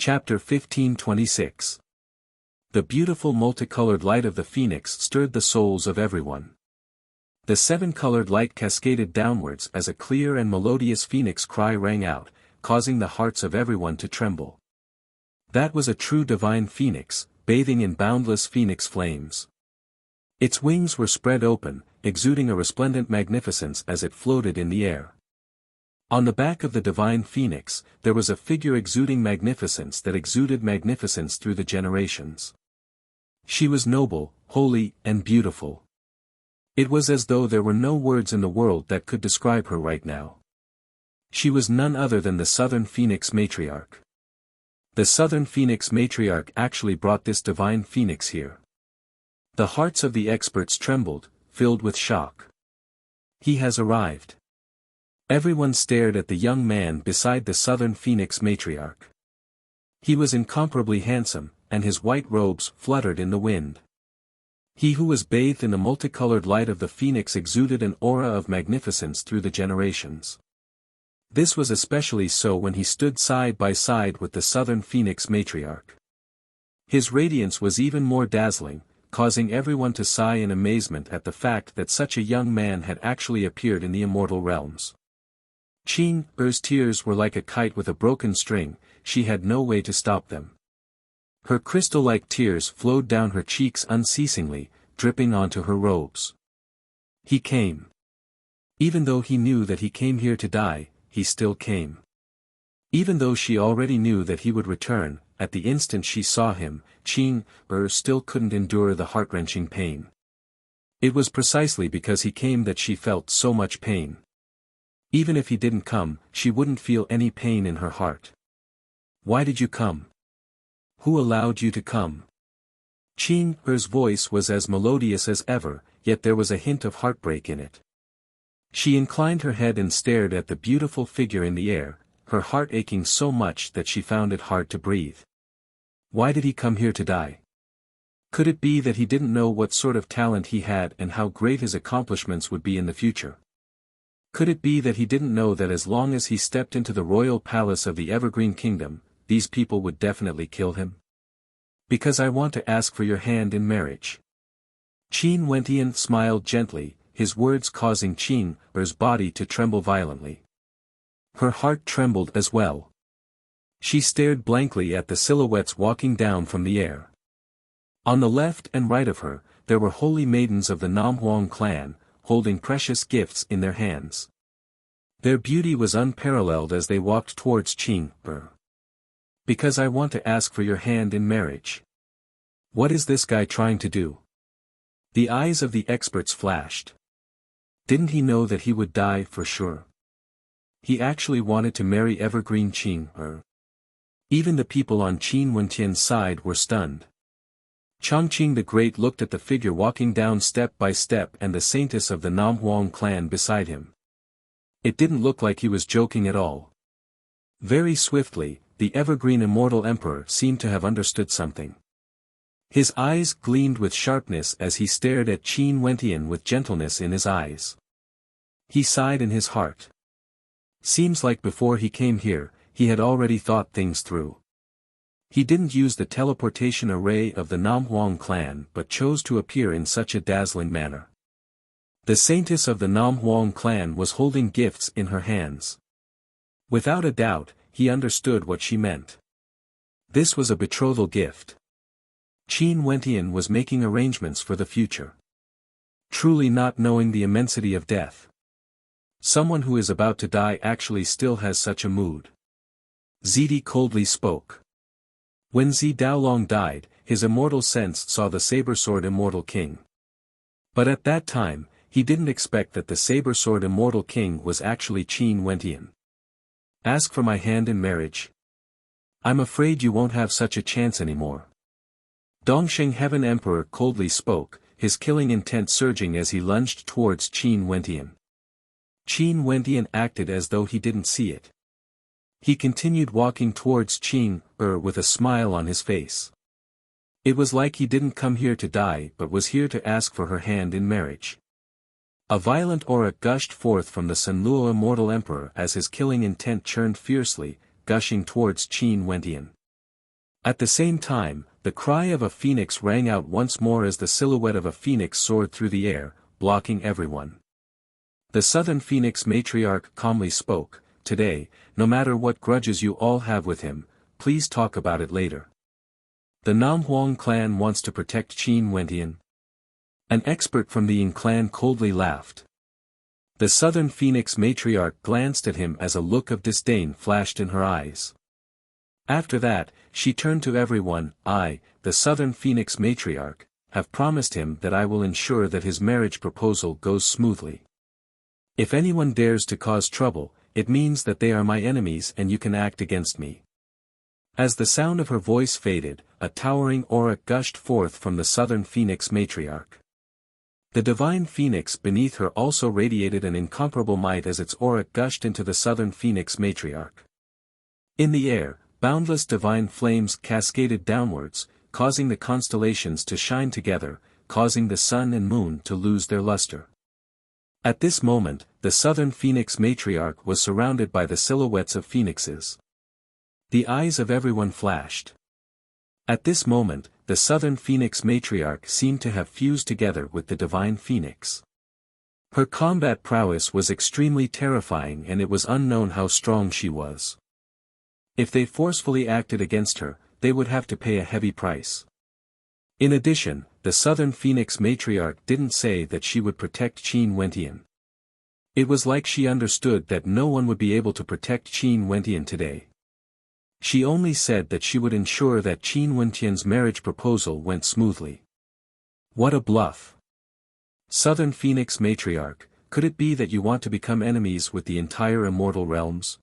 Chapter 1526. The beautiful multicolored light of the phoenix stirred the souls of everyone. The seven-colored light cascaded downwards as a clear and melodious phoenix cry rang out, causing the hearts of everyone to tremble. That was a true divine phoenix, bathing in boundless phoenix flames. Its wings were spread open, exuding a resplendent magnificence as it floated in the air. On the back of the divine phoenix, there was a figure exuding magnificence that exuded magnificence through the generations. She was noble, holy, and beautiful. It was as though there were no words in the world that could describe her right now. She was none other than the Southern Phoenix Matriarch. The Southern Phoenix Matriarch actually brought this divine phoenix here. The hearts of the experts trembled, filled with shock. He has arrived. Everyone stared at the young man beside the Southern Phoenix Matriarch. He was incomparably handsome, and his white robes fluttered in the wind. He who was bathed in the multicolored light of the phoenix exuded an aura of magnificence through the generations. This was especially so when he stood side by side with the Southern Phoenix Matriarch. His radiance was even more dazzling, causing everyone to sigh in amazement at the fact that such a young man had actually appeared in the immortal realms. Qing's tears were like a kite with a broken string, she had no way to stop them. Her crystal-like tears flowed down her cheeks unceasingly, dripping onto her robes. He came. Even though he knew that he came here to die, he still came. Even though she already knew that he would return, at the instant she saw him, Qing still couldn't endure the heart-wrenching pain. It was precisely because he came that she felt so much pain. Even if he didn't come, she wouldn't feel any pain in her heart. Why did you come? Who allowed you to come? Qing's voice was as melodious as ever, yet there was a hint of heartbreak in it. She inclined her head and stared at the beautiful figure in the air, her heart aching so much that she found it hard to breathe. Why did he come here to die? Could it be that he didn't know what sort of talent he had and how great his accomplishments would be in the future? Could it be that he didn't know that as long as he stepped into the royal palace of the Evergreen Kingdom, these people would definitely kill him? Because I want to ask for your hand in marriage. Qin Wentian smiled gently, his words causing Qing's body to tremble violently. Her heart trembled as well. She stared blankly at the silhouettes walking down from the air. On the left and right of her, there were holy maidens of the Namhuang clan, holding precious gifts in their hands. Their beauty was unparalleled as they walked towards Qing. Because I want to ask for your hand in marriage. What is this guy trying to do? The eyes of the experts flashed. Didn't he know that he would die for sure? He actually wanted to marry Evergreen Qing. Even the people on Qin Wentian's side were stunned. Chongqing the Great looked at the figure walking down step by step and the saintess of the Namhuang clan beside him. It didn't look like he was joking at all. Very swiftly, the Evergreen Immortal Emperor seemed to have understood something. His eyes gleamed with sharpness as he stared at Qin Wentian with gentleness in his eyes. He sighed in his heart. Seems like before he came here, he had already thought things through. He didn't use the teleportation array of the Namhuang clan but chose to appear in such a dazzling manner. The saintess of the Namhuang clan was holding gifts in her hands. Without a doubt, he understood what she meant. This was a betrothal gift. Qin Wentian was making arrangements for the future. Truly not knowing the immensity of death. Someone who is about to die actually still has such a mood. Zidi coldly spoke. When Zi Daolong died, his immortal sense saw the saber-sword immortal king. But at that time, he didn't expect that the saber-sword immortal king was actually Qin Wentian. Ask for my hand in marriage. I'm afraid you won't have such a chance anymore. Dongsheng Heaven Emperor coldly spoke, his killing intent surging as he lunged towards Qin Wentian. Qin Wentian acted as though he didn't see it. He continued walking towards Qing with a smile on his face. It was like he didn't come here to die but was here to ask for her hand in marriage. A violent aura gushed forth from the Sanluo Immortal Emperor as his killing intent churned fiercely, gushing towards Qin Wentian. At the same time, the cry of a phoenix rang out once more as the silhouette of a phoenix soared through the air, blocking everyone. The southern phoenix matriarch calmly spoke, "Today, no matter what grudges you all have with him, please talk about it later. The Nam Huang clan wants to protect Qin Wentian." An expert from the Yin clan coldly laughed. The southern phoenix matriarch glanced at him as a look of disdain flashed in her eyes. After that, she turned to everyone. "I, the southern phoenix matriarch, have promised him that I will ensure that his marriage proposal goes smoothly. If anyone dares to cause trouble, it means that they are my enemies and you can act against me." As the sound of her voice faded, a towering aura gushed forth from the southern phoenix matriarch. The divine phoenix beneath her also radiated an incomparable might as its aura gushed into the southern phoenix matriarch. In the air, boundless divine flames cascaded downwards, causing the constellations to shine together, causing the sun and moon to lose their luster. At this moment, the southern phoenix matriarch was surrounded by the silhouettes of phoenixes. The eyes of everyone flashed. At this moment, the southern phoenix matriarch seemed to have fused together with the divine phoenix. Her combat prowess was extremely terrifying and it was unknown how strong she was. If they forcefully acted against her, they would have to pay a heavy price. In addition, the southern phoenix matriarch didn't say that she would protect Qin Wentian. It was like she understood that no one would be able to protect Qin Wentian today. She only said that she would ensure that Qin Wentian's marriage proposal went smoothly. What a bluff! Southern Phoenix Matriarch, could it be that you want to become enemies with the entire immortal realms?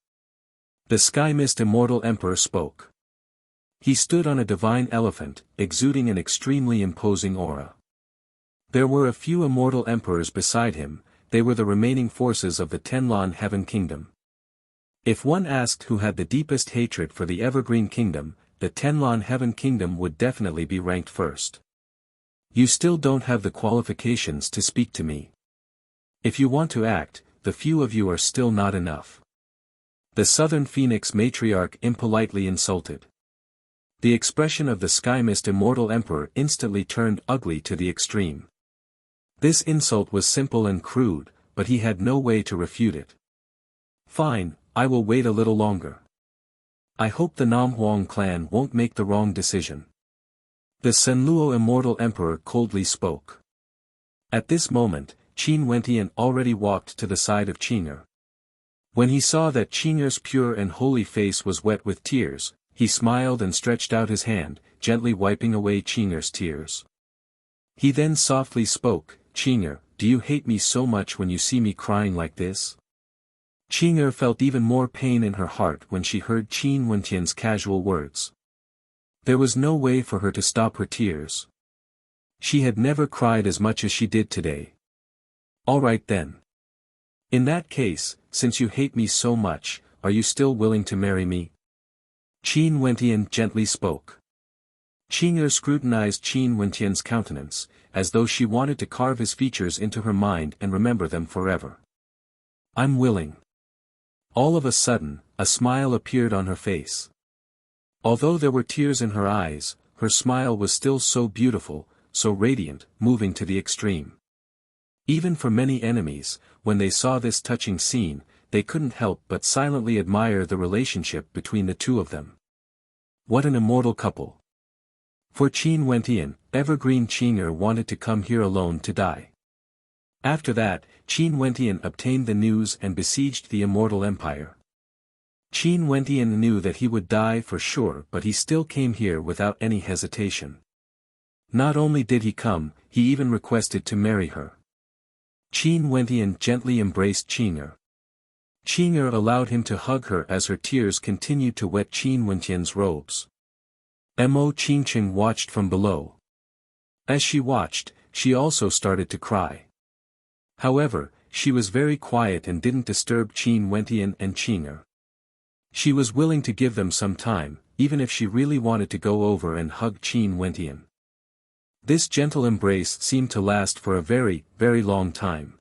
The Sky Mist Immortal Emperor spoke. He stood on a divine elephant, exuding an extremely imposing aura. There were a few immortal emperors beside him, they were the remaining forces of the Tenlon Heaven Kingdom. If one asked who had the deepest hatred for the Evergreen Kingdom, the Tenlon Heaven Kingdom would definitely be ranked first. You still don't have the qualifications to speak to me. If you want to act, the few of you are still not enough. The Southern Phoenix Matriarch impolitely insulted. The expression of the Sky Mist Immortal Emperor instantly turned ugly to the extreme. This insult was simple and crude, but he had no way to refute it. Fine, I will wait a little longer. I hope the Nam Huang clan won't make the wrong decision. The Senluo Immortal Emperor coldly spoke. At this moment, Qin Wentian already walked to the side of Qing'er. When he saw that Qing'er's pure and holy face was wet with tears, he smiled and stretched out his hand, gently wiping away Qing'er's tears. He then softly spoke, "Qing'er, do you hate me so much when you see me crying like this?" Qing'er felt even more pain in her heart when she heard Qin Wentian's casual words. There was no way for her to stop her tears. She had never cried as much as she did today. All right then. In that case, since you hate me so much, are you still willing to marry me? Qin Wentian gently spoke. Qing'er scrutinized Qin Wentian's countenance, as though she wanted to carve his features into her mind and remember them forever. I'm willing. All of a sudden, a smile appeared on her face. Although there were tears in her eyes, her smile was still so beautiful, so radiant, moving to the extreme. Even for many enemies, when they saw this touching scene, they couldn't help but silently admire the relationship between the two of them. What an immortal couple. For Qin Wentian, Evergreen Qing'er wanted to come here alone to die. After that, Qin Wentian obtained the news and besieged the Immortal Empire. Qin Wentian knew that he would die for sure, but he still came here without any hesitation. Not only did he come, he even requested to marry her. Qin Wentian gently embraced Qing'er. Qing'er allowed him to hug her as her tears continued to wet Qin Wentian's robes. Mo Qingqing watched from below. As she watched, she also started to cry. However, she was very quiet and didn't disturb Qin Wentian and Qing'er. She was willing to give them some time, even if she really wanted to go over and hug Qin Wentian. This gentle embrace seemed to last for a very, very long time.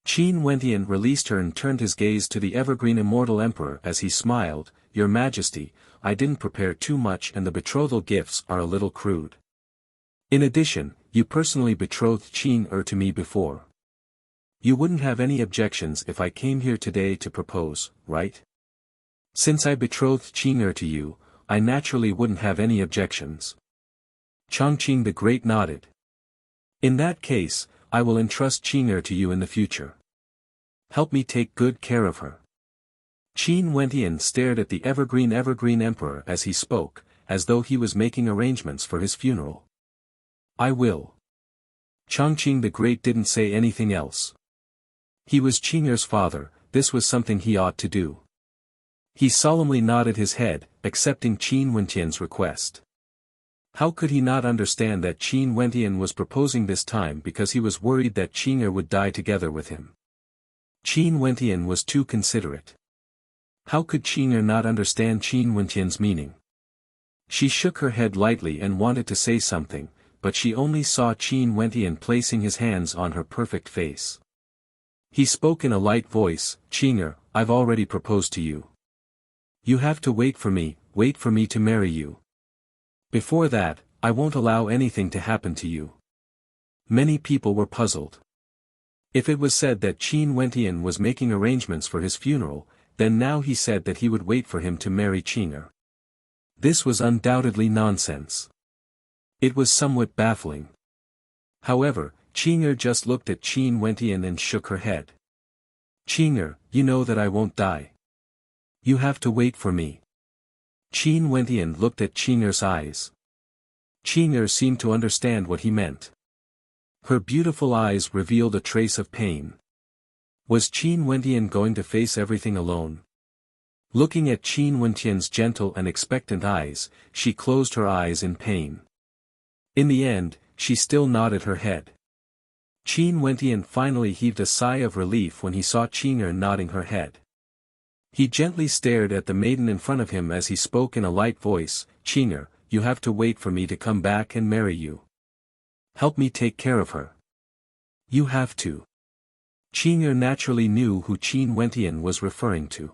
Qin Wentian released her and turned his gaze to the Evergreen Immortal Emperor as he smiled, Your Majesty, I didn't prepare too much and the betrothal gifts are a little crude. In addition, you personally betrothed Qing to me before. You wouldn't have any objections if I came here today to propose, right? Since I betrothed Qing to you, I naturally wouldn't have any objections. Chongqing the Great nodded. In that case, I will entrust Qing to you in the future. Help me take good care of her. Qin Wentian stared at the evergreen emperor as he spoke, as though he was making arrangements for his funeral. I will. Chongqing the Great didn't say anything else. He was Qing's father, this was something he ought to do. He solemnly nodded his head, accepting Qin Wentian's request. How could he not understand that Qin Wentian was proposing this time because he was worried that Qing would die together with him? Qin Wentian was too considerate. How could Qing not understand Qin Wentian's meaning? She shook her head lightly and wanted to say something, but she only saw Qin Wentian placing his hands on her perfect face. He spoke in a light voice, Qing, I've already proposed to you. You have to wait for me to marry you. Before that, I won't allow anything to happen to you. Many people were puzzled. If it was said that Qin Wentian was making arrangements for his funeral, then now he said that he would wait for him to marry Qing. This was undoubtedly nonsense. It was somewhat baffling. However, Qing just looked at Qin Wentian and shook her head. Qing, you know that I won't die. You have to wait for me. Qin Wentian looked at Qing's eyes. Qing seemed to understand what he meant. Her beautiful eyes revealed a trace of pain. Was Qin Wentian going to face everything alone? Looking at Qin Wentian's gentle and expectant eyes, she closed her eyes in pain. In the end, she still nodded her head. Qin Wentian finally heaved a sigh of relief when he saw Qing nodding her head. He gently stared at the maiden in front of him as he spoke in a light voice, Qing, you have to wait for me to come back and marry you. Help me take care of her. You have to. Qing naturally knew who Qin Wentian was referring to.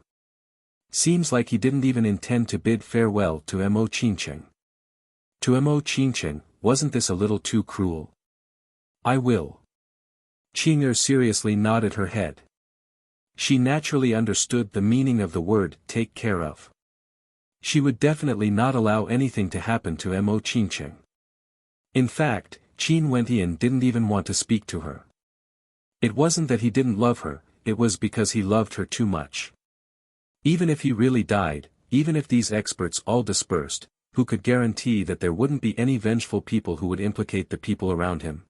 Seems like he didn't even intend to bid farewell to Mo Qingqing. To Mo Qingqing, wasn't this a little too cruel? I will. Qing seriously nodded her head. She naturally understood the meaning of the word take care of. She would definitely not allow anything to happen to Mo Qingqing. In fact, Qin Wentian didn't even want to speak to her. It wasn't that he didn't love her, it was because he loved her too much. Even if he really died, even if these experts all dispersed, who could guarantee that there wouldn't be any vengeful people who would implicate the people around him?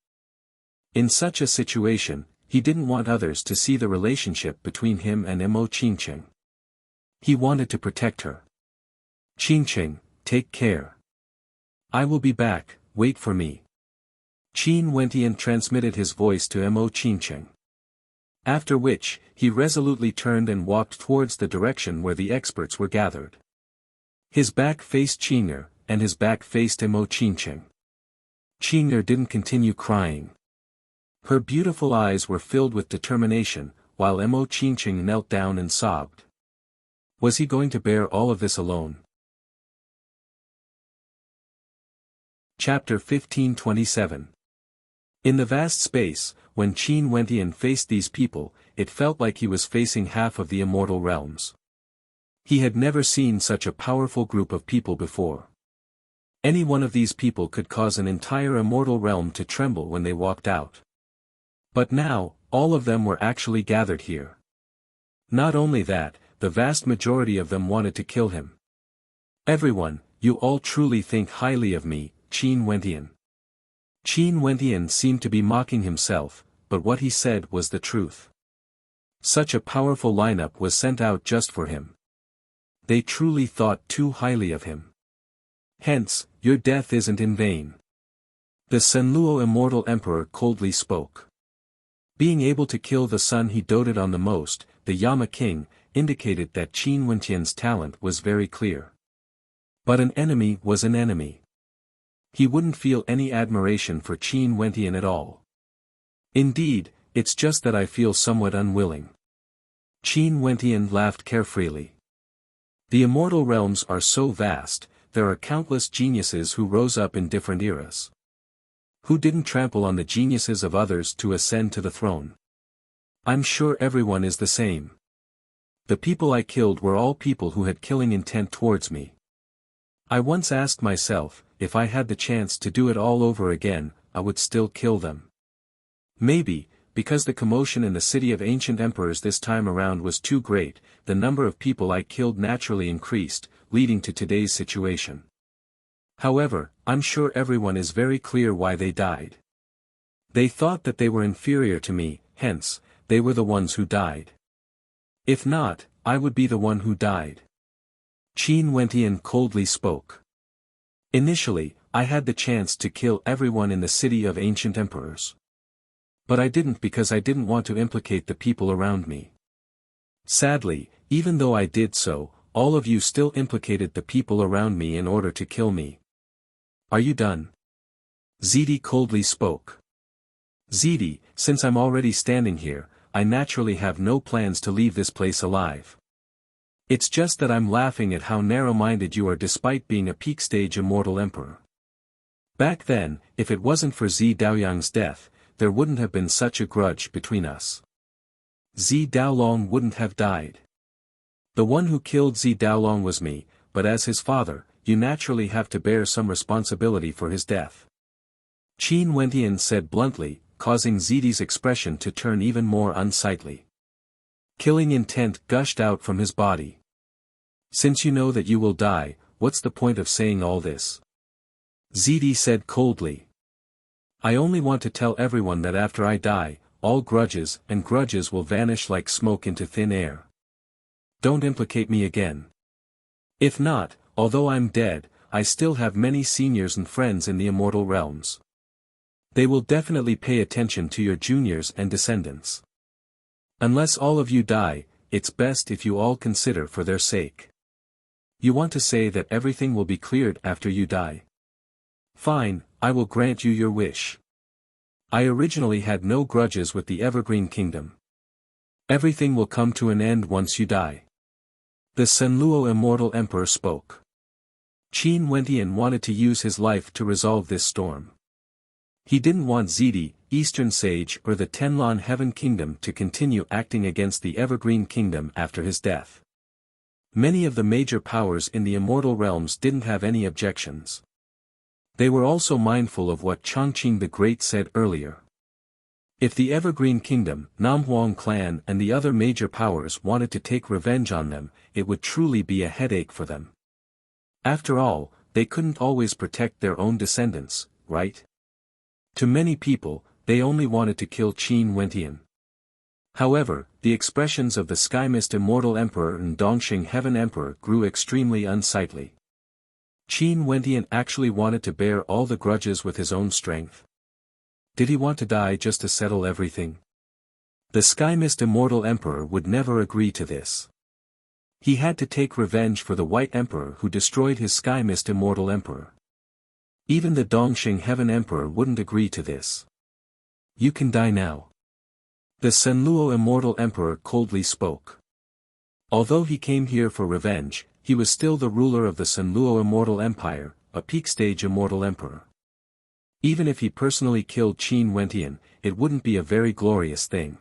In such a situation, he didn't want others to see the relationship between him and Mo Qingqing. He wanted to protect her. Qingqing, take care. I will be back, wait for me. Qin Wentian transmitted his voice to Mo Qingqing. After which, he resolutely turned and walked towards the direction where the experts were gathered. His back faced Qing, and his back faced Mo Qingqing. Qing didn't continue crying. Her beautiful eyes were filled with determination, while Mo Qingqing knelt down and sobbed. Was he going to bear all of this alone? Chapter 1527. In the vast space, when Qin Wentian faced these people, it felt like he was facing half of the immortal realms. He had never seen such a powerful group of people before. Any one of these people could cause an entire immortal realm to tremble when they walked out. But now, all of them were actually gathered here. Not only that, the vast majority of them wanted to kill him. Everyone, you all truly think highly of me, Qin Wentian. Qin Wentian seemed to be mocking himself, but what he said was the truth. Such a powerful lineup was sent out just for him. They truly thought too highly of him. Hence, your death isn't in vain. The Senluo Immortal Emperor coldly spoke. Being able to kill the son he doted on the most, the Yama King, indicated that Qin Wentian's talent was very clear. But an enemy was an enemy. He wouldn't feel any admiration for Qin Wentian at all. Indeed, it's just that I feel somewhat unwilling. Qin Wentian laughed carefreely. The immortal realms are so vast, there are countless geniuses who rose up in different eras. Who didn't trample on the geniuses of others to ascend to the throne? I'm sure everyone is the same. The people I killed were all people who had killing intent towards me. I once asked myself, if I had the chance to do it all over again, I would still kill them. Maybe, because the commotion in the city of ancient emperors this time around was too great, the number of people I killed naturally increased, leading to today's situation. However, I'm sure everyone is very clear why they died. They thought that they were inferior to me, hence, they were the ones who died. If not, I would be the one who died. Qin Wentian coldly spoke. Initially, I had the chance to kill everyone in the city of ancient emperors. But I didn't because I didn't want to implicate the people around me. Sadly, even though I did so, all of you still implicated the people around me in order to kill me. Are you done? Zidi coldly spoke. Zidi, since I'm already standing here, I naturally have no plans to leave this place alive. It's just that I'm laughing at how narrow-minded you are despite being a peak-stage immortal emperor. Back then, if it wasn't for Zi Daoyang's death, there wouldn't have been such a grudge between us. Zi Daolong wouldn't have died. The one who killed Zi Daolong was me, but as his father, you naturally have to bear some responsibility for his death. Qin Wentian said bluntly, causing Zidi's expression to turn even more unsightly. Killing intent gushed out from his body. Since you know that you will die, what's the point of saying all this? Zidi said coldly. I only want to tell everyone that after I die, all grudges will vanish like smoke into thin air. Don't implicate me again. If not, although I'm dead, I still have many seniors and friends in the immortal realms. They will definitely pay attention to your juniors and descendants. Unless all of you die, it's best if you all consider for their sake. You want to say that everything will be cleared after you die? Fine, I will grant you your wish. I originally had no grudges with the Evergreen Kingdom. Everything will come to an end once you die. The Senluo Immortal Emperor spoke. Qin Wentian wanted to use his life to resolve this storm. He didn't want Zidi, Eastern Sage or the Tenlon Heaven Kingdom to continue acting against the Evergreen Kingdom after his death. Many of the major powers in the immortal realms didn't have any objections. They were also mindful of what Chongqing the Great said earlier. If the Evergreen Kingdom, Namhuang clan and the other major powers wanted to take revenge on them, it would truly be a headache for them. After all, they couldn't always protect their own descendants, right? To many people, they only wanted to kill Qin Wentian. However, the expressions of the Skymist Immortal Emperor and Dongxing Heaven Emperor grew extremely unsightly. Qin Wentian actually wanted to bear all the grudges with his own strength. Did he want to die just to settle everything? The Skymist Immortal Emperor would never agree to this. He had to take revenge for the White Emperor who destroyed his Skymist Immortal Emperor. Even the Dongxing Heaven Emperor wouldn't agree to this. You can die now. The Senluo Immortal Emperor coldly spoke. Although he came here for revenge, he was still the ruler of the Senluo Immortal Empire, a peak-stage immortal emperor. Even if he personally killed Qin Wentian, it wouldn't be a very glorious thing.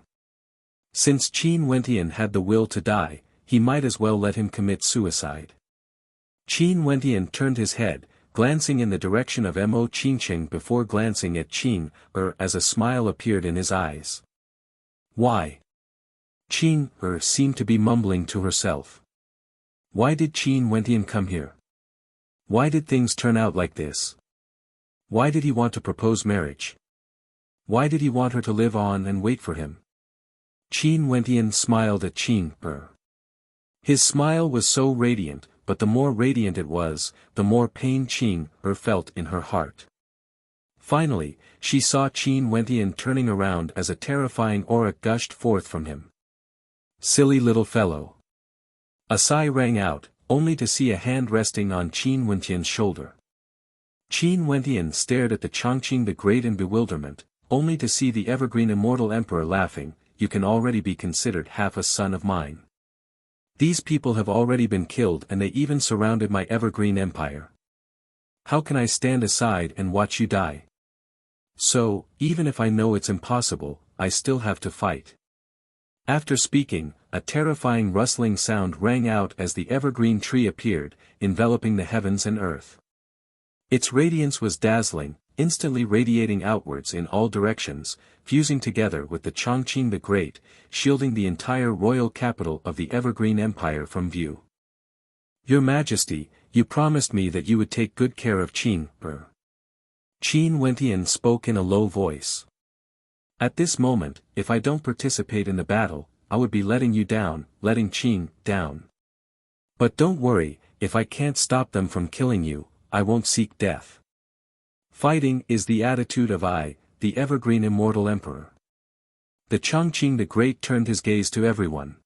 Since Qin Wentian had the will to die, he might as well let him commit suicide. Qin Wentian turned his head, glancing in the direction of Mo Qingqing before glancing at Qin as a smile appeared in his eyes. Why? Qin seemed to be mumbling to herself. Why did Qin Wentian come here? Why did things turn out like this? Why did he want to propose marriage? Why did he want her to live on and wait for him? Qin Wentian smiled at Qin. His smile was so radiant, but the more radiant it was, the more pain Qin felt in her heart. Finally, she saw Qin Wentian turning around as a terrifying aura gushed forth from him. Silly little fellow. A sigh rang out, only to see a hand resting on Qin Wentian's shoulder. Qin Wentian stared at the Chongqing the Great in bewilderment, only to see the Evergreen Immortal Emperor laughing. You can already be considered half a son of mine. These people have already been killed and they even surrounded my evergreen empire. How can I stand aside and watch you die? So, even if I know it's impossible, I still have to fight. After speaking, a terrifying rustling sound rang out as the evergreen tree appeared, enveloping the heavens and earth. Its radiance was dazzling, instantly radiating outwards in all directions, fusing together with the Chongqing the Great, shielding the entire royal capital of the Evergreen Empire from view. Your Majesty, you promised me that you would take good care of Qin. Qin Wentian spoke in a low voice. At this moment, if I don't participate in the battle, I would be letting you down, letting Qin down. But don't worry, if I can't stop them from killing you, I won't seek death. Fighting is the attitude of I, the Evergreen Immortal Emperor. The Chongqing the Great turned his gaze to everyone.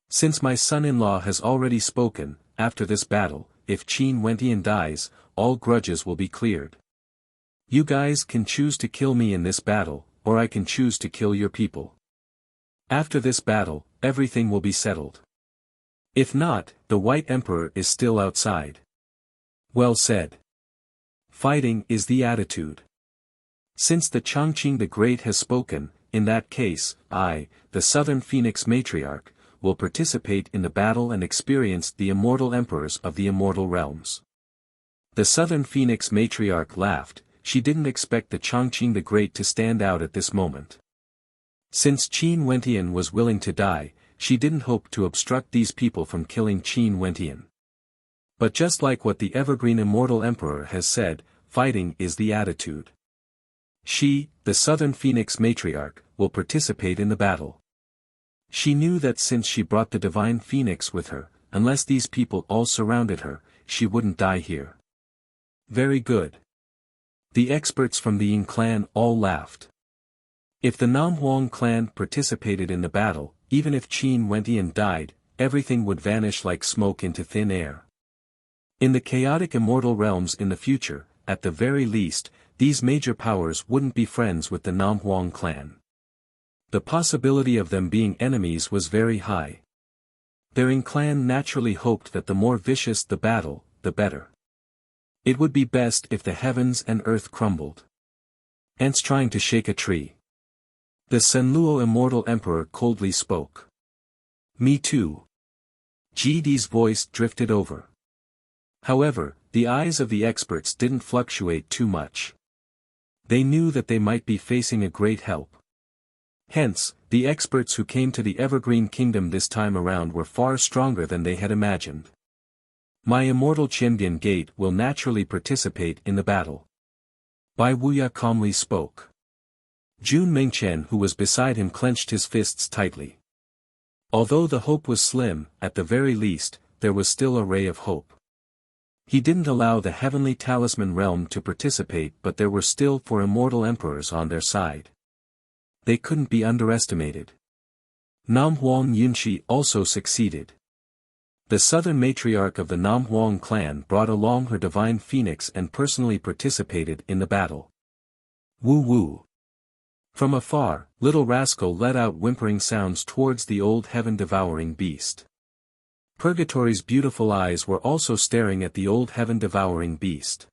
Since my son-in-law has already spoken, after this battle, if Qin Wentian dies, all grudges will be cleared. You guys can choose to kill me in this battle, or I can choose to kill your people. After this battle, everything will be settled. If not, the White Emperor is still outside. Well said. Fighting is the attitude. Since the Chongqing the Great has spoken, in that case, I, the Southern Phoenix Matriarch, will participate in the battle and experience the immortal emperors of the immortal realms. The Southern Phoenix Matriarch laughed. She didn't expect the Chongqing the Great to stand out at this moment. Since Qin Wentian was willing to die, she didn't hope to obstruct these people from killing Qin Wentian. But just like what the Evergreen Immortal Emperor has said, fighting is the attitude. She, the Southern Phoenix Matriarch, will participate in the battle. She knew that since she brought the Divine Phoenix with her, unless these people all surrounded her, she wouldn't die here. Very good. The experts from the Ying clan all laughed. If the Nam Huang clan participated in the battle, even if Qin Wentian died, everything would vanish like smoke into thin air. In the chaotic immortal realms in the future, at the very least, these major powers wouldn't be friends with the Nam Huang clan. The possibility of them being enemies was very high. Their Ying clan naturally hoped that the more vicious the battle, the better. It would be best if the heavens and earth crumbled. Ants trying to shake a tree. The Senluo Immortal Emperor coldly spoke. Me too. GD's voice drifted over. However, the eyes of the experts didn't fluctuate too much. They knew that they might be facing a great help. Hence, the experts who came to the Evergreen Kingdom this time around were far stronger than they had imagined. My immortal Qianbian Gate will naturally participate in the battle. Bai Wuya calmly spoke. Jun Mingchen who was beside him clenched his fists tightly. Although the hope was slim, at the very least, there was still a ray of hope. He didn't allow the Heavenly Talisman realm to participate, but there were still 4 immortal emperors on their side. They couldn't be underestimated. Nam Huang Yunshi also succeeded. The Southern Matriarch of the Nam Huang clan brought along her Divine Phoenix and personally participated in the battle. Woo woo. From afar, Little Rascal let out whimpering sounds towards the old heaven-devouring beast. Purgatory's beautiful eyes were also staring at the old heaven-devouring beast.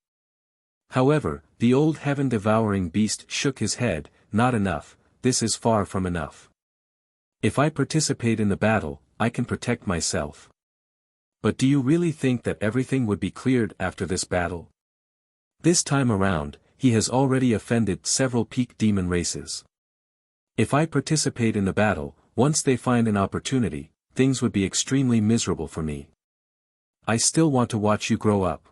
However, the old heaven-devouring beast shook his head. Not enough, this is far from enough. If I participate in the battle, I can protect myself. But do you really think that everything would be cleared after this battle? This time around, he has already offended several peak demon races. If I participate in the battle, once they find an opportunity, things would be extremely miserable for me. I still want to watch you grow up.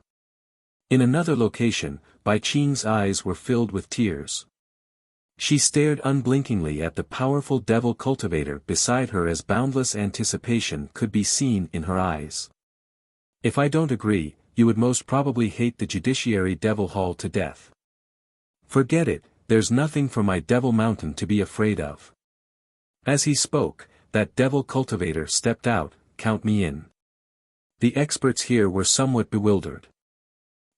In another location, Bai Qing's eyes were filled with tears. She stared unblinkingly at the powerful devil cultivator beside her as boundless anticipation could be seen in her eyes. If I don't agree, you would most probably hate the Judiciary Devil Hall to death. Forget it, there's nothing for my Devil Mountain to be afraid of. As he spoke, that devil cultivator stepped out. Count me in. The experts here were somewhat bewildered.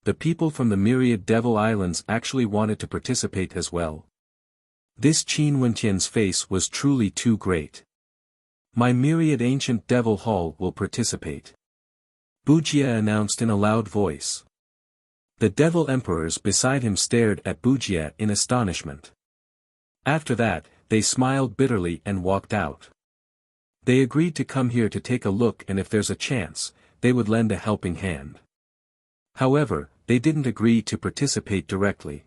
The people from the myriad devil islands actually wanted to participate as well. This Qin Wentian's face was truly too great. My myriad ancient devil hall will participate. Wuxia announced in a loud voice. The devil emperors beside him stared at Wuxia in astonishment. After that, they smiled bitterly and walked out. They agreed to come here to take a look, and if there's a chance, they would lend a helping hand. However, they didn't agree to participate directly.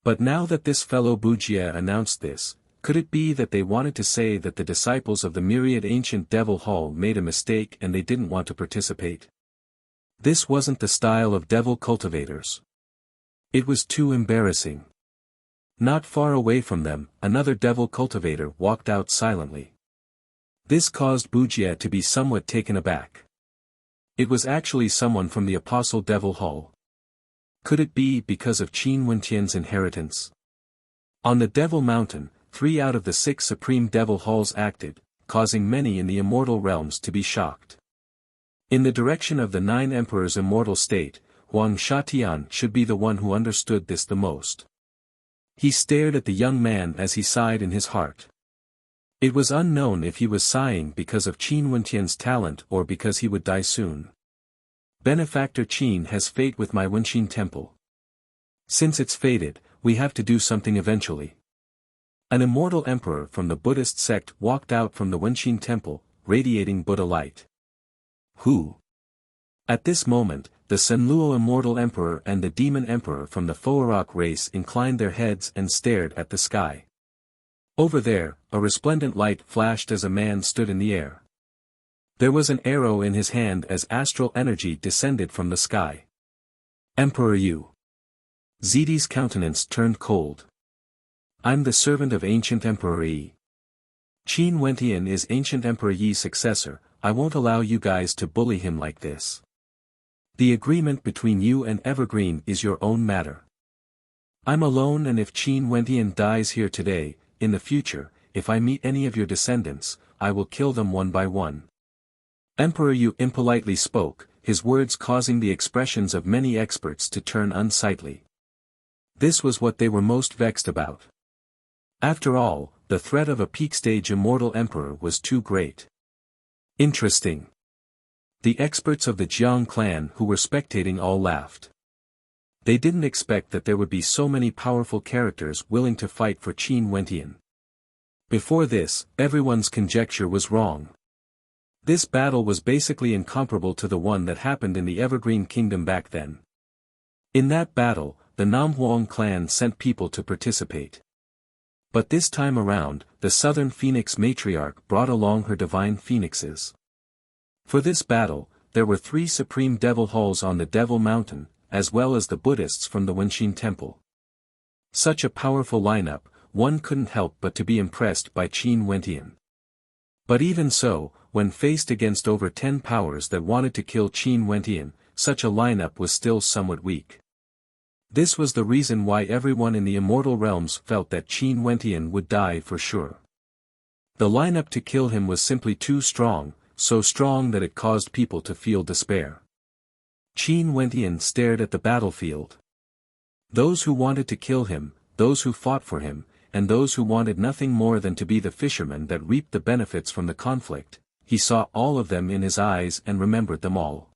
But now that this fellow Wuxia announced this, could it be that they wanted to say that the disciples of the myriad ancient devil hall made a mistake and they didn't want to participate? This wasn't the style of devil cultivators. It was too embarrassing. Not far away from them, another devil cultivator walked out silently. This caused Wuxia to be somewhat taken aback. It was actually someone from the Apostle Devil Hall. Could it be because of Qin Wentian's inheritance? On the Devil Mountain, 3 out of the 6 supreme devil halls acted, causing many in the immortal realms to be shocked. In the direction of the 9 emperors' immortal state, Huang Shatian should be the one who understood this the most. He stared at the young man as he sighed in his heart. It was unknown if he was sighing because of Qin Wentian's talent or because he would die soon. Benefactor Qin has fate with my Wenqin temple. Since it's fated, we have to do something eventually. An immortal emperor from the Buddhist sect walked out from the Wenqin temple, radiating Buddha light. Who? At this moment, the Senluo immortal emperor and the demon emperor from the Foarok race inclined their heads and stared at the sky. Over there, a resplendent light flashed as a man stood in the air. There was an arrow in his hand as astral energy descended from the sky. Emperor Yu. Zidi's countenance turned cold. I'm the servant of ancient Emperor Yi. Qin Wentian is ancient Emperor Yi's successor. I won't allow you guys to bully him like this. The agreement between you and Evergreen is your own matter. I'm alone, and if Qin Wentian dies here today, in the future, if I meet any of your descendants, I will kill them one by one. Emperor Yu impolitely spoke, his words causing the expressions of many experts to turn unsightly. This was what they were most vexed about. After all, the threat of a peak-stage immortal emperor was too great. Interesting. The experts of the Jiang clan who were spectating all laughed. They didn't expect that there would be so many powerful characters willing to fight for Qin Wentian. Before this, everyone's conjecture was wrong. This battle was basically incomparable to the one that happened in the Evergreen Kingdom back then. In that battle, the Namhuang clan sent people to participate. But this time around, the Southern Phoenix matriarch brought along her divine phoenixes. For this battle, there were 3 supreme devil halls on the Devil Mountain, as well as the Buddhists from the Wenqin temple. Such a powerful lineup, one couldn't help but to be impressed by Qin Wentian. But even so, when faced against over 10 powers that wanted to kill Qin Wentian, such a lineup was still somewhat weak. This was the reason why everyone in the immortal realms felt that Qin Wentian would die for sure. The lineup to kill him was simply too strong, so strong that it caused people to feel despair. Qin Wentian stared at the battlefield. Those who wanted to kill him, those who fought for him, and those who wanted nothing more than to be the fishermen that reaped the benefits from the conflict, he saw all of them in his eyes and remembered them all.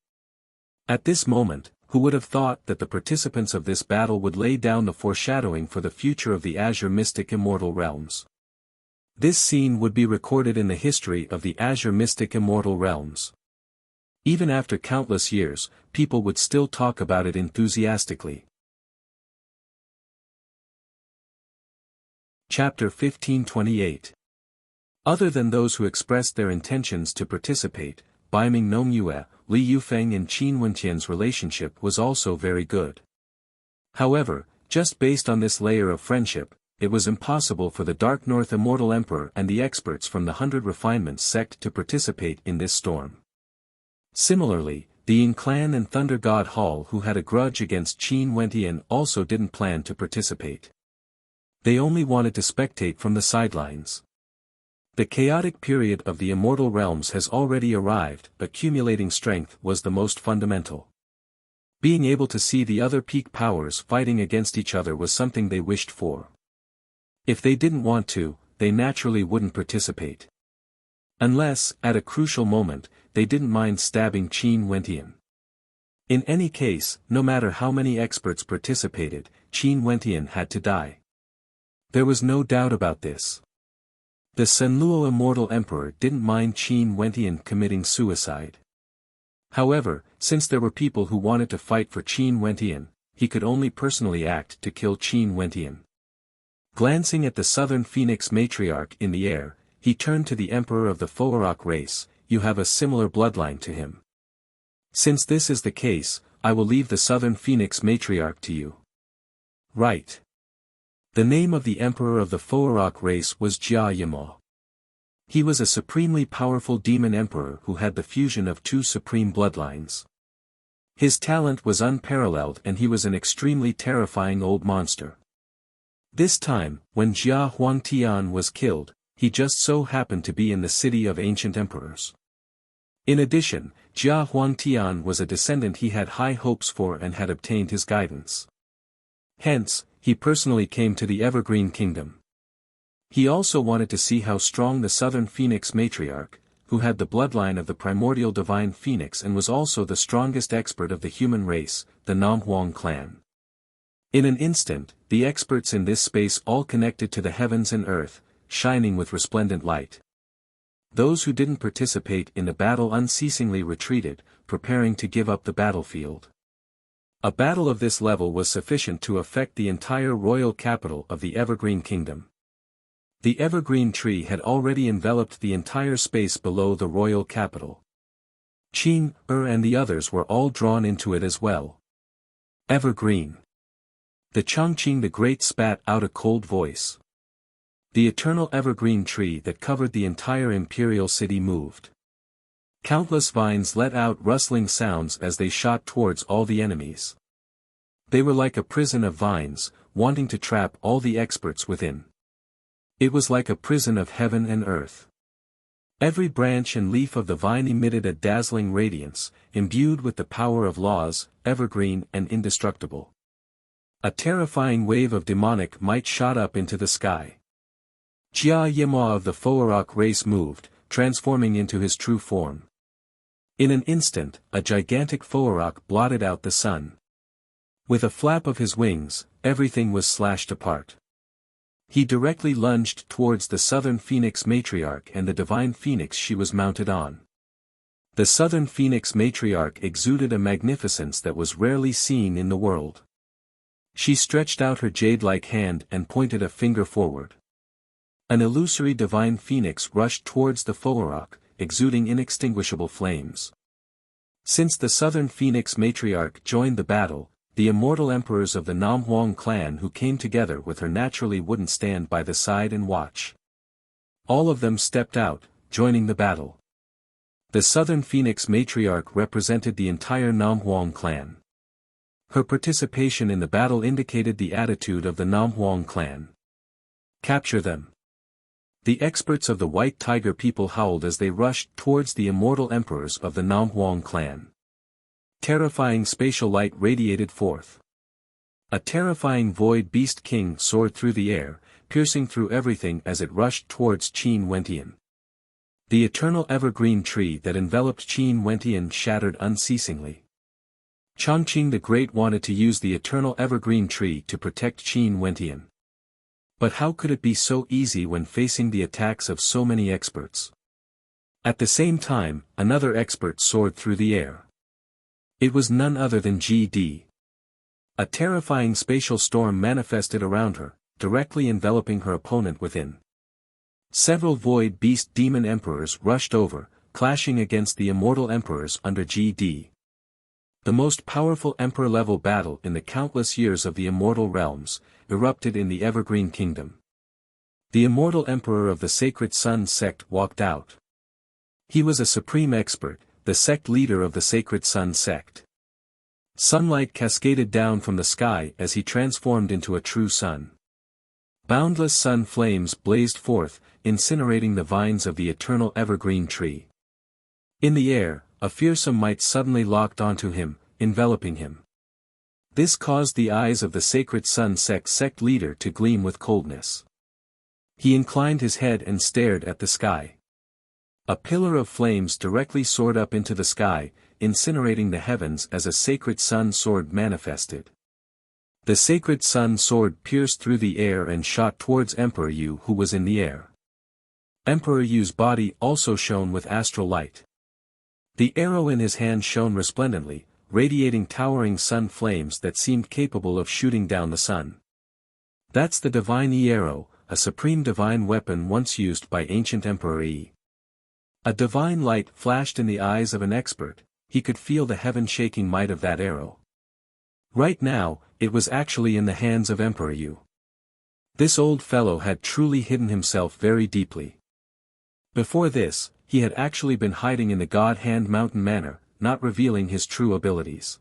At this moment, who would have thought that the participants of this battle would lay down the foreshadowing for the future of the Azure Mystic Immortal Realms? This scene would be recorded in the history of the Azure Mystic Immortal Realms. Even after countless years, people would still talk about it enthusiastically. Chapter 1528. Other than those who expressed their intentions to participate, Baiming Nongyue, Li Yufeng and Qin Wentian's relationship was also very good. However, just based on this layer of friendship, it was impossible for the Dark North Immortal Emperor and the experts from the 100 Refinements sect to participate in this storm. Similarly, the Yin clan and Thunder God Hall who had a grudge against Qin Wentian also didn't plan to participate. They only wanted to spectate from the sidelines. The chaotic period of the immortal realms has already arrived. Accumulating strength was the most fundamental. Being able to see the other peak powers fighting against each other was something they wished for. If they didn't want to, they naturally wouldn't participate. Unless, at a crucial moment, they didn't mind stabbing Qin Wentian. In any case, no matter how many experts participated, Qin Wentian had to die. There was no doubt about this. The Senluo Immortal Emperor didn't mind Qin Wentian committing suicide. However, since there were people who wanted to fight for Qin Wentian, he could only personally act to kill Qin Wentian. Glancing at the Southern Phoenix matriarch in the air, he turned to the emperor of the Foarok race. You have a similar bloodline to him. Since this is the case, I will leave the Southern Phoenix matriarch to you. Right. The name of the emperor of the Foarok race was Jia Yimo. He was a supremely powerful demon emperor who had the fusion of two supreme bloodlines. His talent was unparalleled and he was an extremely terrifying old monster. This time, when Jia Huangtian was killed, he just so happened to be in the city of ancient emperors. In addition, Jia Huangtian was a descendant he had high hopes for and had obtained his guidance. Hence, he personally came to the Evergreen Kingdom. He also wanted to see how strong the Southern Phoenix matriarch, who had the bloodline of the primordial divine phoenix and was also the strongest expert of the human race, the Namhuang clan. In an instant, the experts in this space all connected to the heavens and earth, shining with resplendent light. Those who didn't participate in the battle unceasingly retreated, preparing to give up the battlefield. A battle of this level was sufficient to affect the entire royal capital of the Evergreen Kingdom. The evergreen tree had already enveloped the entire space below the royal capital. Qin, and the others were all drawn into it as well. Evergreen. The Chongqing the Great spat out a cold voice. The eternal evergreen tree that covered the entire imperial city moved. Countless vines let out rustling sounds as they shot towards all the enemies. They were like a prison of vines, wanting to trap all the experts within. It was like a prison of heaven and earth. Every branch and leaf of the vine emitted a dazzling radiance, imbued with the power of laws, evergreen and indestructible. A terrifying wave of demonic might shot up into the sky. Jia Yima of the Foarok race moved, transforming into his true form. In an instant, a gigantic Foarok blotted out the sun. With a flap of his wings, everything was slashed apart. He directly lunged towards the Southern Phoenix matriarch and the divine phoenix she was mounted on. The Southern Phoenix matriarch exuded a magnificence that was rarely seen in the world. She stretched out her jade-like hand and pointed a finger forward. An illusory divine phoenix rushed towards the Foarok, exuding inextinguishable flames. Since the Southern Phoenix matriarch joined the battle, the immortal emperors of the Namhuang clan who came together with her naturally wouldn't stand by the side and watch. All of them stepped out, joining the battle. The Southern Phoenix matriarch represented the entire Namhuang clan. Her participation in the battle indicated the attitude of the Namhuang clan. Capture them. The experts of the White Tiger people howled as they rushed towards the immortal emperors of the Namhuang clan. Terrifying spatial light radiated forth. A terrifying void beast king soared through the air, piercing through everything as it rushed towards Qin Wentian. The eternal evergreen tree that enveloped Qin Wentian shattered unceasingly. Chongqing the Great wanted to use the eternal evergreen tree to protect Qin Wentian. But how could it be so easy when facing the attacks of so many experts? At the same time, another expert soared through the air. It was none other than GD. A terrifying spatial storm manifested around her, directly enveloping her opponent within. Several void beast demon emperors rushed over, clashing against the immortal emperors under GD. The most powerful emperor-level battle in the countless years of the immortal realms, erupted in the Evergreen Kingdom. The immortal emperor of the Sacred Sun sect walked out. He was a supreme expert, the sect leader of the Sacred Sun sect. Sunlight cascaded down from the sky as he transformed into a true sun. Boundless sun flames blazed forth, incinerating the vines of the eternal evergreen tree. In the air, a fearsome might suddenly locked onto him, enveloping him. This caused the eyes of the Sacred Sun sect leader to gleam with coldness. He inclined his head and stared at the sky. A pillar of flames directly soared up into the sky, incinerating the heavens as a sacred sun sword manifested. The sacred sun sword pierced through the air and shot towards Emperor Yu, who was in the air. Emperor Yu's body also shone with astral light. The arrow in his hand shone resplendently, radiating towering sun flames that seemed capable of shooting down the sun. That's the divine arrow, a supreme divine weapon once used by ancient Emperor Yi. A divine light flashed in the eyes of an expert. He could feel the heaven-shaking might of that arrow. Right now, it was actually in the hands of Emperor Yu. This old fellow had truly hidden himself very deeply. Before this, he had actually been hiding in the God Hand Mountain Manor, not revealing his true abilities.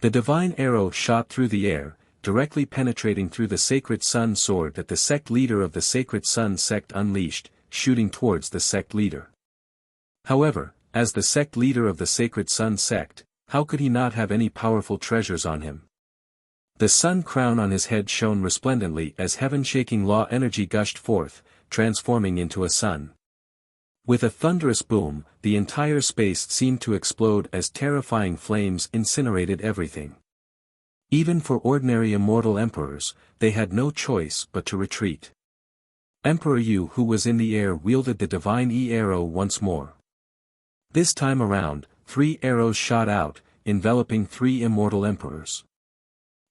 The divine arrow shot through the air, directly penetrating through the sacred sun sword that the sect leader of the sacred sun sect unleashed, shooting towards the sect leader. However, as the sect leader of the sacred sun sect, how could he not have any powerful treasures on him? The sun crown on his head shone resplendently as heaven-shaking law energy gushed forth, transforming into a sun. With a thunderous boom, the entire space seemed to explode as terrifying flames incinerated everything. Even for ordinary immortal emperors, they had no choice but to retreat. Emperor Yu, who was in the air, wielded the divine arrow once more. This time around, 3 arrows shot out, enveloping 3 immortal emperors.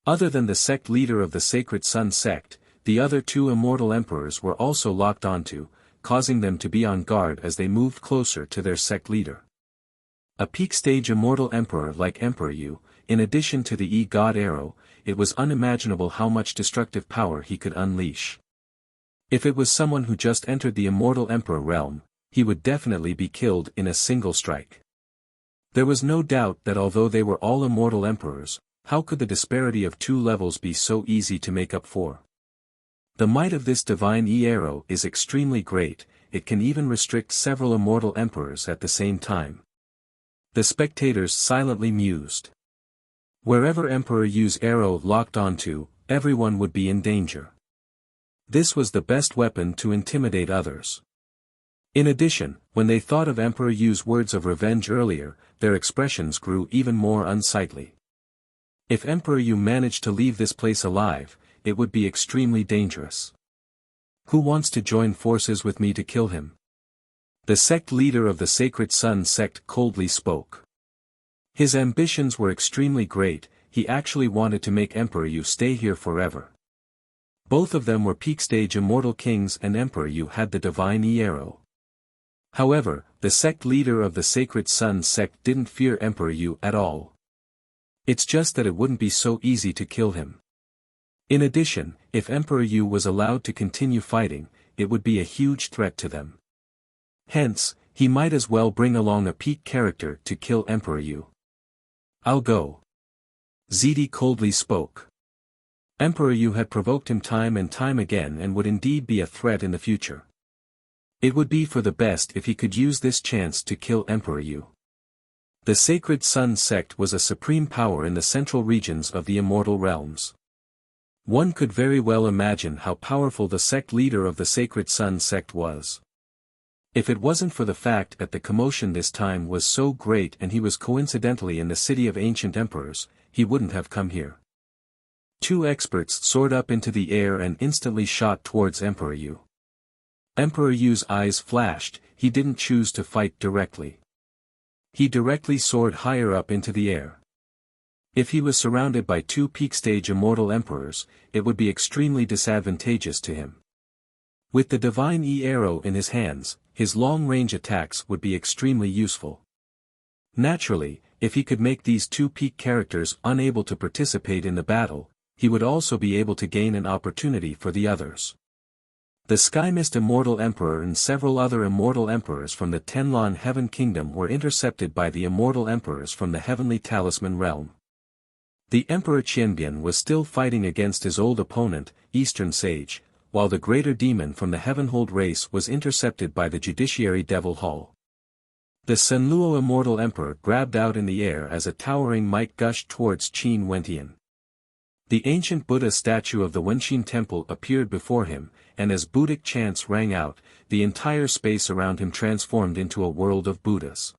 Other than the sect leader of the Sacred Sun sect, the other 2 immortal emperors were also locked onto, causing them to be on guard as they moved closer to their sect leader. A peak-stage immortal emperor like Emperor Yu, in addition to the God arrow, it was unimaginable how much destructive power he could unleash. If it was someone who just entered the immortal emperor realm, he would definitely be killed in a single strike. There was no doubt that although they were all immortal emperors, how could the disparity of 2 levels be so easy to make up for? The might of this divine arrow is extremely great, it can even restrict several immortal emperors at the same time. The spectators silently mused. Wherever Emperor Yu's arrow locked onto, everyone would be in danger. This was the best weapon to intimidate others. In addition, when they thought of Emperor Yu's words of revenge earlier, their expressions grew even more unsightly. If Emperor Yu managed to leave this place alive, it would be extremely dangerous. Who wants to join forces with me to kill him? The sect leader of the Sacred Sun sect coldly spoke. His ambitions were extremely great, he actually wanted to make Emperor Yu stay here forever. Both of them were peak-stage immortal kings and Emperor Yu had the divine arrow. However, the sect leader of the Sacred Sun sect didn't fear Emperor Yu at all. It's just that it wouldn't be so easy to kill him. In addition, if Emperor Yu was allowed to continue fighting, it would be a huge threat to them. Hence, he might as well bring along a peak character to kill Emperor Yu. I'll go. Zidi coldly spoke. Emperor Yu had provoked him time and time again and would indeed be a threat in the future. It would be for the best if he could use this chance to kill Emperor Yu. The Sacred Sun sect was a supreme power in the central regions of the immortal realms. One could very well imagine how powerful the sect leader of the Sacred Sun sect was. If it wasn't for the fact that the commotion this time was so great and he was coincidentally in the city of ancient emperors, he wouldn't have come here. 2 experts soared up into the air and instantly shot towards Emperor Yu. Emperor Yu's eyes flashed, he didn't choose to fight directly. He directly soared higher up into the air. If he was surrounded by 2 peak-stage immortal emperors, it would be extremely disadvantageous to him. With the divine arrow in his hands, his long-range attacks would be extremely useful. Naturally, if he could make these 2 peak characters unable to participate in the battle, he would also be able to gain an opportunity for the others. The Sky Mist Immortal Emperor and several other immortal emperors from the Tenlon Heaven Kingdom were intercepted by the immortal emperors from the Heavenly Talisman Realm. The Emperor Qianbian was still fighting against his old opponent, Eastern Sage, while the Greater Demon from the Heavenhold race was intercepted by the Judiciary Devil Hall. The Senluo Immortal Emperor grabbed out in the air as a towering might gushed towards Qin Wentian. The ancient Buddha statue of the Wenqin Temple appeared before him, and as Buddhic chants rang out, the entire space around him transformed into a world of Buddhas.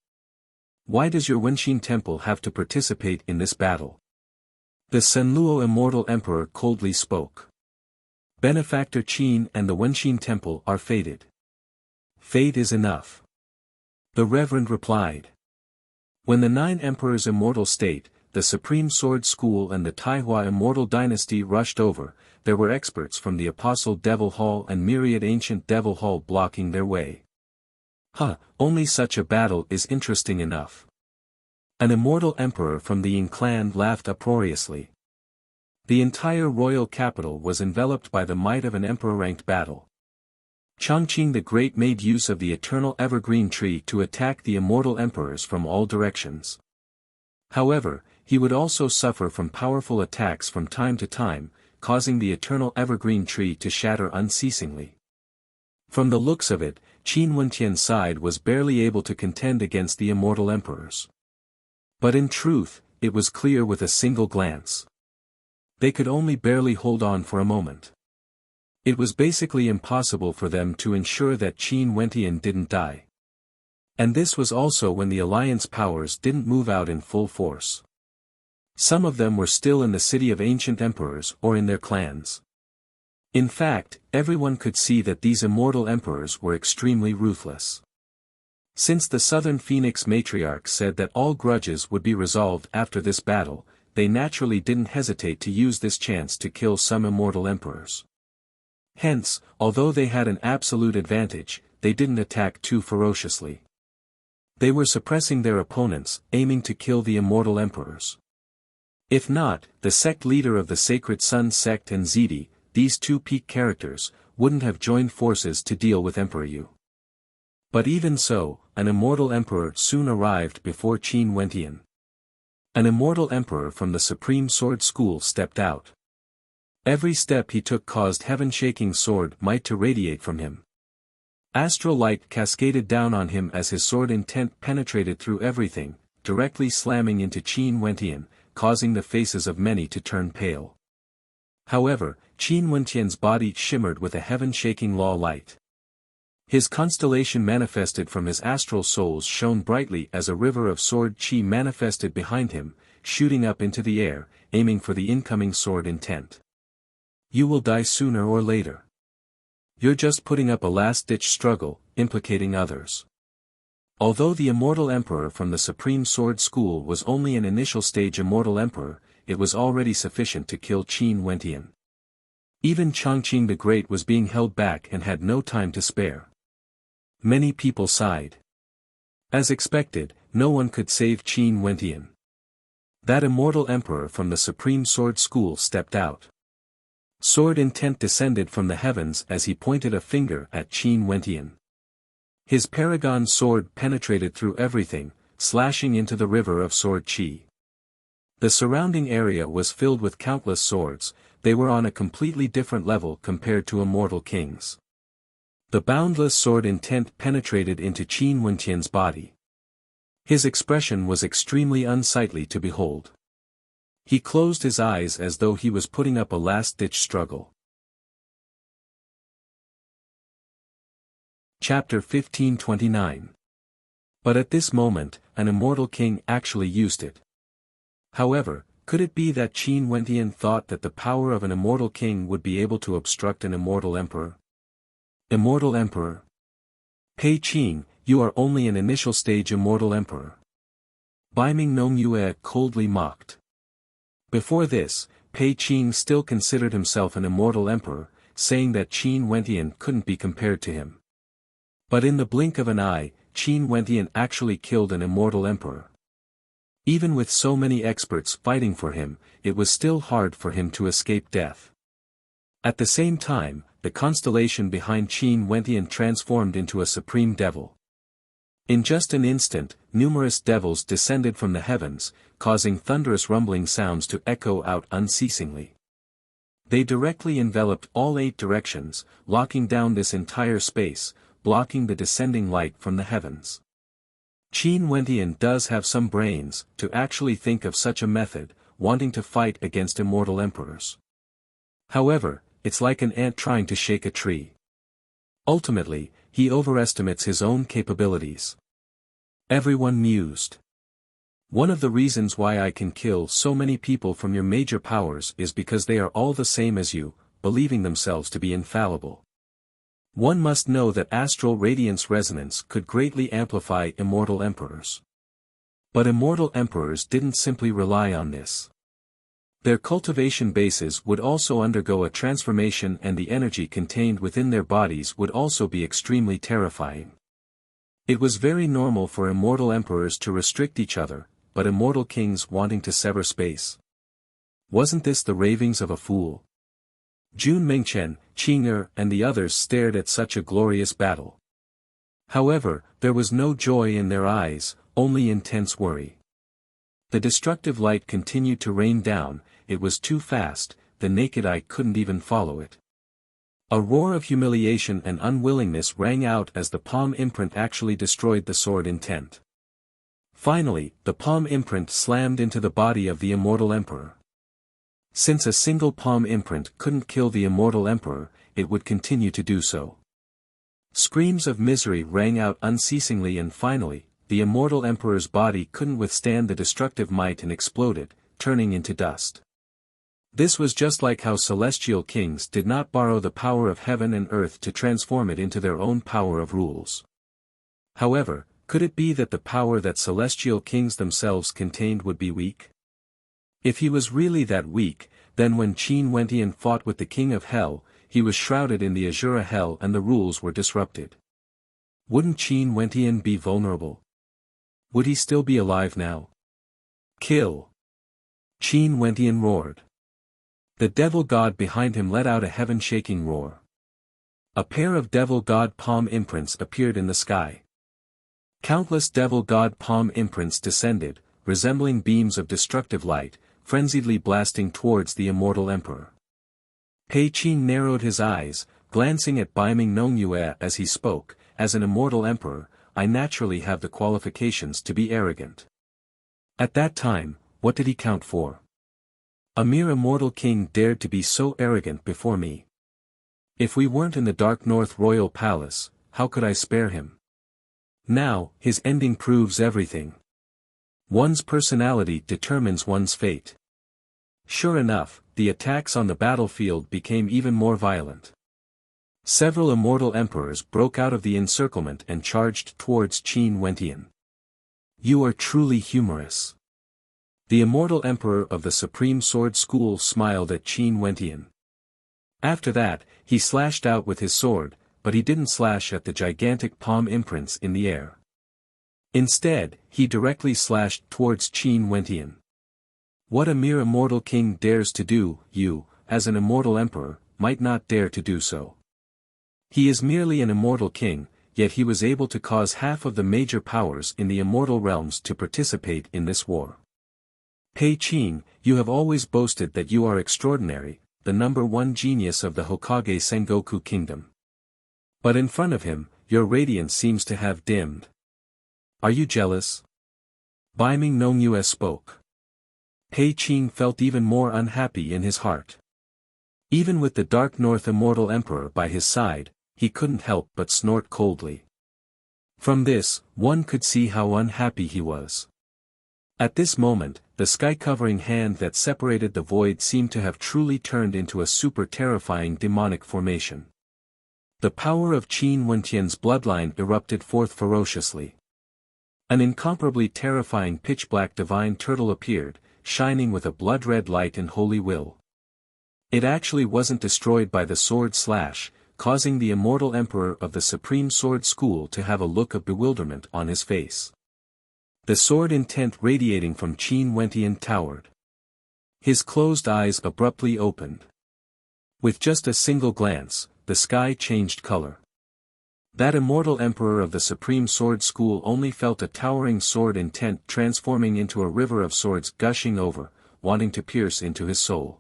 Why does your Wenqin temple have to participate in this battle? The Senluo Immortal Emperor coldly spoke. Benefactor Qin and the Wenqin temple are fated. Fate is enough. The Reverend replied. When the 9 emperors' immortal state, the Supreme Sword School and the Taihua Immortal Dynasty rushed over, there were experts from the Apostle Devil Hall and myriad ancient Devil Hall blocking their way. Only such a battle is interesting enough. An immortal emperor from the Yin clan laughed uproariously. The entire royal capital was enveloped by the might of an emperor-ranked battle. Chongqing the Great made use of the eternal evergreen tree to attack the immortal emperors from all directions. However, he would also suffer from powerful attacks from time to time, causing the eternal evergreen tree to shatter unceasingly. From the looks of it, Qin Wentian's side was barely able to contend against the immortal emperors. But in truth, it was clear with a single glance. They could only barely hold on for a moment. It was basically impossible for them to ensure that Qin Wentian didn't die. And this was also when the alliance powers didn't move out in full force. Some of them were still in the city of ancient emperors or in their clans. In fact, everyone could see that these immortal emperors were extremely ruthless. Since the Southern Phoenix matriarch said that all grudges would be resolved after this battle, they naturally didn't hesitate to use this chance to kill some immortal emperors. Hence, although they had an absolute advantage, they didn't attack too ferociously. They were suppressing their opponents, aiming to kill the immortal emperors. If not, the sect leader of the Sacred Sun sect and Zidi, these 2 peak characters, wouldn't have joined forces to deal with Emperor Yu. But even so, an immortal emperor soon arrived before Qin Wentian. An immortal emperor from the Supreme Sword School stepped out. Every step he took caused heaven-shaking sword might to radiate from him. Astral light cascaded down on him as his sword intent penetrated through everything, directly slamming into Qin Wentian, causing the faces of many to turn pale. However, Qin Wentian's body shimmered with a heaven-shaking law light. His constellation manifested from his astral souls shone brightly as a river of sword chi manifested behind him, shooting up into the air, aiming for the incoming sword intent. You will die sooner or later. You're just putting up a last-ditch struggle, implicating others. Although the Immortal Emperor from the Supreme Sword School was only an initial stage Immortal Emperor, it was already sufficient to kill Qin Wentian. Even Chongqing the Great was being held back and had no time to spare. Many people sighed. As expected, no one could save Qin Wentian. That Immortal Emperor from the Supreme Sword School stepped out. Sword intent descended from the heavens as he pointed a finger at Qin Wentian. His paragon sword penetrated through everything, slashing into the river of sword chi. The surrounding area was filled with countless swords, they were on a completely different level compared to immortal kings. The boundless sword intent penetrated into Qin Wentian's body. His expression was extremely unsightly to behold. He closed his eyes as though he was putting up a last-ditch struggle. Chapter 1529. But at this moment, an immortal king actually used it. However, could it be that Qin Wentian thought that the power of an immortal king would be able to obstruct an immortal emperor? Immortal Emperor. Pei Qing, you are only an initial stage Immortal Emperor. Baiming Nong Yue coldly mocked. Before this, Pei Qing still considered himself an Immortal Emperor, saying that Qin Wentian couldn't be compared to him. But in the blink of an eye, Qin Wentian actually killed an Immortal Emperor. Even with so many experts fighting for him, it was still hard for him to escape death. At the same time, the constellation behind Qin Wentian transformed into a supreme devil. In just an instant, numerous devils descended from the heavens, causing thunderous rumbling sounds to echo out unceasingly. They directly enveloped all 8 directions, locking down this entire space, blocking the descending light from the heavens. Qin Wentian does have some brains, to actually think of such a method, wanting to fight against immortal emperors. However, it's like an ant trying to shake a tree. Ultimately, he overestimates his own capabilities. Everyone mused. One of the reasons why I can kill so many people from your major powers is because they are all the same as you, believing themselves to be infallible. One must know that astral radiance resonance could greatly amplify immortal emperors. But immortal emperors didn't simply rely on this. Their cultivation bases would also undergo a transformation, and the energy contained within their bodies would also be extremely terrifying. It was very normal for immortal emperors to restrict each other, but immortal kings wanting to sever space. Wasn't this the ravings of a fool? Jun Mingchen, Qing'er, and the others stared at such a glorious battle. However, there was no joy in their eyes, only intense worry. The destructive light continued to rain down. It was too fast, the naked eye couldn't even follow it. A roar of humiliation and unwillingness rang out as the palm imprint actually destroyed the sword intent. Finally, the palm imprint slammed into the body of the immortal emperor. Since a single palm imprint couldn't kill the immortal emperor, it would continue to do so. Screams of misery rang out unceasingly, and finally, the immortal emperor's body couldn't withstand the destructive might and exploded, turning into dust. This was just like how celestial kings did not borrow the power of heaven and earth to transform it into their own power of rules. However, could it be that the power that celestial kings themselves contained would be weak? If he was really that weak, then when Qin Wentian fought with the king of hell, he was shrouded in the azure hell and the rules were disrupted. Wouldn't Qin Wentian be vulnerable? Would he still be alive now? Kill! Qin Wentian roared. The devil god behind him let out a heaven-shaking roar. A pair of devil god palm imprints appeared in the sky. Countless devil god palm imprints descended, resembling beams of destructive light, frenziedly blasting towards the immortal emperor. Pei Qin narrowed his eyes, glancing at Baiming Nongyue as he spoke. As an immortal emperor, I naturally have the qualifications to be arrogant. At that time, what did he count for? A mere immortal king dared to be so arrogant before me. If we weren't in the Dark North Royal Palace, how could I spare him? Now, his ending proves everything. One's personality determines one's fate. Sure enough, the attacks on the battlefield became even more violent. Several immortal emperors broke out of the encirclement and charged towards Qin Wentian. You are truly humorous. The immortal emperor of the Supreme Sword School smiled at Qin Wentian. After that, he slashed out with his sword, but he didn't slash at the gigantic palm imprints in the air. Instead, he directly slashed towards Qin Wentian. What a mere immortal king dares to do, you, as an immortal emperor, might not dare to do so. He is merely an immortal king, yet he was able to cause half of the major powers in the immortal realms to participate in this war. Pei Qin, you have always boasted that you are extraordinary, the number one genius of the Hokage Sengoku kingdom. But in front of him, your radiance seems to have dimmed. Are you jealous? Baiming Nongyue spoke. Pei Qin felt even more unhappy in his heart. Even with the Dark North Immortal Emperor by his side, he couldn't help but snort coldly. From this, one could see how unhappy he was. At this moment, the sky-covering hand that separated the void seemed to have truly turned into a super terrifying demonic formation. The power of Qin Wentian's bloodline erupted forth ferociously. An incomparably terrifying pitch-black divine turtle appeared, shining with a blood-red light and holy will. It actually wasn't destroyed by the sword slash, causing the immortal emperor of the Supreme Sword School to have a look of bewilderment on his face. The sword intent radiating from Qin Wentian towered. His closed eyes abruptly opened. With just a single glance, the sky changed color. That immortal emperor of the Supreme Sword School only felt a towering sword intent transforming into a river of swords gushing over, wanting to pierce into his soul.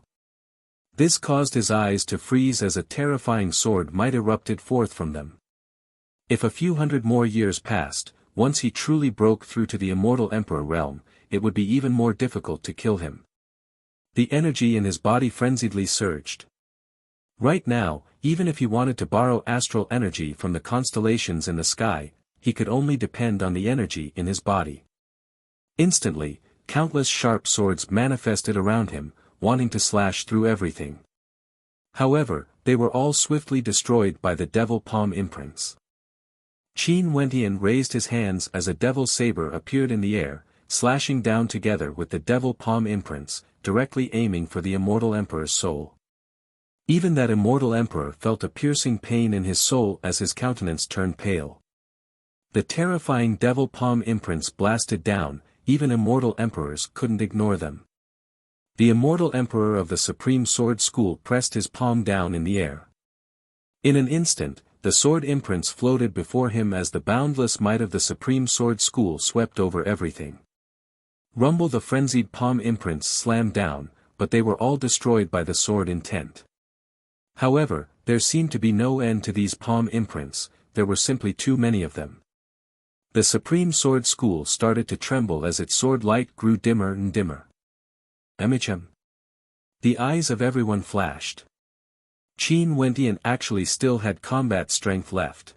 This caused his eyes to freeze as a terrifying sword might erupted forth from them. If a few hundred more years passed, once he truly broke through to the immortal emperor realm, it would be even more difficult to kill him. The energy in his body frenziedly surged. Right now, even if he wanted to borrow astral energy from the constellations in the sky, he could only depend on the energy in his body. Instantly, countless sharp swords manifested around him, wanting to slash through everything. However, they were all swiftly destroyed by the devil palm imprints. Qin Wentian raised his hands as a devil saber appeared in the air, slashing down together with the devil palm imprints, directly aiming for the immortal emperor's soul. Even that immortal emperor felt a piercing pain in his soul as his countenance turned pale. The terrifying devil palm imprints blasted down, even immortal emperors couldn't ignore them. The immortal emperor of the Supreme Sword School pressed his palm down in the air. In an instant, the sword imprints floated before him as the boundless might of the Supreme Sword School swept over everything. Rumble the frenzied palm imprints slammed down, but they were all destroyed by the sword intent. However, there seemed to be no end to these palm imprints, there were simply too many of them. The Supreme Sword School started to tremble as its sword light grew dimmer and dimmer. Emichem. The eyes of everyone flashed. Qin Wentian actually still had combat strength left.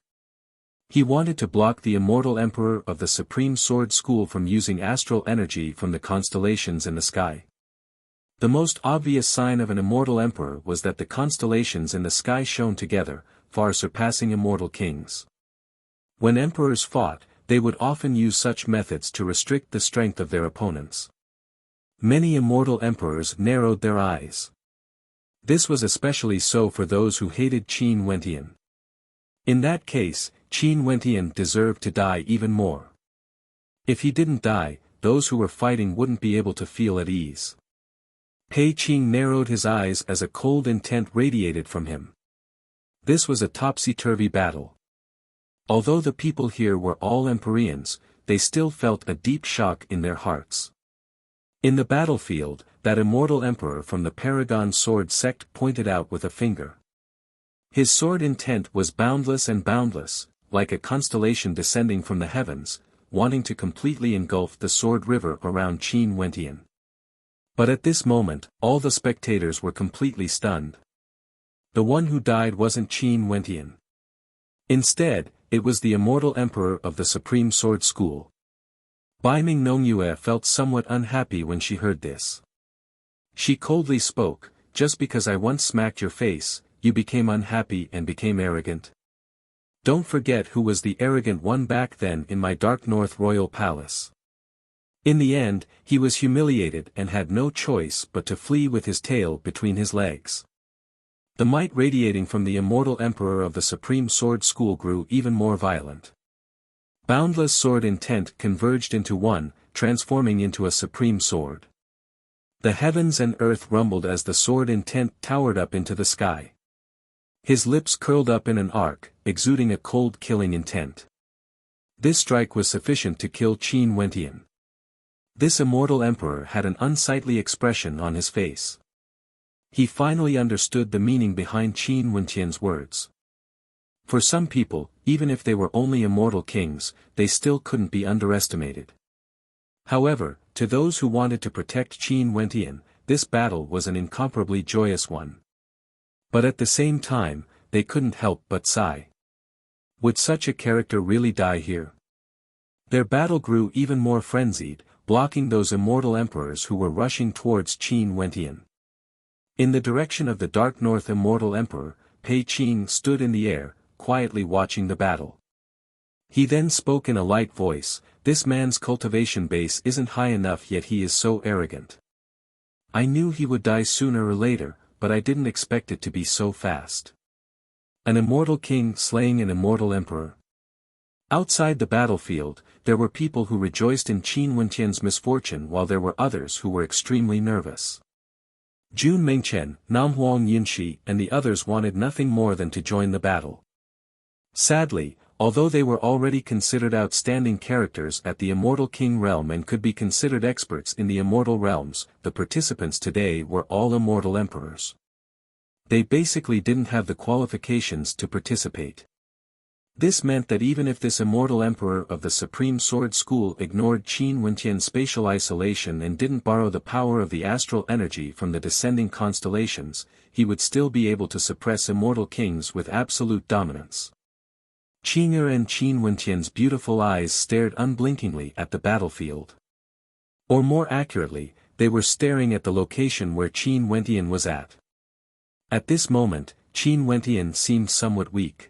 He wanted to block the immortal emperor of the Supreme Sword School from using astral energy from the constellations in the sky. The most obvious sign of an immortal emperor was that the constellations in the sky shone together, far surpassing immortal kings. When emperors fought, they would often use such methods to restrict the strength of their opponents. Many immortal emperors narrowed their eyes. This was especially so for those who hated Qin Wentian. In that case, Qin Wentian deserved to die even more. If he didn't die, those who were fighting wouldn't be able to feel at ease. Pei Qing narrowed his eyes as a cold intent radiated from him. This was a topsy-turvy battle. Although the people here were all Empyreans, they still felt a deep shock in their hearts. In the battlefield, that immortal emperor from the Paragon Sword sect pointed out with a finger. His sword intent was boundless and boundless, like a constellation descending from the heavens, wanting to completely engulf the sword river around Qin Wentian. But at this moment, all the spectators were completely stunned. The one who died wasn't Qin Wentian. Instead, it was the immortal emperor of the Supreme Sword School. Bai Ming Nongyue felt somewhat unhappy when she heard this. She coldly spoke, "Just because I once smacked your face, you became unhappy and became arrogant? Don't forget who was the arrogant one back then in my Dark North Royal Palace. In the end, he was humiliated and had no choice but to flee with his tail between his legs." The might radiating from the immortal emperor of the Supreme Sword School grew even more violent. Boundless sword intent converged into one, transforming into a supreme sword. The heavens and earth rumbled as the sword intent towered up into the sky. His lips curled up in an arc, exuding a cold killing intent. This strike was sufficient to kill Qin Wentian. This immortal emperor had an unsightly expression on his face. He finally understood the meaning behind Qin Wentian's words. For some people, even if they were only immortal kings, they still couldn't be underestimated. However, to those who wanted to protect Qin Wentian, this battle was an incomparably joyous one. But at the same time, they couldn't help but sigh. Would such a character really die here? Their battle grew even more frenzied, blocking those immortal emperors who were rushing towards Qin Wentian. In the direction of the Dark North Immortal Emperor, Pei Qing stood in the air, quietly watching the battle. He then spoke in a light voice, "This man's cultivation base isn't high enough yet, he is so arrogant. I knew he would die sooner or later, but I didn't expect it to be so fast. An immortal king slaying an immortal emperor." Outside the battlefield, there were people who rejoiced in Qin Wentian's misfortune while there were others who were extremely nervous. Jun Mingchen, Namhuang Yinshi and the others wanted nothing more than to join the battle. Sadly, although they were already considered outstanding characters at the Immortal King realm and could be considered experts in the immortal realms, the participants today were all immortal emperors. They basically didn't have the qualifications to participate. This meant that even if this immortal emperor of the Supreme Sword School ignored Qin Wentian's spatial isolation and didn't borrow the power of the astral energy from the descending constellations, he would still be able to suppress immortal kings with absolute dominance. Qing'er and Qin Wentian's beautiful eyes stared unblinkingly at the battlefield. Or more accurately, they were staring at the location where Qin Wentian was at. At this moment, Qin Wentian seemed somewhat weak.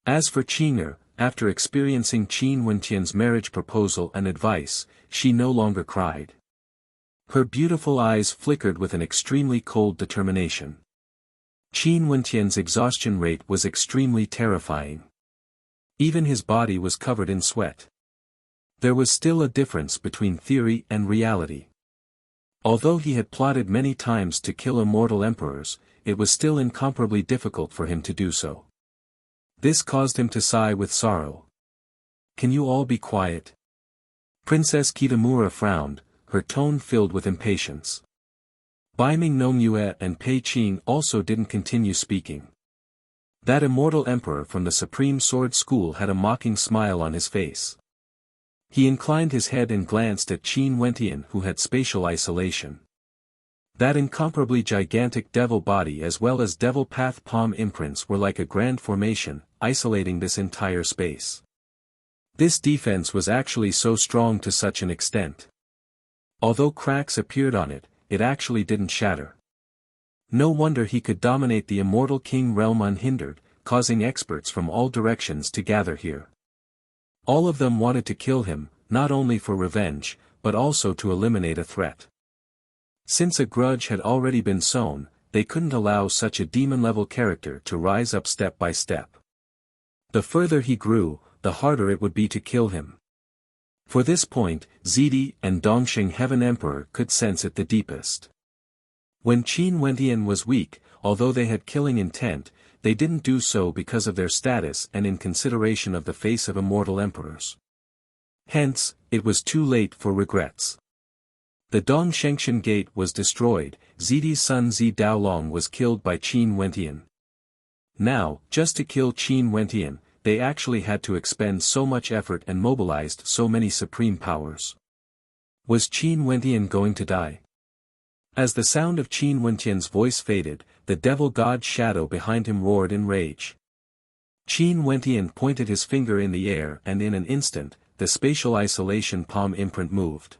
As for Qing'er, after experiencing Qin Wentian's marriage proposal and advice, she no longer cried. Her beautiful eyes flickered with an extremely cold determination. Qin Wentian's exhaustion rate was extremely terrifying. Even his body was covered in sweat. There was still a difference between theory and reality. Although he had plotted many times to kill immortal emperors, it was still incomparably difficult for him to do so. This caused him to sigh with sorrow. "Can you all be quiet?" Princess Kitamura frowned, her tone filled with impatience. Baiming Nongyue and Pei Qing also didn't continue speaking. That immortal emperor from the Supreme Sword School had a mocking smile on his face. He inclined his head and glanced at Qin Wentian, who had spatial isolation. That incomparably gigantic devil body as well as devil path palm imprints were like a grand formation, isolating this entire space. This defense was actually so strong to such an extent. Although cracks appeared on it, it actually didn't shatter. No wonder he could dominate the immortal king realm unhindered, causing experts from all directions to gather here. All of them wanted to kill him, not only for revenge, but also to eliminate a threat. Since a grudge had already been sown, they couldn't allow such a demon-level character to rise up step by step. The further he grew, the harder it would be to kill him. For this point, Zidi and Dongxing Heaven Emperor could sense it the deepest. When Qin Wentian was weak, although they had killing intent, they didn't do so because of their status and in consideration of the face of immortal emperors. Hence, it was too late for regrets. The Dongshengshan Gate was destroyed, Zidi's son Zi Daolong was killed by Qin Wentian. Now, just to kill Qin Wentian, they actually had to expend so much effort and mobilized so many supreme powers. Was Qin Wentian going to die? As the sound of Qin Wentian's voice faded, the devil god's shadow behind him roared in rage. Qin Wentian pointed his finger in the air and in an instant, the spatial isolation palm imprint moved.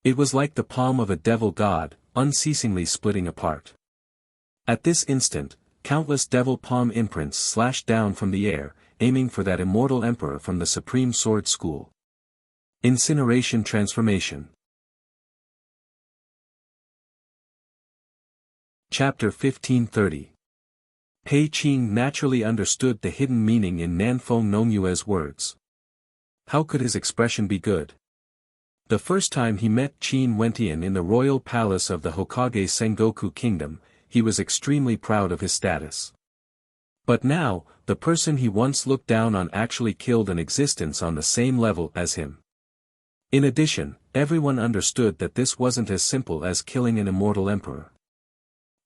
It was like the palm of a devil god, unceasingly splitting apart. At this instant, countless devil palm imprints slashed down from the air, aiming for that immortal emperor from the Supreme Sword School. Incineration Transformation. Chapter 1530. Pei Qing naturally understood the hidden meaning in Nanfeng Nongyue's words. How could his expression be good? The first time he met Qin Wentian in the royal palace of the Hokage Sengoku Kingdom, he was extremely proud of his status. But now, the person he once looked down on actually killed an existence on the same level as him. In addition, everyone understood that this wasn't as simple as killing an immortal emperor.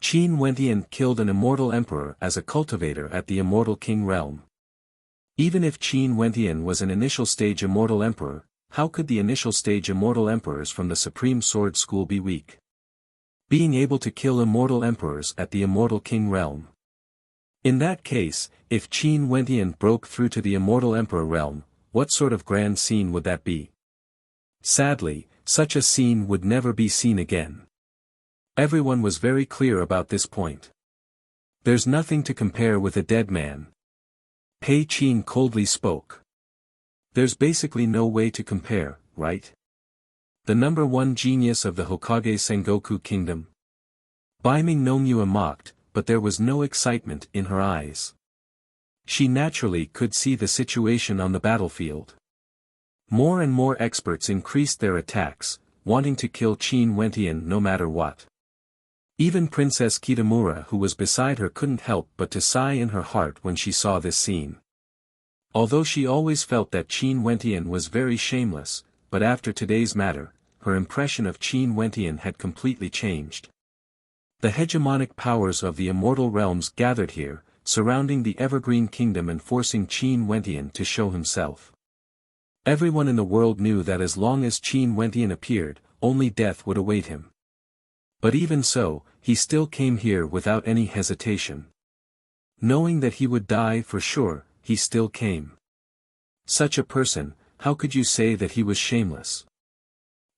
Qin Wentian killed an immortal emperor as a cultivator at the immortal king realm. Even if Qin Wentian was an initial stage immortal emperor, how could the initial stage immortal emperors from the Supreme Sword School be weak? Being able to kill immortal emperors at the immortal king realm. In that case, if Qin Wentian broke through to the immortal emperor realm, what sort of grand scene would that be? Sadly, such a scene would never be seen again. Everyone was very clear about this point. There's nothing to compare with a dead man. Pei Qing coldly spoke. There's basically no way to compare, right? The number one genius of the Hokage Sengoku Kingdom. Baiming Nongyue mocked, but there was no excitement in her eyes. She naturally could see the situation on the battlefield. More and more experts increased their attacks, wanting to kill Qin Wentian no matter what. Even Princess Kitamura who was beside her couldn't help but to sigh in her heart when she saw this scene. Although she always felt that Qin Wentian was very shameless, but after today's matter, her impression of Qin Wentian had completely changed. The hegemonic powers of the immortal realms gathered here, surrounding the Evergreen Kingdom and forcing Qin Wentian to show himself. Everyone in the world knew that as long as Qin Wentian appeared, only death would await him. But even so, he still came here without any hesitation. Knowing that he would die for sure, he still came. Such a person, how could you say that he was shameless?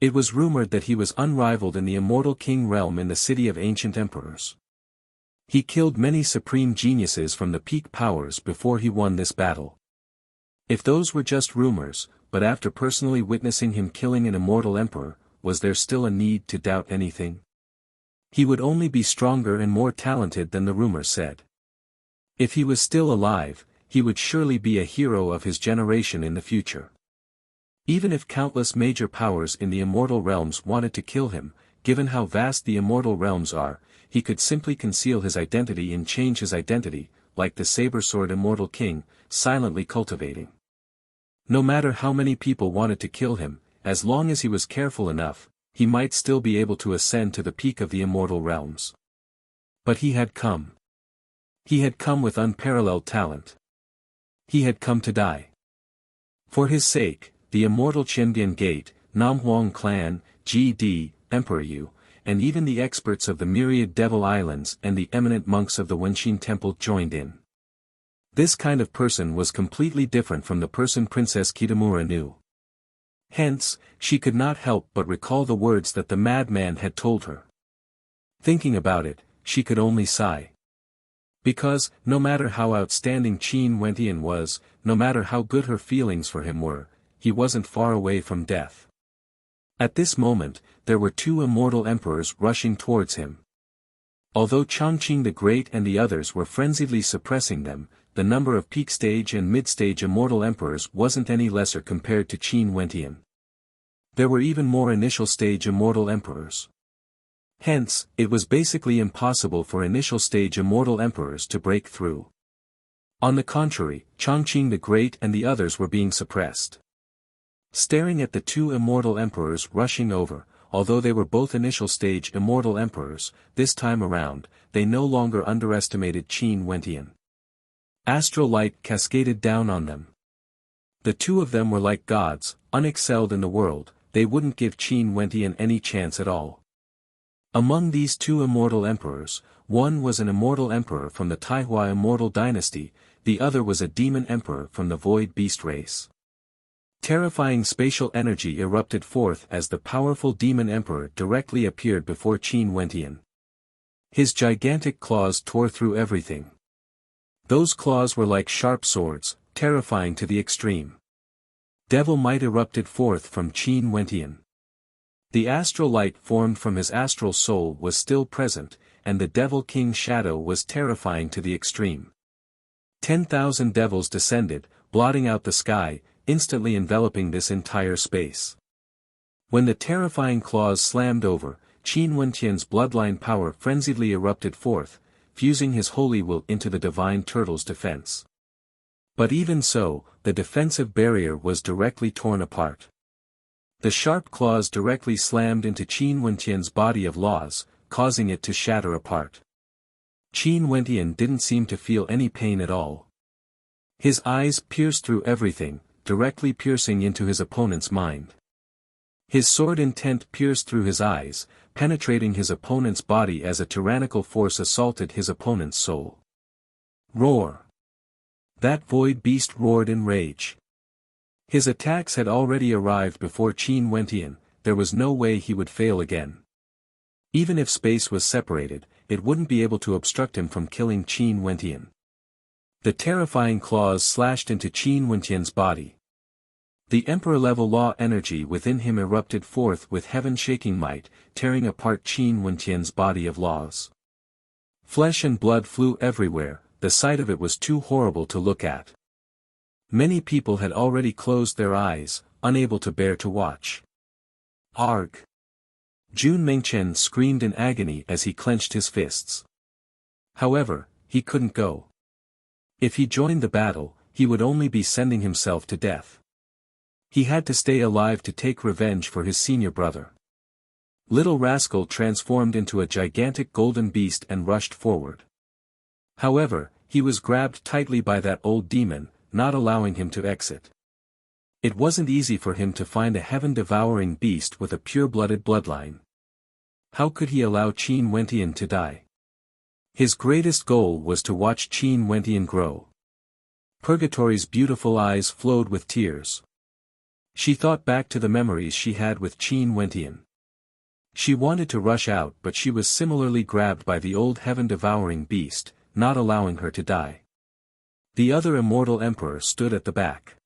It was rumored that he was unrivaled in the Immortal King realm in the city of ancient emperors. He killed many supreme geniuses from the peak powers before he won this battle. If those were just rumors, but after personally witnessing him killing an immortal emperor, was there still a need to doubt anything? He would only be stronger and more talented than the rumor said. If he was still alive, he would surely be a hero of his generation in the future. Even if countless major powers in the immortal realms wanted to kill him, given how vast the immortal realms are, he could simply conceal his identity and change his identity, like the saber-sword Immortal King, silently cultivating. No matter how many people wanted to kill him, as long as he was careful enough, he might still be able to ascend to the peak of the immortal realms. But he had come. He had come with unparalleled talent. He had come to die. For his sake, the immortal Chendian Gate, Namhuang Clan, GD, Emperor Yu, and even the experts of the myriad Devil Islands and the eminent monks of the Wenqin Temple joined in. This kind of person was completely different from the person Princess Kitamura knew. Hence, she could not help but recall the words that the madman had told her. Thinking about it, she could only sigh. Because, no matter how outstanding Qin Wentian was, no matter how good her feelings for him were, he wasn't far away from death. At this moment, there were two immortal emperors rushing towards him. Although Chongqing the Great and the others were frenziedly suppressing them, the number of peak stage and mid-stage immortal emperors wasn't any lesser compared to Qin Wentian. There were even more initial stage immortal emperors. Hence, it was basically impossible for initial stage immortal emperors to break through. On the contrary, Chongqing the Great and the others were being suppressed. Staring at the two immortal emperors rushing over, although they were both initial stage immortal emperors, this time around, they no longer underestimated Qin Wentian. Astral light cascaded down on them. The two of them were like gods, unexcelled in the world, they wouldn't give Qin Wentian any chance at all. Among these two immortal emperors, one was an immortal emperor from the Taihua immortal dynasty, the other was a demon emperor from the void beast race. Terrifying spatial energy erupted forth as the powerful demon emperor directly appeared before Qin Wentian. His gigantic claws tore through everything. Those claws were like sharp swords, terrifying to the extreme. Devil might erupted forth from Qin Wentian. The astral light formed from his astral soul was still present, and the Devil King's shadow was terrifying to the extreme. 10,000 devils descended, blotting out the sky, instantly enveloping this entire space. When the terrifying claws slammed over, Qin Wentian's bloodline power frenziedly erupted forth, fusing his holy will into the divine turtle's defense. But even so, the defensive barrier was directly torn apart. The sharp claws directly slammed into Qin Wentian's body of laws, causing it to shatter apart. Qin Wentian didn't seem to feel any pain at all. His eyes pierced through everything, directly piercing into his opponent's mind. His sword intent pierced through his eyes, penetrating his opponent's body as a tyrannical force assaulted his opponent's soul. Roar! That void beast roared in rage. His attacks had already arrived before Qin Wentian, there was no way he would fail again. Even if space was separated, it wouldn't be able to obstruct him from killing Qin Wentian. The terrifying claws slashed into Qin Wentian's body. The emperor-level law energy within him erupted forth with heaven-shaking might, tearing apart Qin Wentian's body of laws. Flesh and blood flew everywhere, the sight of it was too horrible to look at. Many people had already closed their eyes, unable to bear to watch. Arg! Jun Mengchen screamed in agony as he clenched his fists. However, he couldn't go. If he joined the battle, he would only be sending himself to death. He had to stay alive to take revenge for his senior brother. Little Rascal transformed into a gigantic golden beast and rushed forward. However, he was grabbed tightly by that old demon, not allowing him to exit. It wasn't easy for him to find a heaven-devouring beast with a pure-blooded bloodline. How could he allow Qin Wentian to die? His greatest goal was to watch Qin Wentian grow. Purgatory's beautiful eyes flowed with tears. She thought back to the memories she had with Qin Wentian. She wanted to rush out, but she was similarly grabbed by the old heaven-devouring beast, not allowing her to die. The other immortal emperor stood at the back.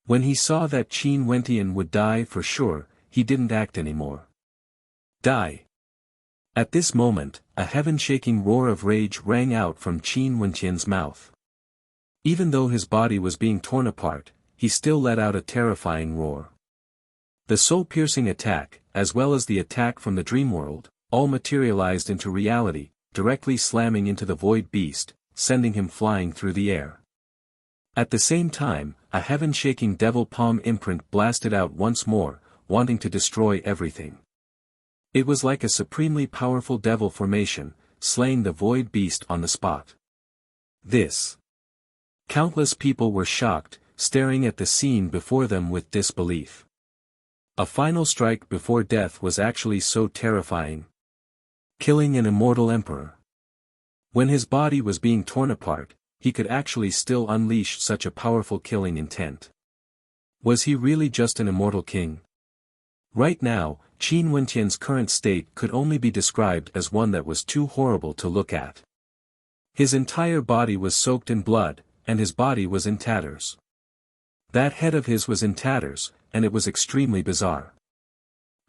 When he saw that Qin Wentian would die for sure, he didn't act anymore. Die. At this moment, a heaven-shaking roar of rage rang out from Qin Wentian's mouth. Even though his body was being torn apart, he still let out a terrifying roar. The soul-piercing attack, as well as the attack from the dream world, all materialized into reality, directly slamming into the void beast, sending him flying through the air. At the same time, a heaven-shaking devil palm imprint blasted out once more, wanting to destroy everything. It was like a supremely powerful devil formation, slaying the void beast on the spot. Countless people were shocked, staring at the scene before them with disbelief. A final strike before death was actually so terrifying. Killing an immortal emperor. When his body was being torn apart, he could actually still unleash such a powerful killing intent. Was he really just an immortal king? Right now, Qin Wentian's current state could only be described as one that was too horrible to look at. His entire body was soaked in blood, and his body was in tatters. That head of his was in tatters, and it was extremely bizarre.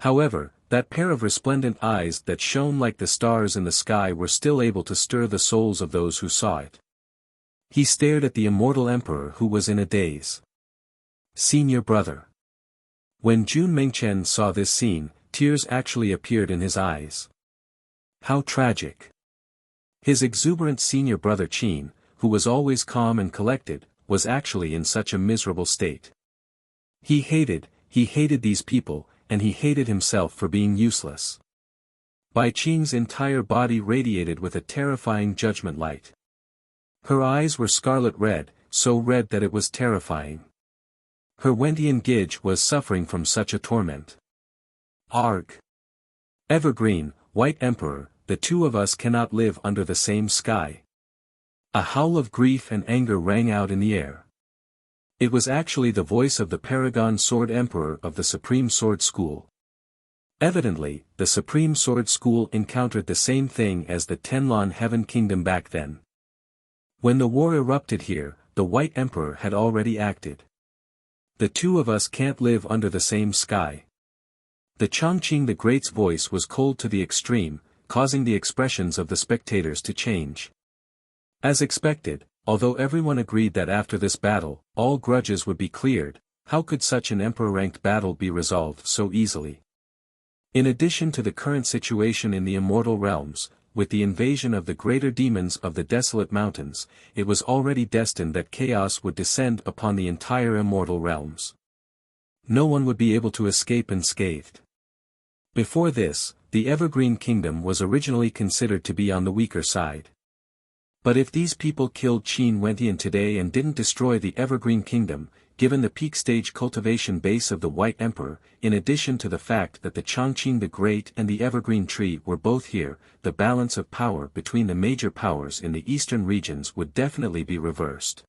However, that pair of resplendent eyes that shone like the stars in the sky were still able to stir the souls of those who saw it. He stared at the immortal emperor who was in a daze. Senior brother. When Jun Mengchen saw this scene, tears actually appeared in his eyes. How tragic. His exuberant senior brother Qin, who was always calm and collected, was actually in such a miserable state. He hated these people, and he hated himself for being useless. Bai Qing's entire body radiated with a terrifying judgment light. Her eyes were scarlet red, so red that it was terrifying. Her Wentian Gige was suffering from such a torment. Arg! Evergreen, White Emperor, the two of us cannot live under the same sky. A howl of grief and anger rang out in the air. It was actually the voice of the Paragon Sword Emperor of the Supreme Sword School. Evidently, the Supreme Sword School encountered the same thing as the Tenlon Heaven Kingdom back then. When the war erupted here, the White Emperor had already acted. The two of us can't live under the same sky. The Chongqing the Great's voice was cold to the extreme, causing the expressions of the spectators to change. As expected, although everyone agreed that after this battle, all grudges would be cleared, how could such an emperor-ranked battle be resolved so easily? In addition to the current situation in the immortal realms, with the invasion of the greater demons of the desolate mountains, it was already destined that chaos would descend upon the entire immortal realms. No one would be able to escape unscathed. Before this, the Evergreen Kingdom was originally considered to be on the weaker side. But if these people killed Qin Wentian today and didn't destroy the Evergreen Kingdom, given the peak stage cultivation base of the White Emperor, in addition to the fact that the Chongqing the Great and the Evergreen Tree were both here, the balance of power between the major powers in the eastern regions would definitely be reversed.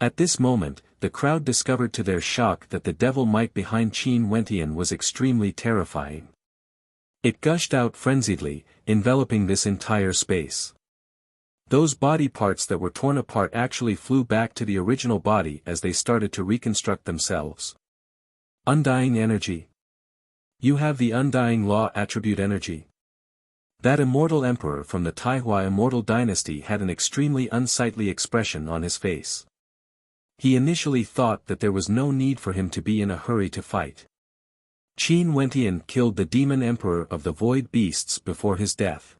At this moment, the crowd discovered to their shock that the devil might behind Qin Wentian was extremely terrifying. It gushed out frenziedly, enveloping this entire space. Those body parts that were torn apart actually flew back to the original body as they started to reconstruct themselves. Undying energy. You have the undying law attribute energy. That immortal emperor from the Taihua immortal dynasty had an extremely unsightly expression on his face. He initially thought that there was no need for him to be in a hurry to fight. Qin Wentian killed the demon emperor of the void beasts before his death.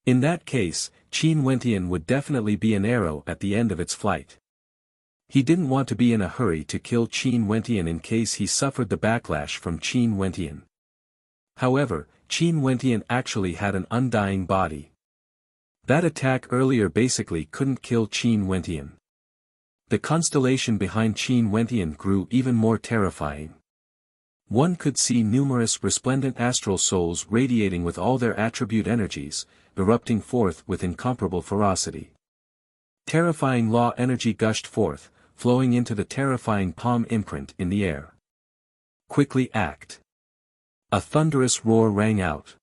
In that case, Qin Wentian would definitely be an arrow at the end of its flight. He didn't want to be in a hurry to kill Qin Wentian in case he suffered the backlash from Qin Wentian. However, Qin Wentian actually had an undying body. That attack earlier basically couldn't kill Qin Wentian. The constellation behind Qin Wentian grew even more terrifying. One could see numerous resplendent astral souls radiating with all their attribute energies, erupting forth with incomparable ferocity. Terrifying law energy gushed forth, flowing into the terrifying palm imprint in the air. Quickly act. A thunderous roar rang out.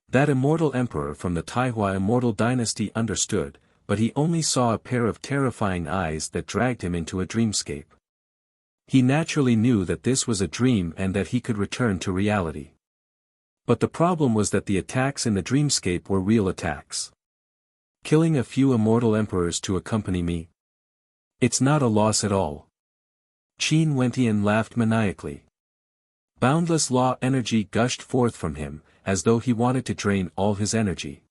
That immortal emperor from the Taihua immortal dynasty understood, but he only saw a pair of terrifying eyes that dragged him into a dreamscape. He naturally knew that this was a dream and that he could return to reality. But the problem was that the attacks in the dreamscape were real attacks. Killing a few immortal emperors to accompany me? It's not a loss at all. Qin Wentian laughed maniacally. Boundless law energy gushed forth from him, as though he wanted to drain all his energy.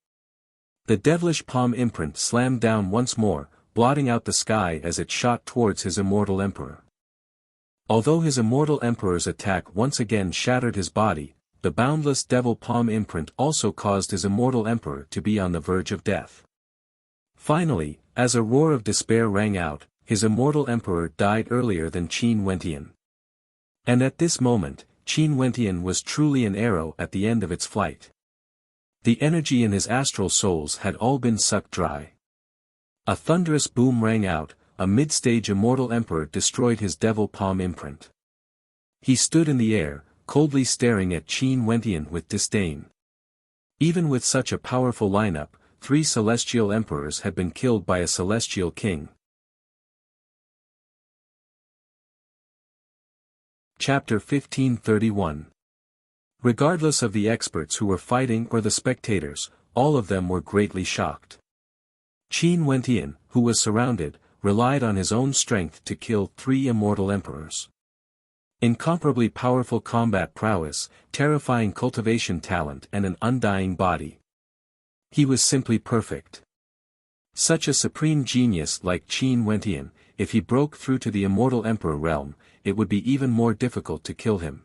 The devilish palm imprint slammed down once more, blotting out the sky as it shot towards his immortal emperor. Although his immortal emperor's attack once again shattered his body, the boundless devil palm imprint also caused his immortal emperor to be on the verge of death. Finally, as a roar of despair rang out, his immortal emperor died earlier than Qin Wentian. And at this moment, Qin Wentian was truly an arrow at the end of its flight. The energy in his astral souls had all been sucked dry. A thunderous boom rang out, a mid-stage immortal emperor destroyed his devil palm imprint. He stood in the air, coldly staring at Qin Wentian with disdain. Even with such a powerful lineup, 3 celestial emperors had been killed by a celestial king. Chapter 1531. Regardless of the experts who were fighting or the spectators, all of them were greatly shocked. Qin Wentian, who was surrounded, relied on his own strength to kill 3 immortal emperors. Incomparably powerful combat prowess, terrifying cultivation talent and an undying body. He was simply perfect. Such a supreme genius like Qin Wentian, if he broke through to the immortal emperor realm, it would be even more difficult to kill him.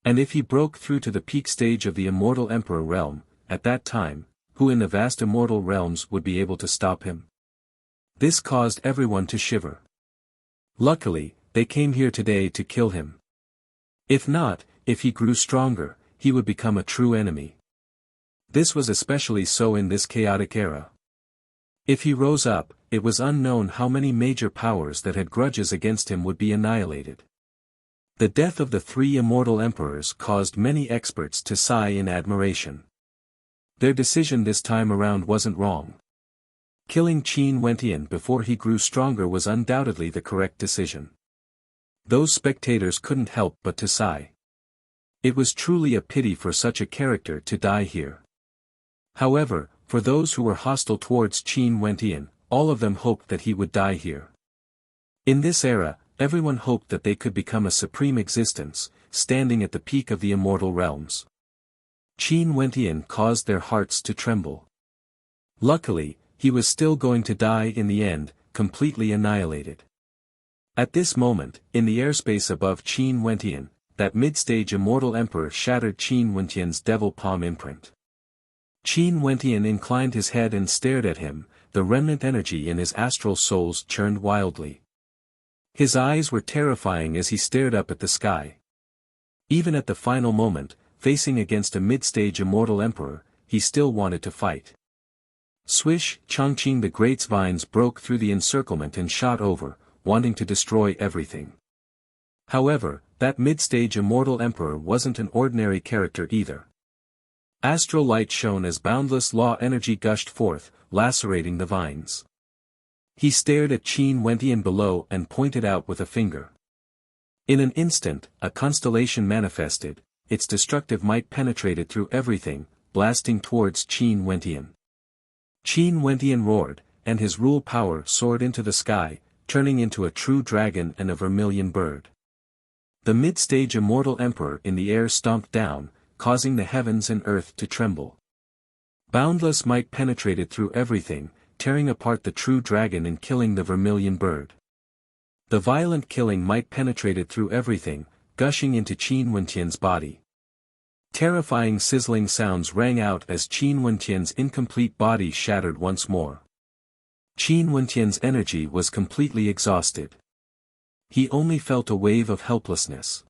And if he broke through to the peak stage of the immortal emperor realm, at that time, who in the vast immortal realms would be able to stop him? This caused everyone to shiver. Luckily, they came here today to kill him. If not, if he grew stronger, he would become a true enemy. This was especially so in this chaotic era. If he rose up, it was unknown how many major powers that had grudges against him would be annihilated. The death of the 3 immortal emperors caused many experts to sigh in admiration. Their decision this time around wasn't wrong. Killing Qin Wentian before he grew stronger was undoubtedly the correct decision. Those spectators couldn't help but to sigh. It was truly a pity for such a character to die here. However, for those who were hostile towards Qin Wentian, all of them hoped that he would die here. In this era, everyone hoped that they could become a supreme existence, standing at the peak of the immortal realms. Qin Wentian caused their hearts to tremble. Luckily, he was still going to die in the end, completely annihilated. At this moment, in the airspace above Qin Wentian, that mid-stage immortal emperor shattered Qin Wentian's devil palm imprint. Qin Wentian inclined his head and stared at him, the remnant energy in his astral souls churned wildly. His eyes were terrifying as he stared up at the sky. Even at the final moment, facing against a mid-stage immortal emperor, he still wanted to fight. Swish, Chongqing the Great's vines broke through the encirclement and shot over, wanting to destroy everything. However, that mid-stage immortal emperor wasn't an ordinary character either. Astral light shone as boundless law energy gushed forth, lacerating the vines. He stared at Qin Wentian below and pointed out with a finger. In an instant, a constellation manifested, its destructive might penetrated through everything, blasting towards Qin Wentian. Qin Wentian roared, and his rule power soared into the sky, turning into a true dragon and a vermilion bird. The mid-stage immortal emperor in the air stomped down, causing the heavens and earth to tremble. Boundless might penetrated through everything, tearing apart the true dragon and killing the vermilion bird. The violent killing might penetrated through everything, gushing into Qin Wentian's body. Terrifying sizzling sounds rang out as Qin Wentian's incomplete body shattered once more. Qin Wentian's energy was completely exhausted. He only felt a wave of helplessness.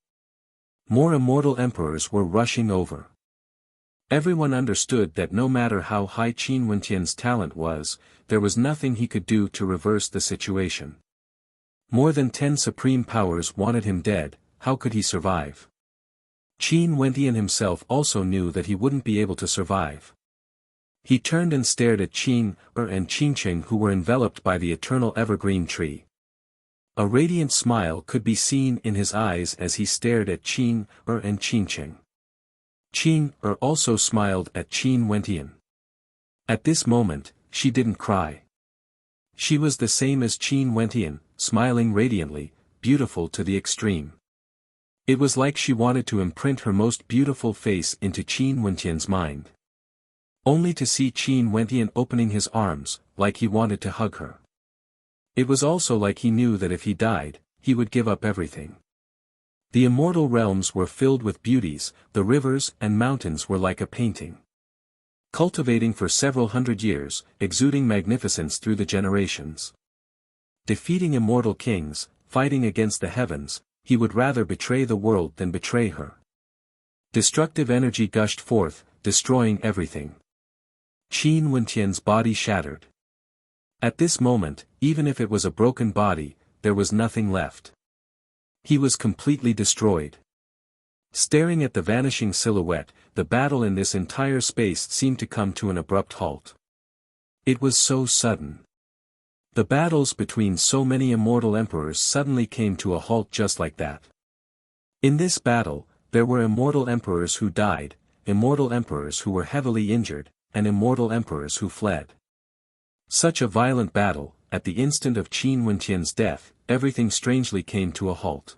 More immortal emperors were rushing over. Everyone understood that no matter how high Qin Wentian's talent was, there was nothing he could do to reverse the situation. More than 10 supreme powers wanted him dead. How could he survive? Qin Wentian himself also knew that he wouldn't be able to survive. He turned and stared at Qin and Qingqing, who were enveloped by the eternal evergreen tree. A radiant smile could be seen in his eyes as he stared at Qin and Qingqing. Qin also smiled at Qin Wentian. At this moment, she didn't cry. She was the same as Qin Wentian, smiling radiantly, beautiful to the extreme. It was like she wanted to imprint her most beautiful face into Qin Wentian's mind. Only to see Qin Wentian opening his arms, like he wanted to hug her. It was also like he knew that if he died, he would give up everything. The immortal realms were filled with beauties, the rivers and mountains were like a painting. Cultivating for several hundred years, exuding magnificence through the generations. Defeating immortal kings, fighting against the heavens, he would rather betray the world than betray her. Destructive energy gushed forth, destroying everything. Qin Wentian's body shattered. At this moment, even if it was a broken body, there was nothing left. He was completely destroyed. Staring at the vanishing silhouette, the battle in this entire space seemed to come to an abrupt halt. It was so sudden. The battles between so many immortal emperors suddenly came to a halt just like that. In this battle, there were immortal emperors who died, immortal emperors who were heavily injured, and immortal emperors who fled. Such a violent battle, at the instant of Qin Wentian's death, everything strangely came to a halt.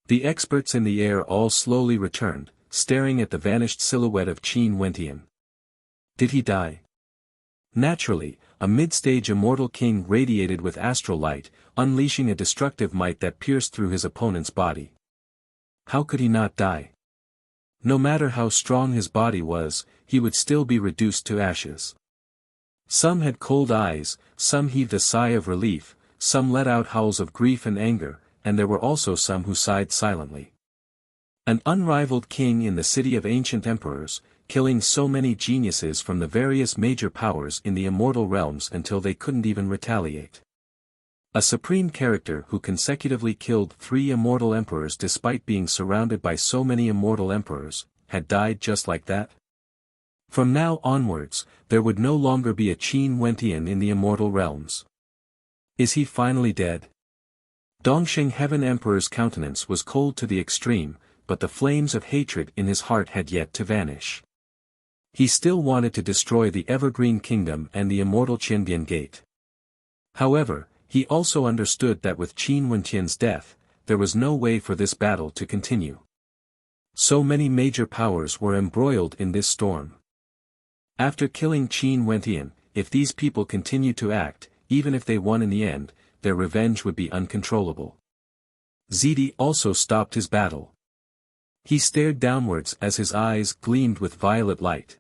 The experts in the air all slowly returned, staring at the vanished silhouette of Qin Wentian. Did he die? Naturally, a mid-stage immortal king radiated with astral light, unleashing a destructive might that pierced through his opponent's body. How could he not die? No matter how strong his body was, he would still be reduced to ashes. Some had cold eyes, some heaved a sigh of relief, some let out howls of grief and anger, and there were also some who sighed silently. An unrivaled king in the city of ancient emperors, killing so many geniuses from the various major powers in the immortal realms until they couldn't even retaliate. A supreme character who consecutively killed 3 immortal emperors despite being surrounded by so many immortal emperors, had died just like that? From now onwards, there would no longer be a Qin Wentian in the immortal realms. Is he finally dead? Dongsheng Heaven Emperor's countenance was cold to the extreme, but the flames of hatred in his heart had yet to vanish. He still wanted to destroy the Evergreen Kingdom and the immortal Qinbian Gate. However, he also understood that with Qin Wentian's death, there was no way for this battle to continue. So many major powers were embroiled in this storm. After killing Qin Wentian, if these people continued to act, even if they won in the end, their revenge would be uncontrollable. Zidi also stopped his battle. He stared downwards as his eyes gleamed with violet light.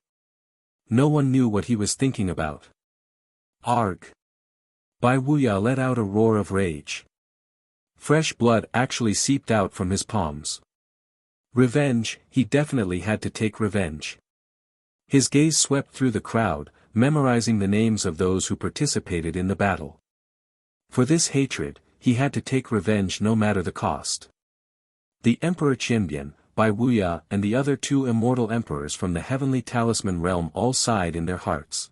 No one knew what he was thinking about. Arg! Bai Wuya let out a roar of rage. Fresh blood actually seeped out from his palms. Revenge, he definitely had to take revenge. His gaze swept through the crowd, memorizing the names of those who participated in the battle. For this hatred, he had to take revenge no matter the cost. The Emperor Qinbian, Bai Wuya and the other 2 immortal emperors from the heavenly talisman realm all sighed in their hearts.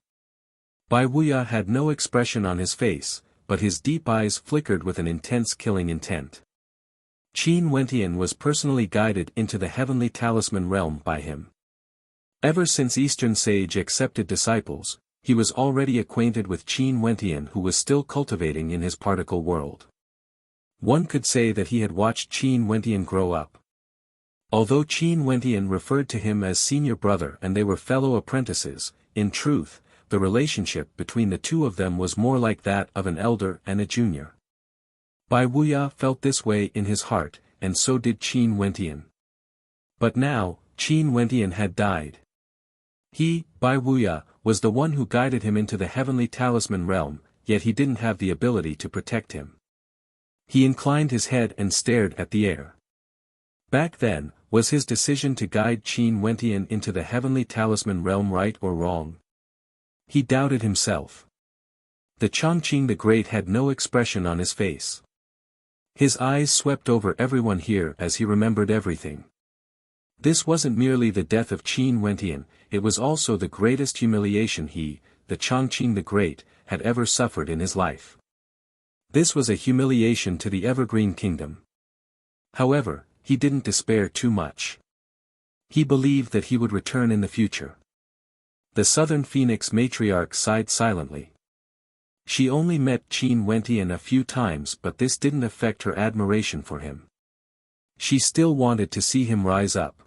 Bai Wuya had no expression on his face, but his deep eyes flickered with an intense killing intent. Qin Wentian was personally guided into the heavenly talisman realm by him. Ever since Eastern Sage accepted disciples, he was already acquainted with Qin Wentian, who was still cultivating in his particle world. One could say that he had watched Qin Wentian grow up. Although Qin Wentian referred to him as senior brother and they were fellow apprentices, in truth, the relationship between the 2 of them was more like that of an elder and a junior. Bai Wuya felt this way in his heart, and so did Qin Wentian. But now, Qin Wentian had died. He, Bai Wuya, was the one who guided him into the heavenly talisman realm, yet he didn't have the ability to protect him. He inclined his head and stared at the air. Back then, was his decision to guide Qin Wentian into the heavenly talisman realm right or wrong? He doubted himself. The Chongqing the Great had no expression on his face. His eyes swept over everyone here as he remembered everything. This wasn't merely the death of Qin Wentian, it was also the greatest humiliation he, the Chongqing the Great, had ever suffered in his life. This was a humiliation to the Evergreen Kingdom. However, he didn't despair too much. He believed that he would return in the future. The Southern Phoenix matriarch sighed silently. She only met Qin Wentian a few times, but this didn't affect her admiration for him. She still wanted to see him rise up.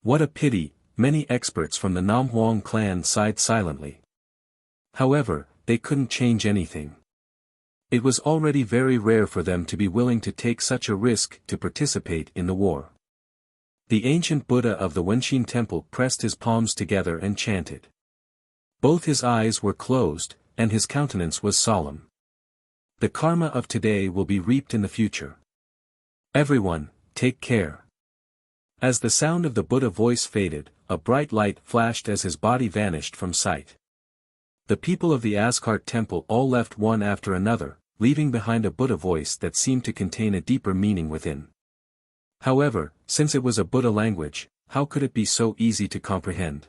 What a pity, many experts from the Namhuang clan sighed silently. However, they couldn't change anything. It was already very rare for them to be willing to take such a risk to participate in the war. The ancient Buddha of the Wenqin temple pressed his palms together and chanted. Both his eyes were closed, and his countenance was solemn. The karma of today will be reaped in the future. Everyone, take care. As the sound of the Buddha voice faded, a bright light flashed as his body vanished from sight. The people of the Ascart temple all left one after another, leaving behind a Buddha voice that seemed to contain a deeper meaning within. However, since it was a Buddha language, how could it be so easy to comprehend?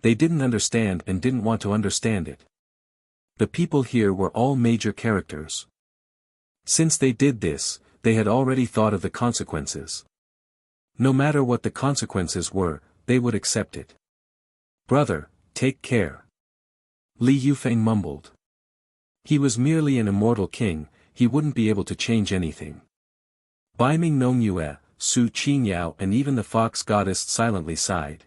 They didn't understand and didn't want to understand it. The people here were all major characters. Since they did this, they had already thought of the consequences. No matter what the consequences were, they would accept it. Brother, take care. Li Yufeng mumbled. He was merely an immortal king, he wouldn't be able to change anything. Baiming Nongyue, Su Qingyao and even the fox goddess silently sighed.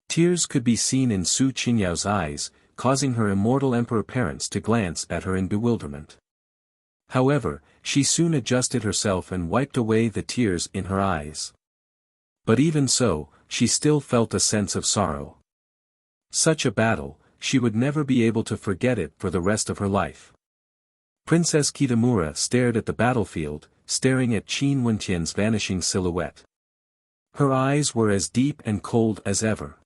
Tears could be seen in Su Qingyao's eyes, causing her immortal emperor parents to glance at her in bewilderment. However, she soon adjusted herself and wiped away the tears in her eyes. But even so, she still felt a sense of sorrow. Such a battle, she would never be able to forget it for the rest of her life. Princess Kitamura stared at the battlefield, staring at Qin Wentian's vanishing silhouette. Her eyes were as deep and cold as ever.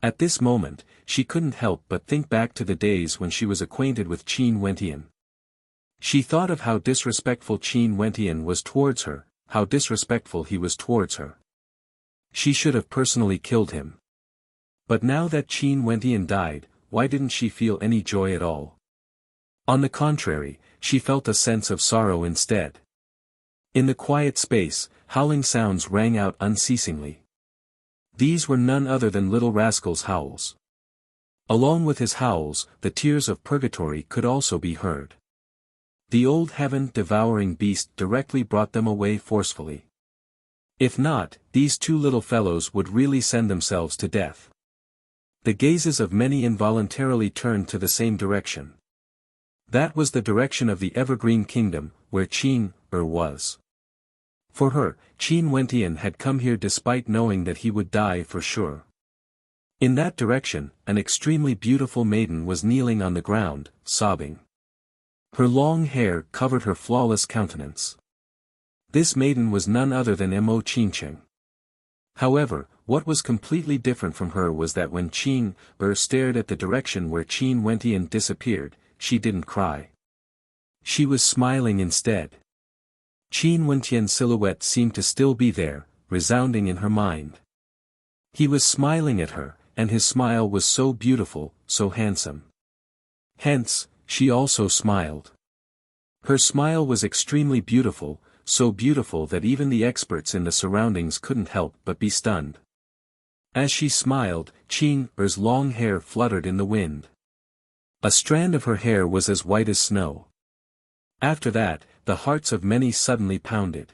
At this moment, she couldn't help but think back to the days when she was acquainted with Qin Wentian. She thought of how disrespectful Qin Wentian was towards her, how disrespectful he was towards her. She should have personally killed him. But now that Qin Wentian died, why didn't she feel any joy at all? On the contrary, she felt a sense of sorrow instead. In the quiet space, howling sounds rang out unceasingly. These were none other than Little Rascal's howls. Along with his howls, the tears of purgatory could also be heard. The old heaven-devouring beast directly brought them away forcefully. If not, these two little fellows would really send themselves to death. The gazes of many involuntarily turned to the same direction. That was the direction of the Evergreen Kingdom, where Qin was. For her, Qin Wentian had come here despite knowing that he would die for sure. In that direction, an extremely beautiful maiden was kneeling on the ground, sobbing. Her long hair covered her flawless countenance. This maiden was none other than Mo Qincheng. However, what was completely different from her was that when Qin stared at the direction where Qin Wentian disappeared, she didn't cry. She was smiling instead. Qin Wentian's silhouette seemed to still be there, resounding in her mind. He was smiling at her, and his smile was so beautiful, so handsome. Hence, she also smiled. Her smile was extremely beautiful, so beautiful that even the experts in the surroundings couldn't help but be stunned. As she smiled, Qin's long hair fluttered in the wind. A strand of her hair was as white as snow. After that, the hearts of many suddenly pounded.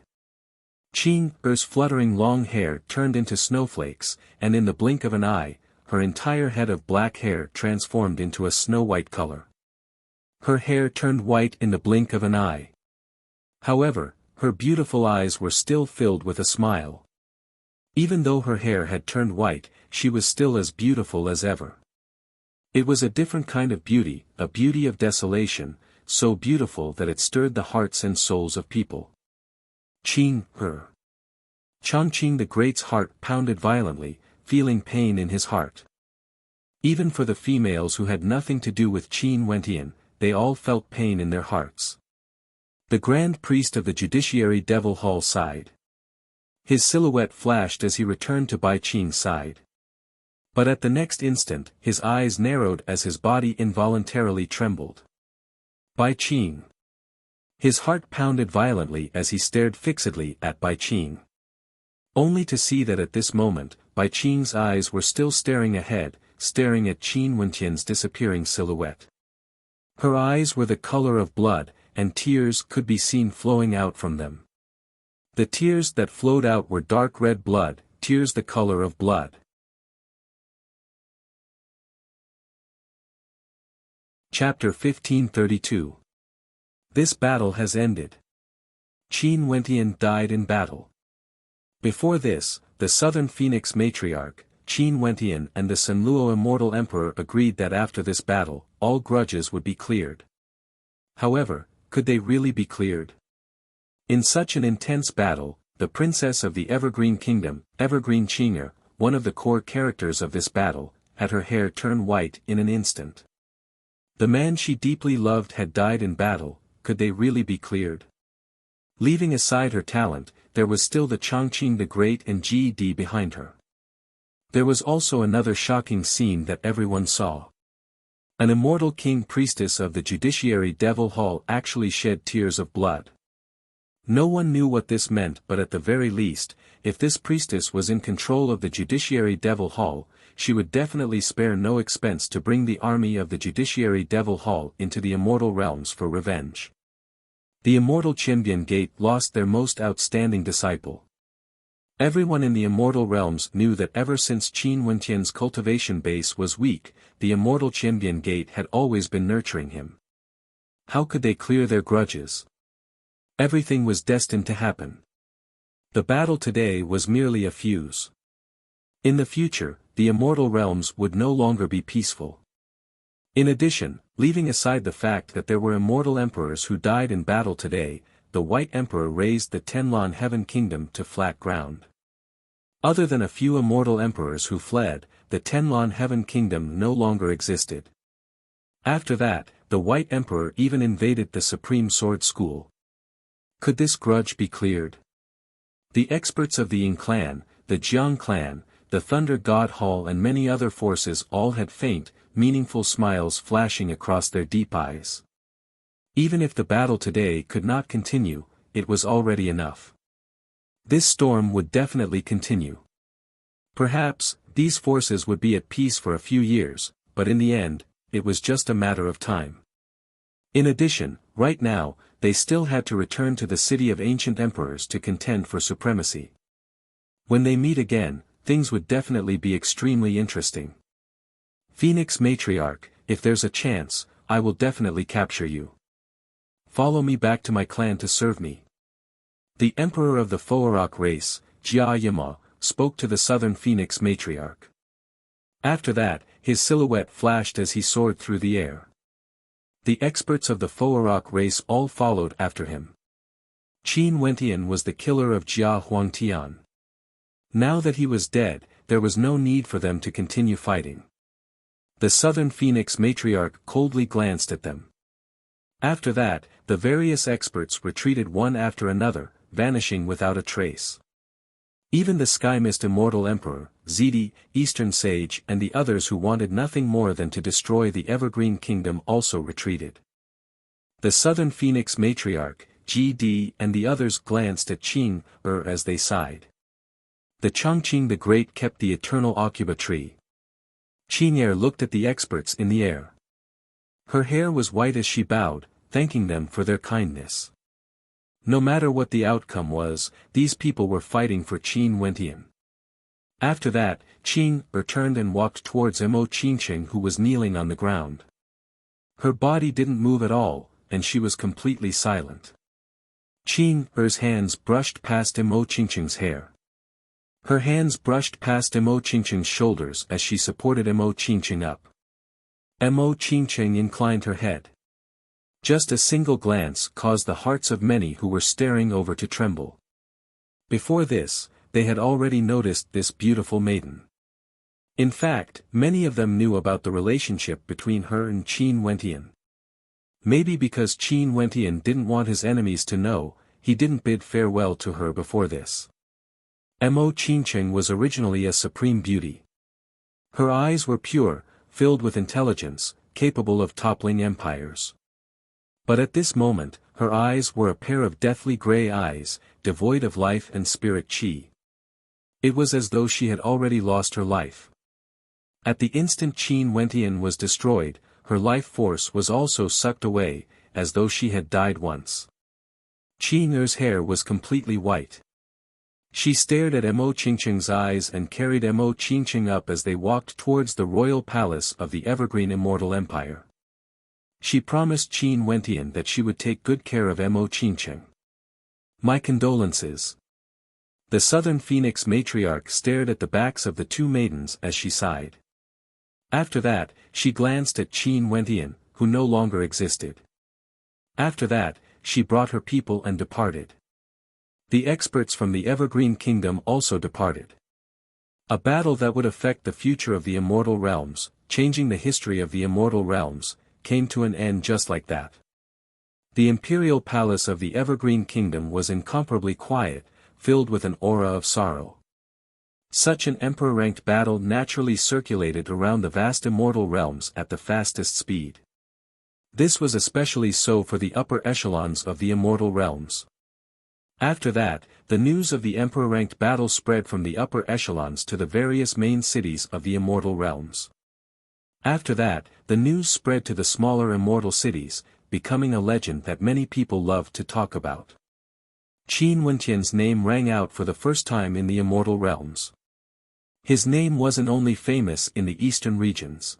Qin's fluttering long hair turned into snowflakes, and in the blink of an eye, her entire head of black hair transformed into a snow-white color. Her hair turned white in the blink of an eye. However, her beautiful eyes were still filled with a smile. Even though her hair had turned white, she was still as beautiful as ever. It was a different kind of beauty, a beauty of desolation, so beautiful that it stirred the hearts and souls of people. Qing, her. Chongqing the Great's heart pounded violently, feeling pain in his heart. Even for the females who had nothing to do with Qin Wentian, they all felt pain in their hearts. The Grand Priest of the Judiciary Devil Hall sighed. His silhouette flashed as he returned to Bai Qing's side. But at the next instant, his eyes narrowed as his body involuntarily trembled. Bai Qing. His heart pounded violently as he stared fixedly at Bai Qing. Only to see that at this moment, Bai Qing's eyes were still staring ahead, staring at Qin Wentian's disappearing silhouette. Her eyes were the color of blood, and tears could be seen flowing out from them. The tears that flowed out were dark red blood, tears the color of blood. Chapter 1532. This battle has ended. Qin Wentian died in battle. Before this, the Southern Phoenix Matriarch, Qin Wentian and the Sanluo Immortal Emperor agreed that after this battle, all grudges would be cleared. However, could they really be cleared? In such an intense battle, the Princess of the Evergreen Kingdom, Evergreen Qing'er, one of the core characters of this battle, had her hair turn white in an instant. The man she deeply loved had died in battle, could they really be cleared? Leaving aside her talent, there was still the Chongqing the Great and Ji behind her. There was also another shocking scene that everyone saw. An immortal king priestess of the Judiciary Devil Hall actually shed tears of blood. No one knew what this meant, but at the very least, if this priestess was in control of the Judiciary Devil Hall, she would definitely spare no expense to bring the army of the Judiciary Devil Hall into the Immortal Realms for revenge. The Immortal Qinbian Gate lost their most outstanding disciple. Everyone in the Immortal Realms knew that ever since Qin Wentian's cultivation base was weak, the Immortal Qinbian Gate had always been nurturing him. How could they clear their grudges? Everything was destined to happen. The battle today was merely a fuse. In the future, the Immortal Realms would no longer be peaceful. In addition, leaving aside the fact that there were immortal emperors who died in battle today, the White Emperor raised the Tenlon Heaven Kingdom to flat ground. Other than a few immortal emperors who fled, the Tenlon Heaven Kingdom no longer existed. After that, the White Emperor even invaded the Supreme Sword School. Could this grudge be cleared? The experts of the Ying clan, the Jiang clan, the Thunder God Hall and many other forces all had faint, meaningful smiles flashing across their deep eyes. Even if the battle today could not continue, it was already enough. This storm would definitely continue. Perhaps, these forces would be at peace for a few years, but in the end, it was just a matter of time. In addition, right now, they still had to return to the city of ancient emperors to contend for supremacy. When they meet again, things would definitely be extremely interesting. Phoenix Matriarch, if there's a chance, I will definitely capture you. Follow me back to my clan to serve me. The Emperor of the Foarok race, Jia Yima, spoke to the Southern Phoenix Matriarch. After that, his silhouette flashed as he soared through the air. The experts of the Foarok race all followed after him. Qin Wentian was the killer of Jia Huangtian. Now that he was dead, there was no need for them to continue fighting. The Southern Phoenix Matriarch coldly glanced at them. After that, the various experts retreated one after another, vanishing without a trace. Even the Sky Mist Immortal Emperor, Zidi, Eastern Sage and the others who wanted nothing more than to destroy the Evergreen Kingdom also retreated. The Southern Phoenix Matriarch, GD and the others glanced at Qing as they sighed. The Chongqing the Great kept the eternal Aucuba tree. Qing'er looked at the experts in the air. Her hair was white as she bowed, thanking them for their kindness. No matter what the outcome was, these people were fighting for Qin Wentian. After that, Qing'er turned and walked towards Mo Qingqing who was kneeling on the ground. Her body didn't move at all, and she was completely silent. Qing'er's hands brushed past Mo Qingqing's hair. Her hands brushed past Mo Qingqing's shoulders as she supported Mo Qingqing up. Mo Qingqing inclined her head. Just a single glance caused the hearts of many who were staring over to tremble. Before this, they had already noticed this beautiful maiden. In fact, many of them knew about the relationship between her and Qin Wentian. Maybe because Qin Wentian didn't want his enemies to know, he didn't bid farewell to her before this. Mo Qingqing was originally a supreme beauty. Her eyes were pure, filled with intelligence, capable of toppling empires. But at this moment, her eyes were a pair of deathly grey eyes, devoid of life and spirit qi. It was as though she had already lost her life. At the instant Qin Wentian was destroyed, her life force was also sucked away, as though she had died once. Qin Er's hair was completely white. She stared at Mo Qingqing's eyes and carried Mo Qingqing up as they walked towards the royal palace of the evergreen Immortal Empire. She promised Qin Wentian that she would take good care of Mo Qingqing. My condolences. The Southern Phoenix matriarch stared at the backs of the two maidens as she sighed. After that, she glanced at Qin Wentian, who no longer existed. After that, she brought her people and departed. The experts from the Evergreen Kingdom also departed. A battle that would affect the future of the Immortal Realms, changing the history of the Immortal Realms, came to an end just like that. The imperial palace of the Evergreen Kingdom was incomparably quiet, filled with an aura of sorrow. Such an emperor-ranked battle naturally circulated around the vast Immortal Realms at the fastest speed. This was especially so for the upper echelons of the Immortal Realms. After that, the news of the emperor-ranked battle spread from the upper echelons to the various main cities of the Immortal Realms. After that, the news spread to the smaller immortal cities, becoming a legend that many people loved to talk about. Qin Wentian's name rang out for the first time in the Immortal Realms. His name wasn't only famous in the eastern regions.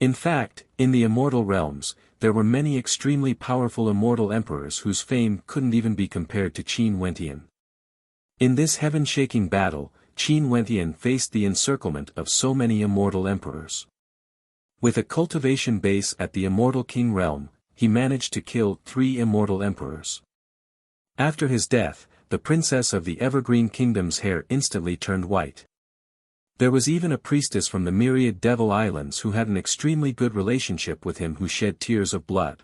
In fact, in the Immortal Realms, there were many extremely powerful immortal emperors whose fame couldn't even be compared to Qin Wentian. In this heaven-shaking battle, Qin Wentian faced the encirclement of so many immortal emperors. With a cultivation base at the Immortal King realm, he managed to kill 3 immortal emperors. After his death, the princess of the Evergreen Kingdom's hair instantly turned white. There was even a priestess from the myriad Devil Islands who had an extremely good relationship with him who shed tears of blood.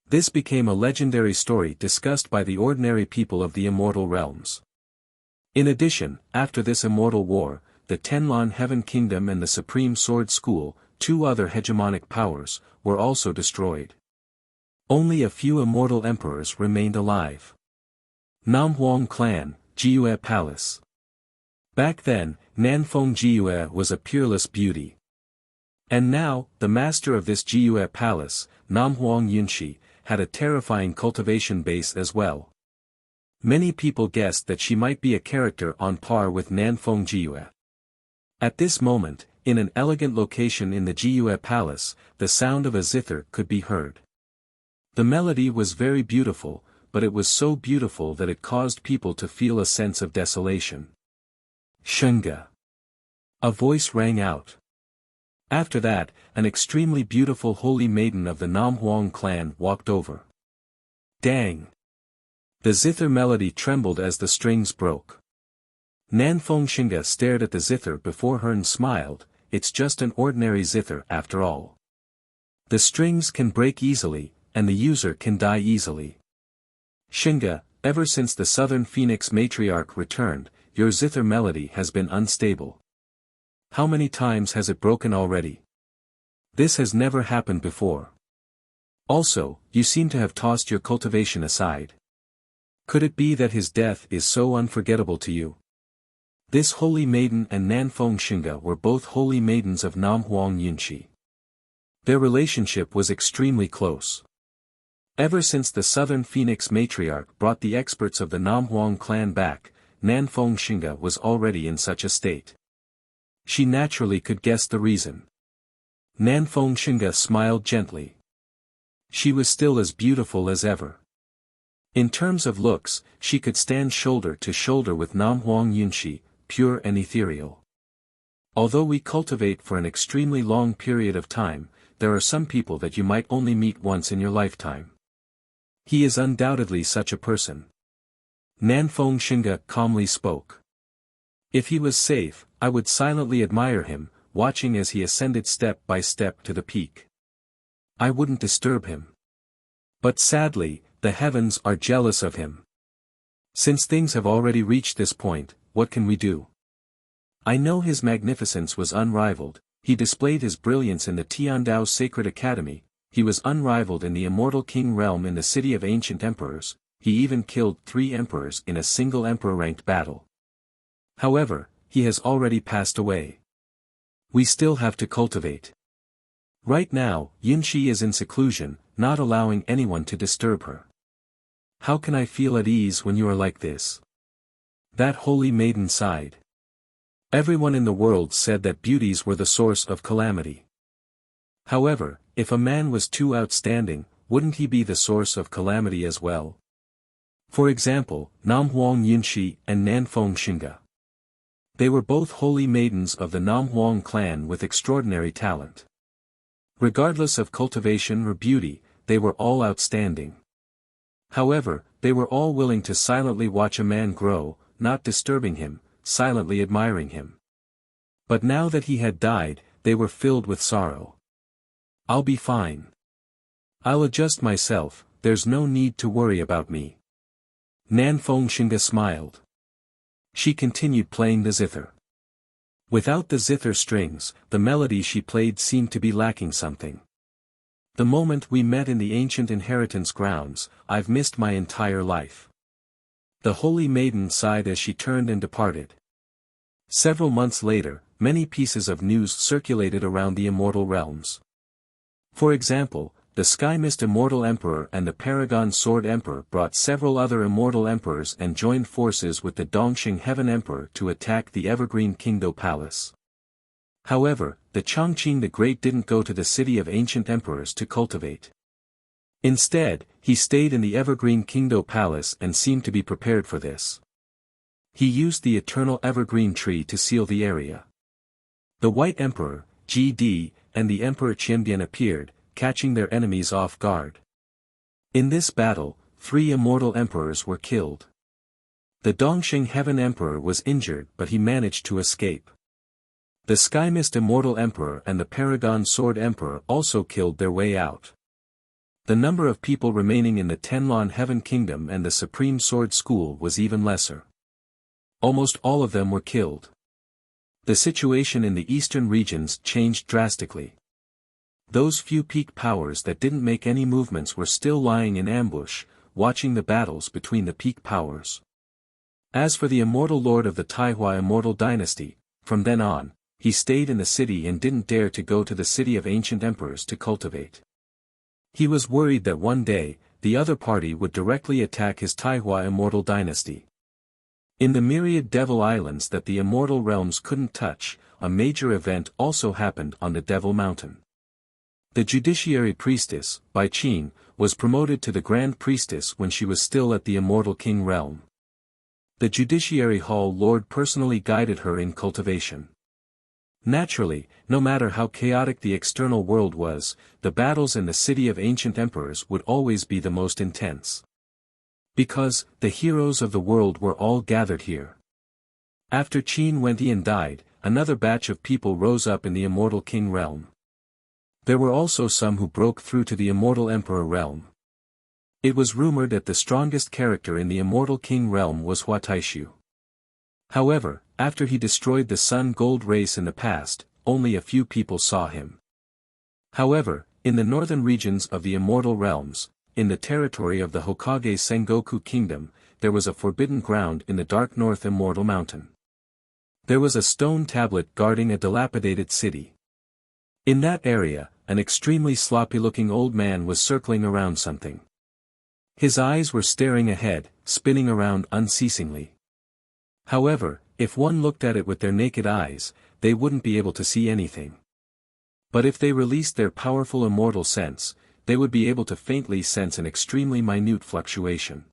This became a legendary story discussed by the ordinary people of the Immortal Realms. In addition, after this immortal war, the Tenlon Heaven Kingdom and the Supreme Sword School, 2 other hegemonic powers, were also destroyed. Only a few immortal emperors remained alive. Namhuang Clan, Jiyue Palace. Back then, Nanfeng Jiyue was a peerless beauty. And now, the master of this Jiyue Palace, Namhuang Yunshi, had a terrifying cultivation base as well. Many people guessed that she might be a character on par with Nanfeng Jiyue. At this moment, in an elegant location in the Jiyue Palace, the sound of a zither could be heard. The melody was very beautiful, but it was so beautiful that it caused people to feel a sense of desolation. Shunga. A voice rang out. After that, an extremely beautiful holy maiden of the Namhuang clan walked over. Dang! The zither melody trembled as the strings broke. Nanfeng Shunga stared at the zither before her and smiled. It's just an ordinary zither after all. The strings can break easily, and the user can die easily. Shunga, ever since the Southern Phoenix matriarch returned, your zither melody has been unstable. How many times has it broken already? This has never happened before. Also, you seem to have tossed your cultivation aside. Could it be that his death is so unforgettable to you? This holy maiden and Nanfeng Shunga were both holy maidens of Namhuang Yunshi. Their relationship was extremely close. Ever since the Southern Phoenix matriarch brought the experts of the Namhuang clan back, Nanfeng Shunga was already in such a state. She naturally could guess the reason. Nanfeng Shunga smiled gently. She was still as beautiful as ever. In terms of looks, she could stand shoulder to shoulder with Namhuang Yunshi, pure and ethereal. Although we cultivate for an extremely long period of time, there are some people that you might only meet once in your lifetime. He is undoubtedly such a person. Nanfeng Xinga calmly spoke. If he was safe, I would silently admire him, watching as he ascended step by step to the peak. I wouldn't disturb him. But sadly, the heavens are jealous of him. Since things have already reached this point, what can we do? I know his magnificence was unrivaled, he displayed his brilliance in the Tiandao Sacred Academy, he was unrivaled in the Immortal King realm in the City of Ancient Emperors, he even killed 3 emperors in a single emperor-ranked battle. However, he has already passed away. We still have to cultivate. Right now, Yunxi is in seclusion, not allowing anyone to disturb her. How can I feel at ease when you are like this? That holy maiden sighed. Everyone in the world said that beauties were the source of calamity. However, if a man was too outstanding, wouldn't he be the source of calamity as well? For example, Namhuang Yunxi and Nanfeng Xinga. They were both holy maidens of the Namhuang clan with extraordinary talent. Regardless of cultivation or beauty, they were all outstanding. However, they were all willing to silently watch a man grow, not disturbing him, silently admiring him. But now that he had died, they were filled with sorrow. I'll be fine. I'll adjust myself, there's no need to worry about me. Nanfeng Xinga smiled. She continued playing the zither. Without the zither strings, the melody she played seemed to be lacking something. The moment we met in the ancient inheritance grounds, I've missed my entire life. The holy maiden sighed as she turned and departed. Several months later, many pieces of news circulated around the immortal realms. For example, the Sky Mist Immortal Emperor and the Paragon Sword Emperor brought several other immortal emperors and joined forces with the Dongxing Heaven Emperor to attack the Evergreen Kingdo Palace. However, the Chongqing the Great didn't go to the City of Ancient Emperors to cultivate. Instead, he stayed in the Evergreen Kingdo Palace and seemed to be prepared for this. He used the eternal evergreen tree to seal the area. The White Emperor, GD, and the Emperor Qianbian appeared, catching their enemies off guard. In this battle, 3 immortal emperors were killed. The Dongxing Heaven Emperor was injured but he managed to escape. The Sky Mist Immortal Emperor and the Paragon Sword Emperor also killed their way out. The number of people remaining in the Tenlon Heaven Kingdom and the Supreme Sword School was even lesser. Almost all of them were killed. The situation in the eastern regions changed drastically. Those few peak powers that didn't make any movements were still lying in ambush, watching the battles between the peak powers. As for the immortal lord of the Taihua Immortal Dynasty, from then on, he stayed in the city and didn't dare to go to the City of Ancient Emperors to cultivate. He was worried that one day, the other party would directly attack his Taihua Immortal Dynasty. In the myriad Devil Islands that the immortal realms couldn't touch, a major event also happened on the Devil Mountain. The Judiciary Priestess, Bai Qing, was promoted to the Grand Priestess when she was still at the Immortal King realm. The Judiciary Hall Lord personally guided her in cultivation. Naturally, no matter how chaotic the external world was, the battles in the City of Ancient Emperors would always be the most intense. Because, the heroes of the world were all gathered here. After Qin Wentian died, another batch of people rose up in the Immortal King realm. There were also some who broke through to the Immortal Emperor realm. It was rumored that the strongest character in the Immortal King realm was Hua Taishu. However, after he destroyed the Sun Gold race in the past, only a few people saw him. However, in the northern regions of the Immortal Realms, in the territory of the Hokage Sengoku Kingdom, there was a forbidden ground in the Dark North Immortal Mountain. There was a stone tablet guarding a dilapidated city. In that area, an extremely sloppy-looking old man was circling around something. His eyes were staring ahead, spinning around unceasingly. However, if one looked at it with their naked eyes, they wouldn't be able to see anything. But if they released their powerful immortal sense, they would be able to faintly sense an extremely minute fluctuation.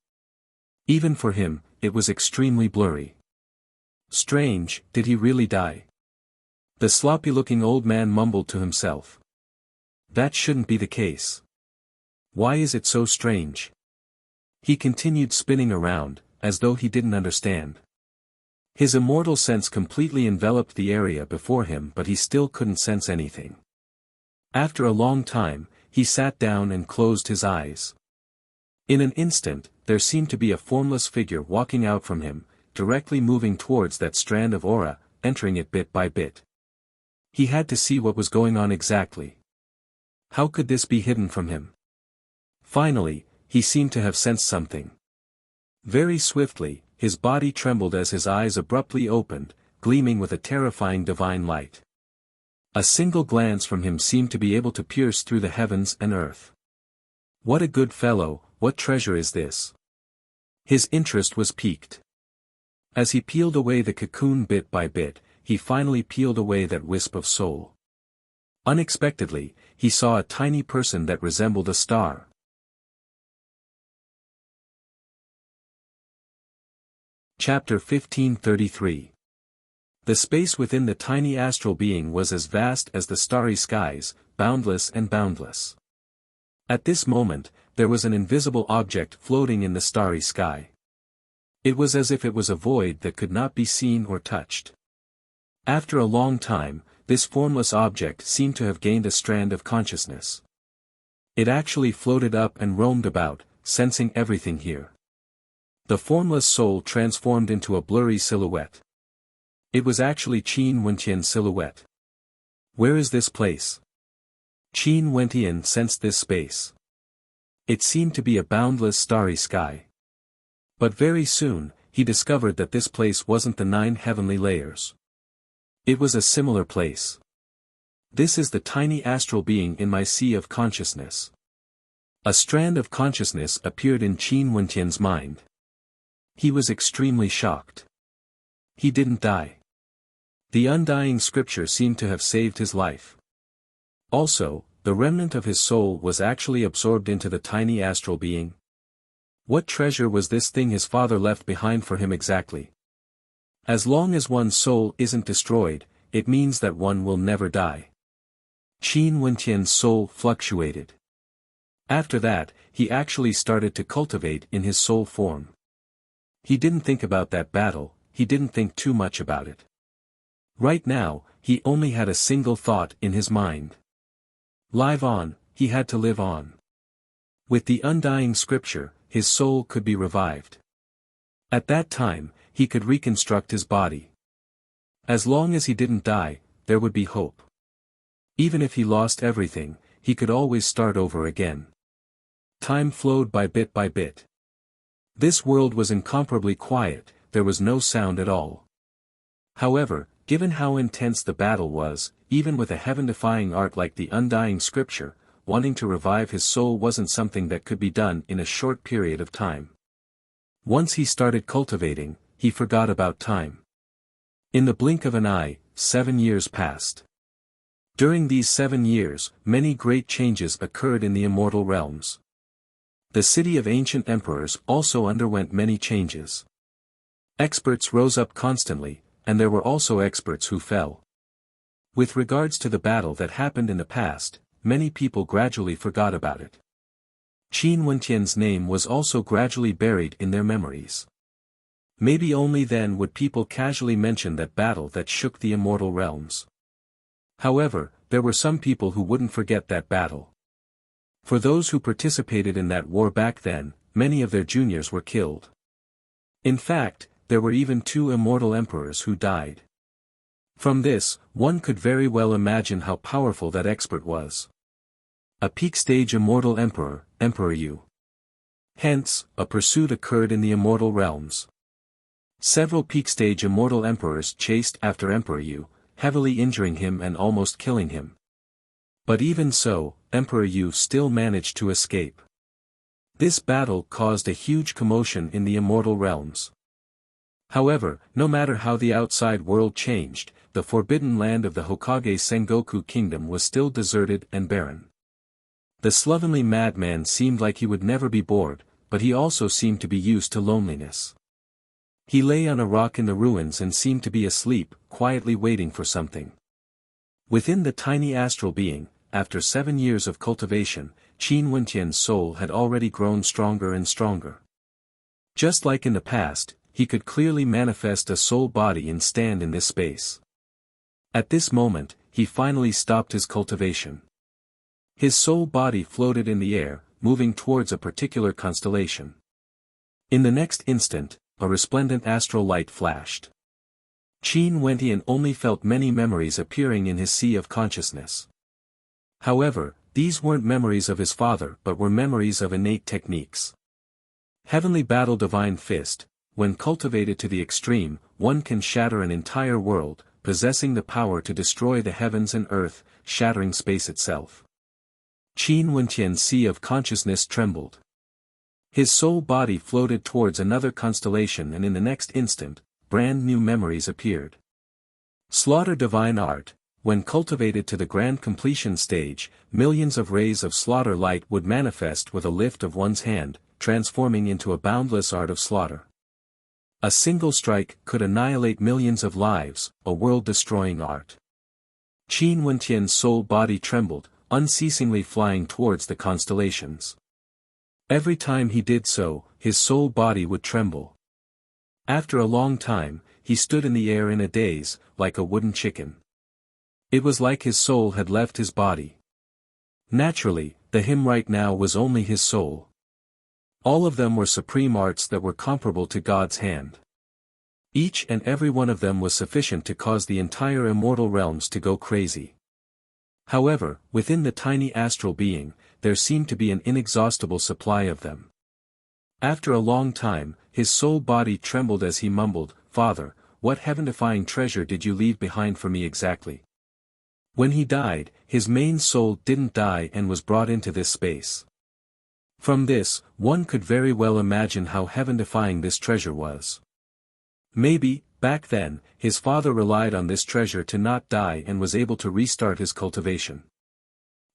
Even for him, it was extremely blurry. Strange, did he really die? The sloppy-looking old man mumbled to himself. That shouldn't be the case. Why is it so strange? He continued spinning around, as though he didn't understand. His immortal sense completely enveloped the area before him, but he still couldn't sense anything. After a long time, he sat down and closed his eyes. In an instant, there seemed to be a formless figure walking out from him, directly moving towards that strand of aura, entering it bit by bit. He had to see what was going on exactly. How could this be hidden from him? Finally, he seemed to have sensed something. Very swiftly, his body trembled as his eyes abruptly opened, gleaming with a terrifying divine light. A single glance from him seemed to be able to pierce through the heavens and earth. What a good fellow, what treasure is this? His interest was piqued. As he peeled away the cocoon bit by bit, he finally peeled away that wisp of soul. Unexpectedly, he saw a tiny person that resembled a star. Chapter 1533. The space within the tiny astral being was as vast as the starry skies, boundless and boundless. At this moment, there was an invisible object floating in the starry sky. It was as if it was a void that could not be seen or touched. After a long time, this formless object seemed to have gained a strand of consciousness. It actually floated up and roamed about, sensing everything here. The formless soul transformed into a blurry silhouette. It was actually Qin Wentian's silhouette. Where is this place? Qin Wentian sensed this space. It seemed to be a boundless starry sky. But very soon, he discovered that this place wasn't the 9 heavenly layers. It was a similar place. This is the tiny astral being in my sea of consciousness. A strand of consciousness appeared in Qin Wentian's mind. He was extremely shocked. He didn't die. The undying scripture seemed to have saved his life. Also, the remnant of his soul was actually absorbed into the tiny astral being. What treasure was this thing his father left behind for him exactly? As long as one's soul isn't destroyed, it means that one will never die. Qin Wentian's soul fluctuated. After that, he actually started to cultivate in his soul form. He didn't think about that battle, he didn't think too much about it. Right now, he only had a single thought in his mind. Live on, he had to live on. With the undying scripture, his soul could be revived. At that time, he could reconstruct his body. As long as he didn't die, there would be hope. Even if he lost everything, he could always start over again. Time flowed by bit by bit. This world was incomparably quiet, there was no sound at all. However, given how intense the battle was, even with a heaven-defying art like the undying scripture, wanting to revive his soul wasn't something that could be done in a short period of time. Once he started cultivating, he forgot about time. In the blink of an eye, 7 years passed. During these 7 years, many great changes occurred in the immortal realms. The city of ancient emperors also underwent many changes. Experts rose up constantly, and there were also experts who fell. With regards to the battle that happened in the past, many people gradually forgot about it. Qin Wentian's name was also gradually buried in their memories. Maybe only then would people casually mention that battle that shook the immortal realms. However, there were some people who wouldn't forget that battle. For those who participated in that war back then, many of their juniors were killed. In fact, there were even 2 immortal emperors who died. From this, one could very well imagine how powerful that expert was. A peak-stage immortal emperor, Emperor Yu. Hence, a pursuit occurred in the immortal realms. Several peak-stage immortal emperors chased after Emperor Yu, heavily injuring him and almost killing him. But even so, Emperor Yu still managed to escape. This battle caused a huge commotion in the immortal realms. However, no matter how the outside world changed, the forbidden land of the Hokage Sengoku Kingdom was still deserted and barren. The slovenly madman seemed like he would never be bored, but he also seemed to be used to loneliness. He lay on a rock in the ruins and seemed to be asleep, quietly waiting for something. Within the tiny astral being, after 7 years of cultivation, Qin Wenqian's soul had already grown stronger and stronger. Just like in the past, he could clearly manifest a soul body and stand in this space. At this moment, he finally stopped his cultivation. His soul body floated in the air, moving towards a particular constellation. In the next instant, a resplendent astral light flashed. Qin Wenqian only felt many memories appearing in his sea of consciousness. However, these weren't memories of his father but were memories of innate techniques. Heavenly Battle Divine Fist, when cultivated to the extreme, one can shatter an entire world, possessing the power to destroy the heavens and earth, shattering space itself. Qin Wenqian's sea of consciousness trembled. His soul body floated towards another constellation and in the next instant, brand new memories appeared. Slaughter Divine Art, when cultivated to the grand completion stage, millions of rays of slaughter light would manifest with a lift of one's hand, transforming into a boundless art of slaughter. A single strike could annihilate millions of lives, a world-destroying art. Qin Wenqian's soul body trembled, unceasingly flying towards the constellations. Every time he did so, his soul body would tremble. After a long time, he stood in the air in a daze, like a wooden chicken. It was like his soul had left his body. Naturally, the him right now was only his soul. All of them were supreme arts that were comparable to God's hand. Each and every one of them was sufficient to cause the entire immortal realms to go crazy. However, within the tiny astral being, there seemed to be an inexhaustible supply of them. After a long time, his soul body trembled as he mumbled, "Father, what heaven-defying treasure did you leave behind for me exactly?" When he died, his main soul didn't die and was brought into this space. From this, one could very well imagine how heaven-defying this treasure was. Maybe, back then, his father relied on this treasure to not die and was able to restart his cultivation.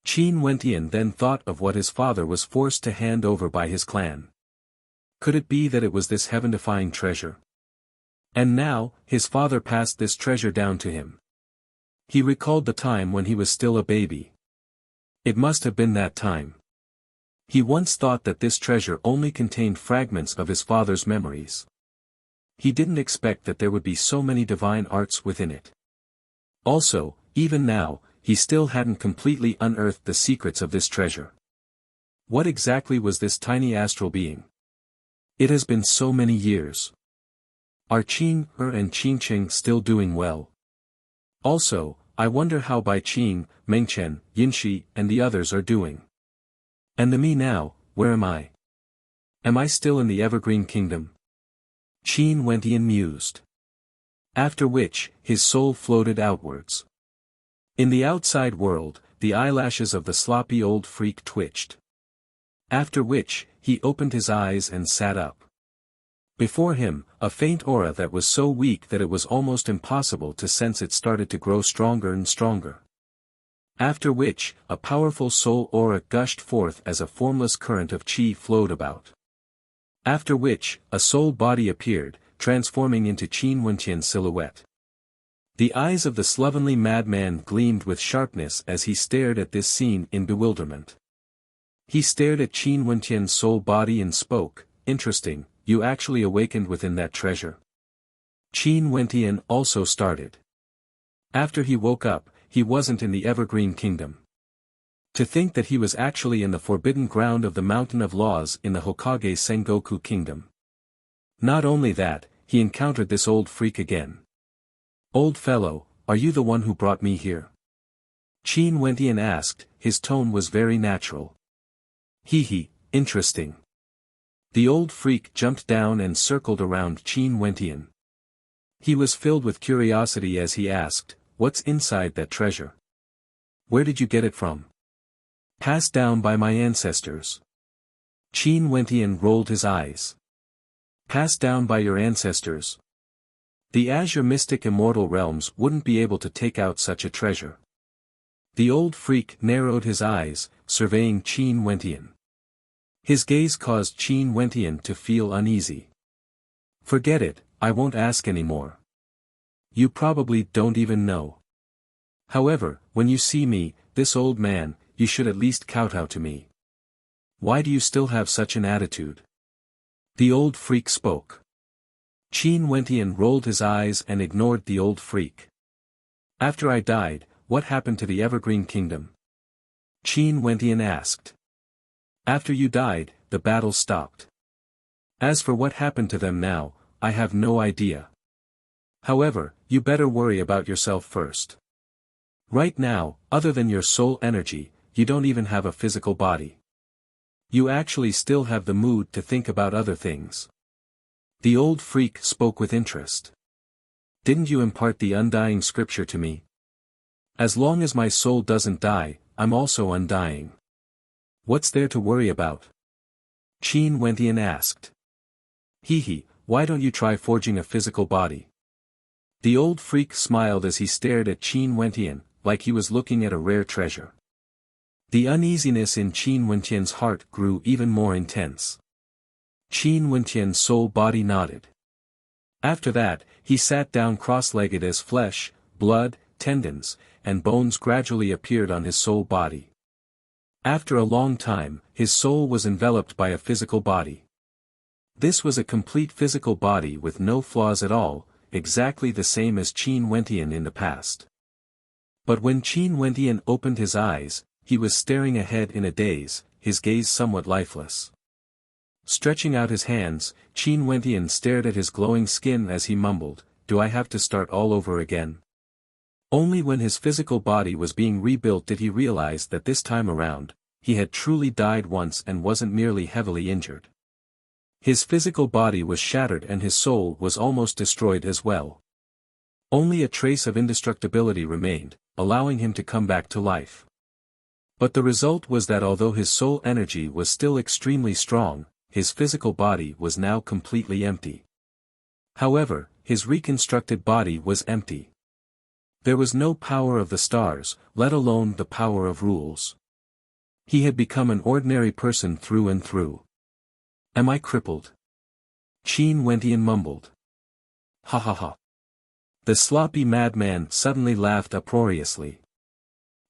Qin Wenqian then thought of what his father was forced to hand over by his clan. Could it be that it was this heaven-defying treasure? And now, his father passed this treasure down to him. He recalled the time when he was still a baby. It must have been that time. He once thought that this treasure only contained fragments of his father's memories. He didn't expect that there would be so many divine arts within it. Also, even now, he still hadn't completely unearthed the secrets of this treasure. What exactly was this tiny astral being? It has been so many years. Are Qing and Qingqing still doing well? Also, I wonder how Bai Qing, Mengchen, Yinshi, and the others are doing. And the me now, where am I? Am I still in the Evergreen Kingdom? Qin Wenqian mused. After which, his soul floated outwards. In the outside world, the eyelashes of the sloppy old freak twitched. After which, he opened his eyes and sat up. Before him, a faint aura that was so weak that it was almost impossible to sense it started to grow stronger and stronger. After which, a powerful soul aura gushed forth as a formless current of qi flowed about. After which, a soul body appeared, transforming into Qin Wenqian's silhouette. The eyes of the slovenly madman gleamed with sharpness as he stared at this scene in bewilderment. He stared at Qin Wenqian's soul body and spoke, "Interesting, you actually awakened within that treasure." Qin Wenqian also started. After he woke up, he wasn't in the Evergreen Kingdom. To think that he was actually in the forbidden ground of the Mountain of Laws in the Hokage Sengoku Kingdom. Not only that, he encountered this old freak again. "Old fellow, are you the one who brought me here?" Qin Wenqian asked, his tone was very natural. "Hee, interesting." The old freak jumped down and circled around Qin Wenqian. He was filled with curiosity as he asked, "What's inside that treasure? Where did you get it from?" "Passed down by my ancestors." Qin Wenqian rolled his eyes. "Passed down by your ancestors? The Azure Mystic Immortal Realms wouldn't be able to take out such a treasure." The old freak narrowed his eyes, surveying Qin Wenqian. His gaze caused Qin Wenqian to feel uneasy. "Forget it, I won't ask anymore. You probably don't even know. However, when you see me, this old man, you should at least kowtow to me. Why do you still have such an attitude? The old freak spoke. Qin Wentian rolled his eyes and ignored the old freak. After I died, what happened to the Evergreen Kingdom? Qin Wentian asked. After you died, the battle stopped. As for what happened to them now, I have no idea. However, you better worry about yourself first. Right now, other than your soul energy, you don't even have a physical body. You actually still have the mood to think about other things. The old freak spoke with interest. Didn't you impart the undying scripture to me? As long as my soul doesn't die, I'm also undying. What's there to worry about? Qin Wentian asked. Hee, why don't you try forging a physical body? The old freak smiled as he stared at Qin Wentian, like he was looking at a rare treasure. The uneasiness in Qin Wentian's heart grew even more intense. Qin Wentian's soul body nodded. After that, he sat down cross-legged as flesh, blood, tendons, and bones gradually appeared on his soul body. After a long time, his soul was enveloped by a physical body. This was a complete physical body with no flaws at all, exactly the same as Qin Wentian in the past. But when Qin Wentian opened his eyes, he was staring ahead in a daze, his gaze somewhat lifeless. Stretching out his hands, Qin Wentian stared at his glowing skin as he mumbled, "Do I have to start all over again?" Only when his physical body was being rebuilt did he realize that this time around, he had truly died once and wasn't merely heavily injured. His physical body was shattered and his soul was almost destroyed as well. Only a trace of indestructibility remained, allowing him to come back to life. But the result was that although his soul energy was still extremely strong, his physical body was now completely empty. However, his reconstructed body was empty. There was no power of the stars, let alone the power of rules. He had become an ordinary person through and through. Am I crippled? Qin Wentian mumbled. Ha ha ha. The sloppy madman suddenly laughed uproariously.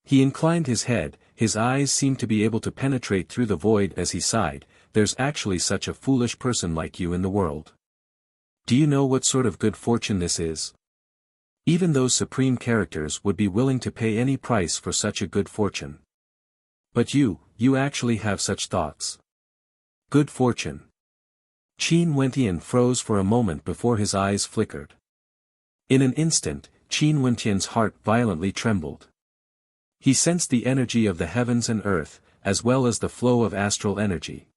He inclined his head, his eyes seemed to be able to penetrate through the void as he sighed, "There's actually such a foolish person like you in the world. Do you know what sort of good fortune this is? Even those supreme characters would be willing to pay any price for such a good fortune. But you actually have such thoughts. Good fortune." Qin Wentian froze for a moment before his eyes flickered. In an instant, Qin Wentian's heart violently trembled. He sensed the energy of the heavens and earth, as well as the flow of astral energy.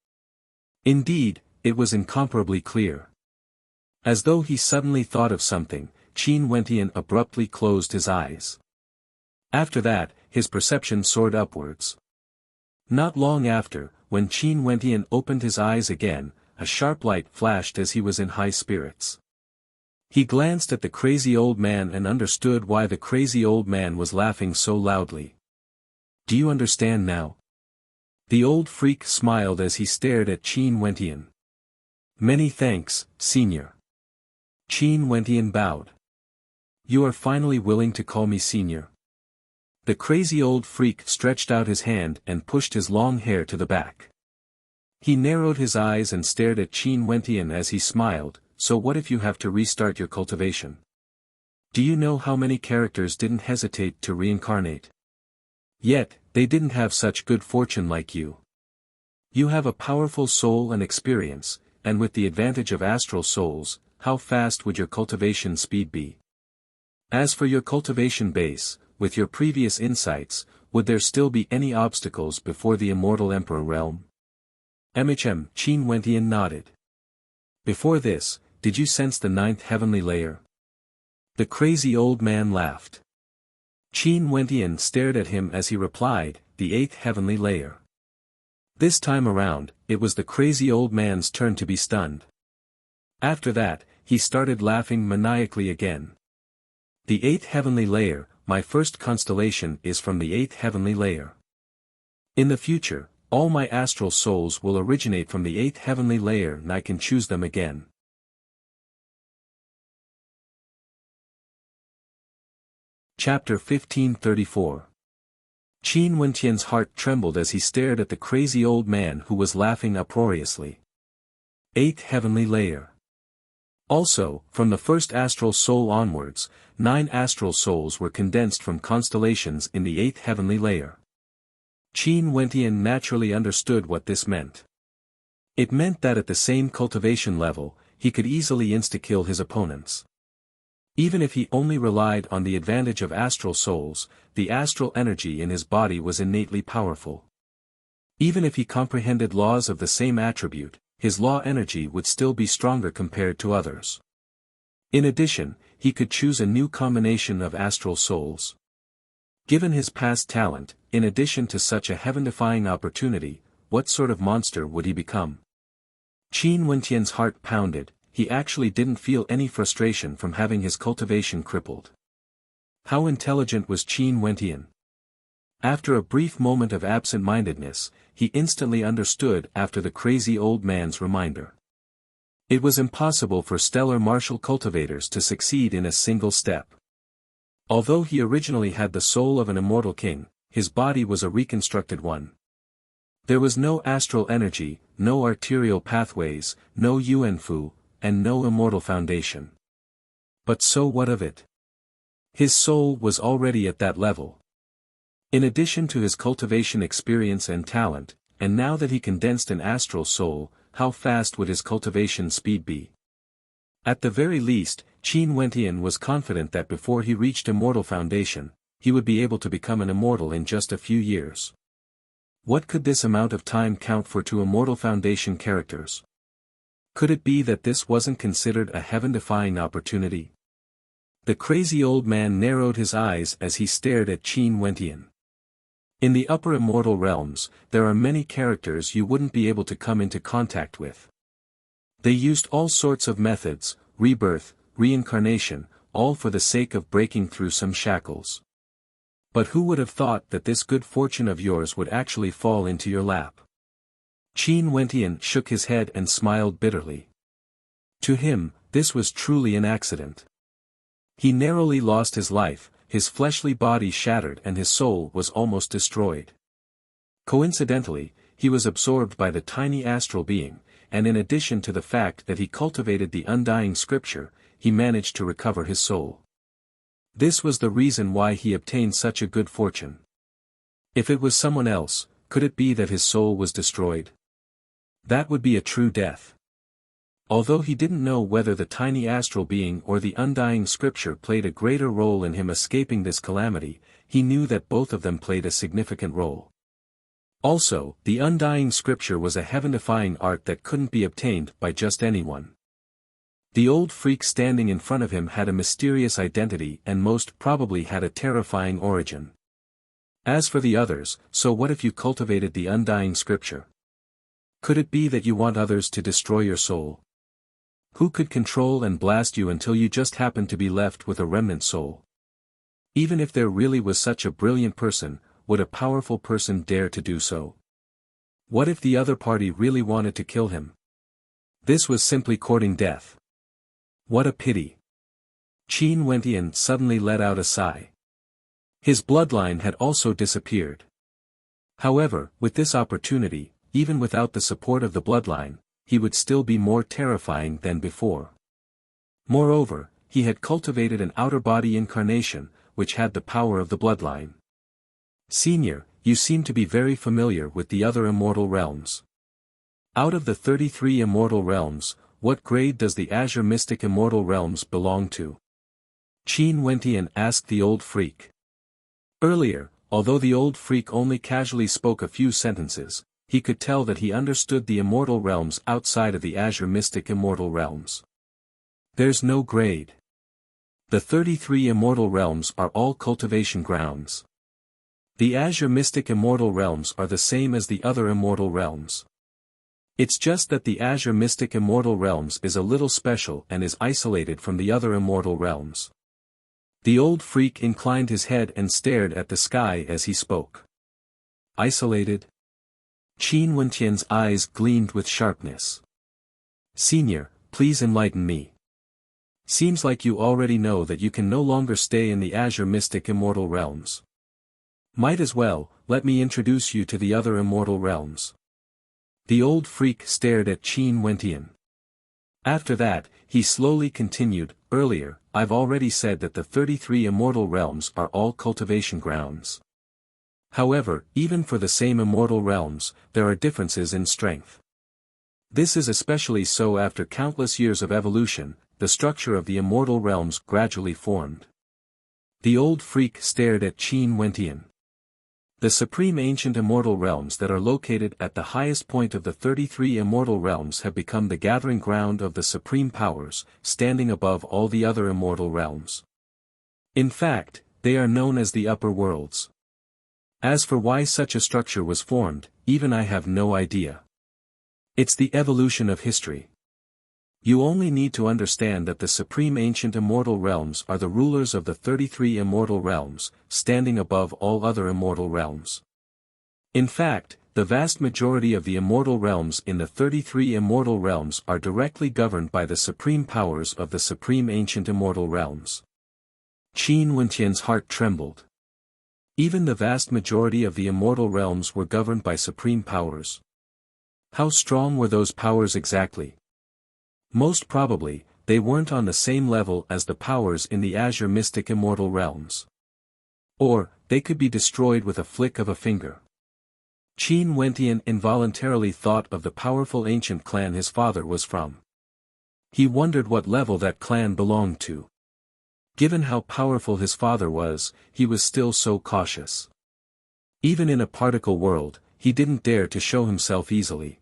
Indeed, it was incomparably clear. As though he suddenly thought of something, Qin Wentian abruptly closed his eyes. After that, his perception soared upwards. Not long after, when Qin Wentian opened his eyes again, a sharp light flashed as he was in high spirits. He glanced at the crazy old man and understood why the crazy old man was laughing so loudly. Do you understand now? The old freak smiled as he stared at Qin Wentian. Many thanks, Senior. Qin Wentian bowed. You are finally willing to call me Senior. The crazy old freak stretched out his hand and pushed his long hair to the back. He narrowed his eyes and stared at Qin Wentian as he smiled. So what if you have to restart your cultivation? Do you know how many characters didn't hesitate to reincarnate? Yet, they didn't have such good fortune like you. You have a powerful soul and experience, and with the advantage of astral souls, how fast would your cultivation speed be? As for your cultivation base, with your previous insights, would there still be any obstacles before the Immortal Emperor realm? Qin Wentian nodded. Before this, did you sense the 9th heavenly layer? The crazy old man laughed. Qin Wentian stared at him as he replied, the 8th heavenly layer. This time around, it was the crazy old man's turn to be stunned. After that, he started laughing maniacally again. The 8th heavenly layer, my first constellation is from the 8th heavenly layer. In the future, all my astral souls will originate from the 8th heavenly layer and I can choose them again. Chapter 1534. Qin Wentian's heart trembled as he stared at the crazy old man who was laughing uproariously. 8th Heavenly Layer. Also, from the first astral soul onwards, 9 astral souls were condensed from constellations in the 8th Heavenly Layer. Qin Wentian naturally understood what this meant. It meant that at the same cultivation level, he could easily insta-kill his opponents. Even if he only relied on the advantage of astral souls, the astral energy in his body was innately powerful. Even if he comprehended laws of the same attribute, his law energy would still be stronger compared to others. In addition, he could choose a new combination of astral souls. Given his past talent, in addition to such a heaven-defying opportunity, what sort of monster would he become? Qin Wentian's heart pounded. He actually didn't feel any frustration from having his cultivation crippled. How intelligent was Qin Wentian? After a brief moment of absent-mindedness, he instantly understood after the crazy old man's reminder. It was impossible for stellar martial cultivators to succeed in a single step. Although he originally had the soul of an immortal king, his body was a reconstructed one. There was no astral energy, no arterial pathways, no yuanfu, and no immortal foundation. But so what of it? His soul was already at that level. In addition to his cultivation experience and talent, and now that he condensed an astral soul, how fast would his cultivation speed be? At the very least, Qin Wentian was confident that before he reached immortal foundation, he would be able to become an immortal in just a few years. What could this amount of time count for to immortal foundation characters? Could it be that this wasn't considered a heaven-defying opportunity? The crazy old man narrowed his eyes as he stared at Qin Wentian. In the upper immortal realms, there are many characters you wouldn't be able to come into contact with. They used all sorts of methods, rebirth, reincarnation, all for the sake of breaking through some shackles. But who would have thought that this good fortune of yours would actually fall into your lap? Qin Wentian shook his head and smiled bitterly. To him, this was truly an accident. He narrowly lost his life, his fleshly body shattered and his soul was almost destroyed. Coincidentally, he was absorbed by the tiny astral being, and in addition to the fact that he cultivated the undying scripture, he managed to recover his soul. This was the reason why he obtained such a good fortune. If it was someone else, could it be that his soul was destroyed? That would be a true death. Although he didn't know whether the tiny astral being or the undying scripture played a greater role in him escaping this calamity, he knew that both of them played a significant role. Also, the undying scripture was a heaven-defying art that couldn't be obtained by just anyone. The old freak standing in front of him had a mysterious identity and most probably had a terrifying origin. As for the others, so what if you cultivated the undying scripture? Could it be that you want others to destroy your soul? Who could control and blast you until you just happen to be left with a remnant soul? Even if there really was such a brilliant person, would a powerful person dare to do so? What if the other party really wanted to kill him? This was simply courting death. What a pity. Qin Wentian suddenly let out a sigh. His bloodline had also disappeared. However, with this opportunity, even without the support of the bloodline, he would still be more terrifying than before. Moreover, he had cultivated an outer body incarnation, which had the power of the bloodline. Senior, you seem to be very familiar with the other immortal realms. Out of the 33 immortal realms, what grade does the Azure Mystic Immortal Realms belong to? Qin Wentian asked the old freak. Earlier, although the old freak only casually spoke a few sentences, he could tell that he understood the immortal realms outside of the Azure Mystic Immortal Realms. There's no grade. The 33 immortal realms are all cultivation grounds. The Azure Mystic Immortal Realms are the same as the other immortal realms. It's just that the Azure Mystic Immortal Realms is a little special and is isolated from the other immortal realms. The old freak inclined his head and stared at the sky as he spoke. Isolated? Qin Wentian's eyes gleamed with sharpness. Senior, please enlighten me. Seems like you already know that you can no longer stay in the Azure Mystic Immortal Realms. Might as well, let me introduce you to the other immortal realms. The old freak stared at Qin Wentian. After that, he slowly continued, earlier, I've already said that the 33 immortal realms are all cultivation grounds. However, even for the same immortal realms, there are differences in strength. This is especially so after countless years of evolution, the structure of the immortal realms gradually formed. The old freak stared at Qin Wentian. The supreme ancient immortal realms that are located at the highest point of the 33 immortal realms have become the gathering ground of the supreme powers, standing above all the other immortal realms. In fact, they are known as the upper worlds. As for why such a structure was formed, even I have no idea. It's the evolution of history. You only need to understand that the supreme ancient immortal realms are the rulers of the 33 immortal realms, standing above all other immortal realms. In fact, the vast majority of the immortal realms in the 33 immortal realms are directly governed by the supreme powers of the supreme ancient immortal realms. Qin Wentian's heart trembled. Even the vast majority of the immortal realms were governed by supreme powers. How strong were those powers exactly? Most probably, they weren't on the same level as the powers in the Azure Mystic Immortal Realms. Or, they could be destroyed with a flick of a finger. Qin Wentian involuntarily thought of the powerful ancient clan his father was from. He wondered what level that clan belonged to. Given how powerful his father was, he was still so cautious. Even in a particle world, he didn't dare to show himself easily.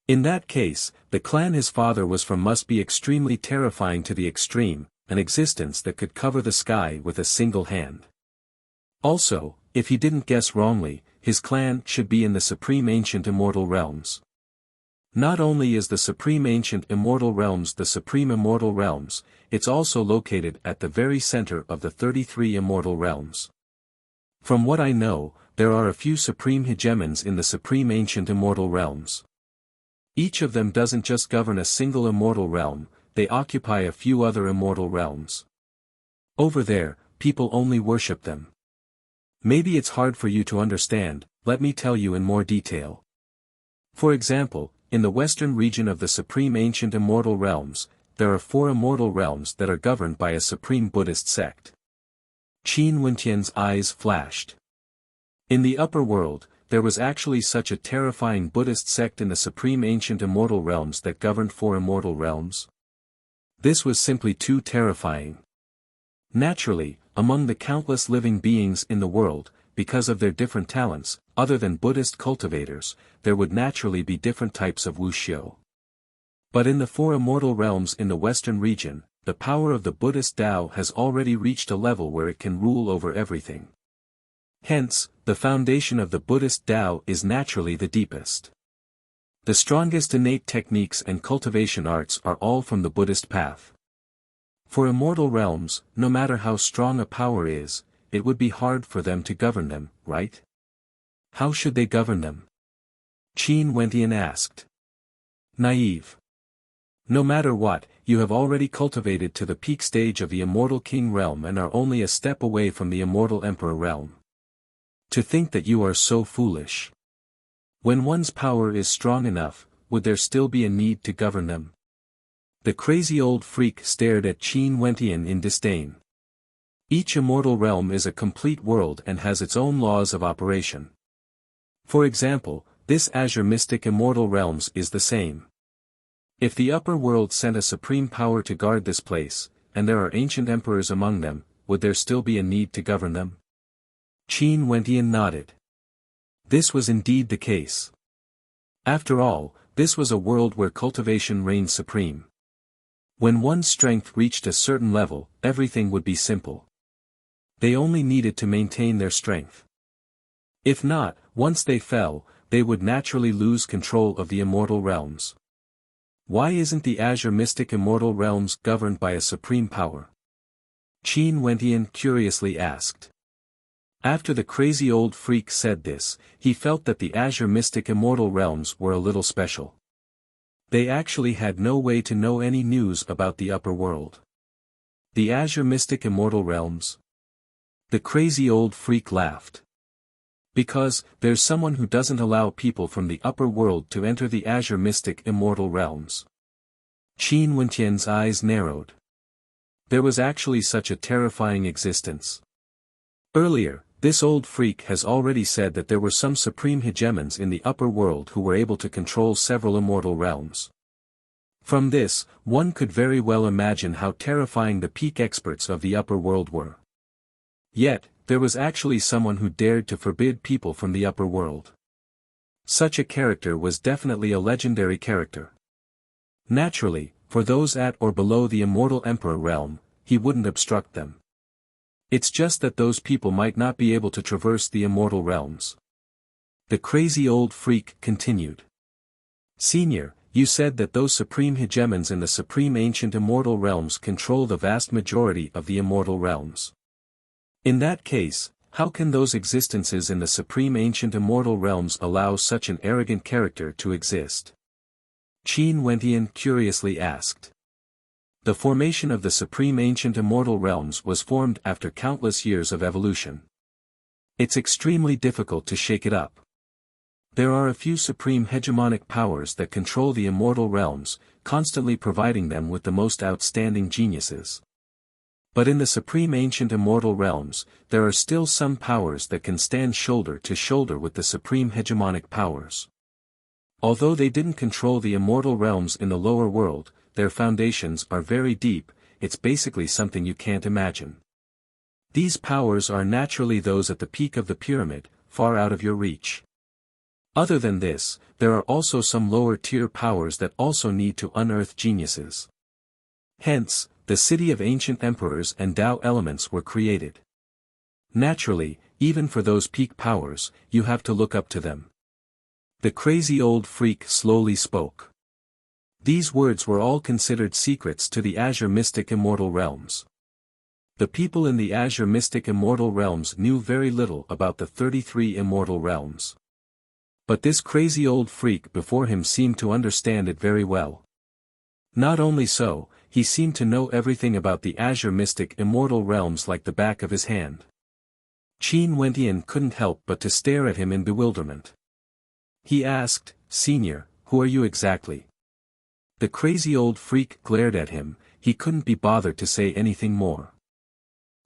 In that case, the clan his father was from must be extremely terrifying to the extreme, an existence that could cover the sky with a single hand. Also, if he didn't guess wrongly, his clan should be in the supreme ancient immortal realms. Not only is the supreme ancient immortal realms the supreme immortal realms, it's also located at the very center of the 33 immortal realms. From what I know, there are a few supreme hegemons in the supreme ancient immortal realms. Each of them doesn't just govern a single immortal realm, they occupy a few other immortal realms. Over there, people only worship them. Maybe it's hard for you to understand, let me tell you in more detail. For example, in the western region of the supreme ancient immortal realms, there are 4 immortal realms that are governed by a supreme Buddhist sect. Qin Wentian's eyes flashed. In the upper world, there was actually such a terrifying Buddhist sect in the supreme ancient immortal realms that governed 4 immortal realms? This was simply too terrifying. Naturally, among the countless living beings in the world, because of their different talents, other than Buddhist cultivators, there would naturally be different types of Wuxia. But in the 4 immortal realms in the western region, the power of the Buddhist Tao has already reached a level where it can rule over everything. Hence, the foundation of the Buddhist Tao is naturally the deepest. The strongest innate techniques and cultivation arts are all from the Buddhist path. For immortal realms, no matter how strong a power is, it would be hard for them to govern them, right? How should they govern them? Qin Wentian asked. Naive. No matter what, you have already cultivated to the peak stage of the Immortal King realm and are only a step away from the Immortal Emperor realm. To think that you are so foolish. When one's power is strong enough, would there still be a need to govern them? The crazy old freak stared at Qin Wentian in disdain. Each immortal realm is a complete world and has its own laws of operation. For example, this Azure Mystic Immortal Realms is the same. If the upper world sent a supreme power to guard this place, and there are ancient emperors among them, would there still be a need to govern them? Qin Wentian nodded. This was indeed the case. After all, this was a world where cultivation reigned supreme. When one's strength reached a certain level, everything would be simple. They only needed to maintain their strength. If not, once they fell, they would naturally lose control of the immortal realms. Why isn't the Azure Mystic Immortal Realms governed by a supreme power? Qin Wentian curiously asked. After the crazy old freak said this, he felt that the Azure Mystic Immortal Realms were a little special. They actually had no way to know any news about the upper world. The Azure Mystic Immortal Realms? The crazy old freak laughed. Because, there's someone who doesn't allow people from the upper world to enter the Azure Mystic Immortal Realms. Qin Wentian's eyes narrowed. There was actually such a terrifying existence. Earlier, this old freak has already said that there were some supreme hegemons in the upper world who were able to control several immortal realms. From this, one could very well imagine how terrifying the peak experts of the upper world were. Yet, there was actually someone who dared to forbid people from the upper world. Such a character was definitely a legendary character. Naturally, for those at or below the Immortal Emperor realm, he wouldn't obstruct them. It's just that those people might not be able to traverse the immortal realms. The crazy old freak continued. Senior, you said that those supreme hegemons in the supreme ancient immortal realms control the vast majority of the immortal realms. In that case, how can those existences in the supreme ancient immortal realms allow such an arrogant character to exist? Qin Wentian curiously asked. The formation of the supreme ancient immortal realms was formed after countless years of evolution. It's extremely difficult to shake it up. There are a few supreme hegemonic powers that control the immortal realms, constantly providing them with the most outstanding geniuses. But in the supreme ancient immortal realms, there are still some powers that can stand shoulder to shoulder with the supreme hegemonic powers. Although they didn't control the immortal realms in the lower world, their foundations are very deep. It's basically something you can't imagine. These powers are naturally those at the peak of the pyramid, far out of your reach. Other than this, there are also some lower-tier powers that also need to unearth geniuses. Hence, the city of ancient emperors and Tao elements were created. Naturally, even for those peak powers, you have to look up to them. The crazy old freak slowly spoke. These words were all considered secrets to the Azure Mystic Immortal Realms. The people in the Azure Mystic Immortal Realms knew very little about the 33 Immortal Realms. But this crazy old freak before him seemed to understand it very well. Not only so, he seemed to know everything about the Azure Mystic Immortal Realms like the back of his hand. Qin Wentian couldn't help but to stare at him in bewilderment. He asked, "Senior, who are you exactly?" The crazy old freak glared at him. He couldn't be bothered to say anything more.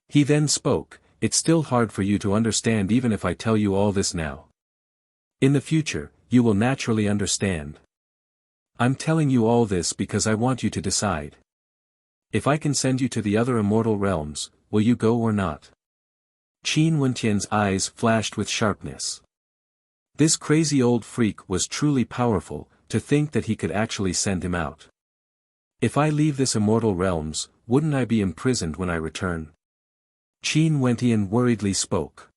He then spoke, "It's still hard for you to understand even if I tell you all this now. In the future, you will naturally understand. I'm telling you all this because I want you to decide. If I can send you to the other immortal realms, will you go or not?" Qin Wentian's eyes flashed with sharpness. This crazy old freak was truly powerful, to think that he could actually send him out. If I leave this immortal realms, wouldn't I be imprisoned when I return? Qin Wentian worriedly spoke.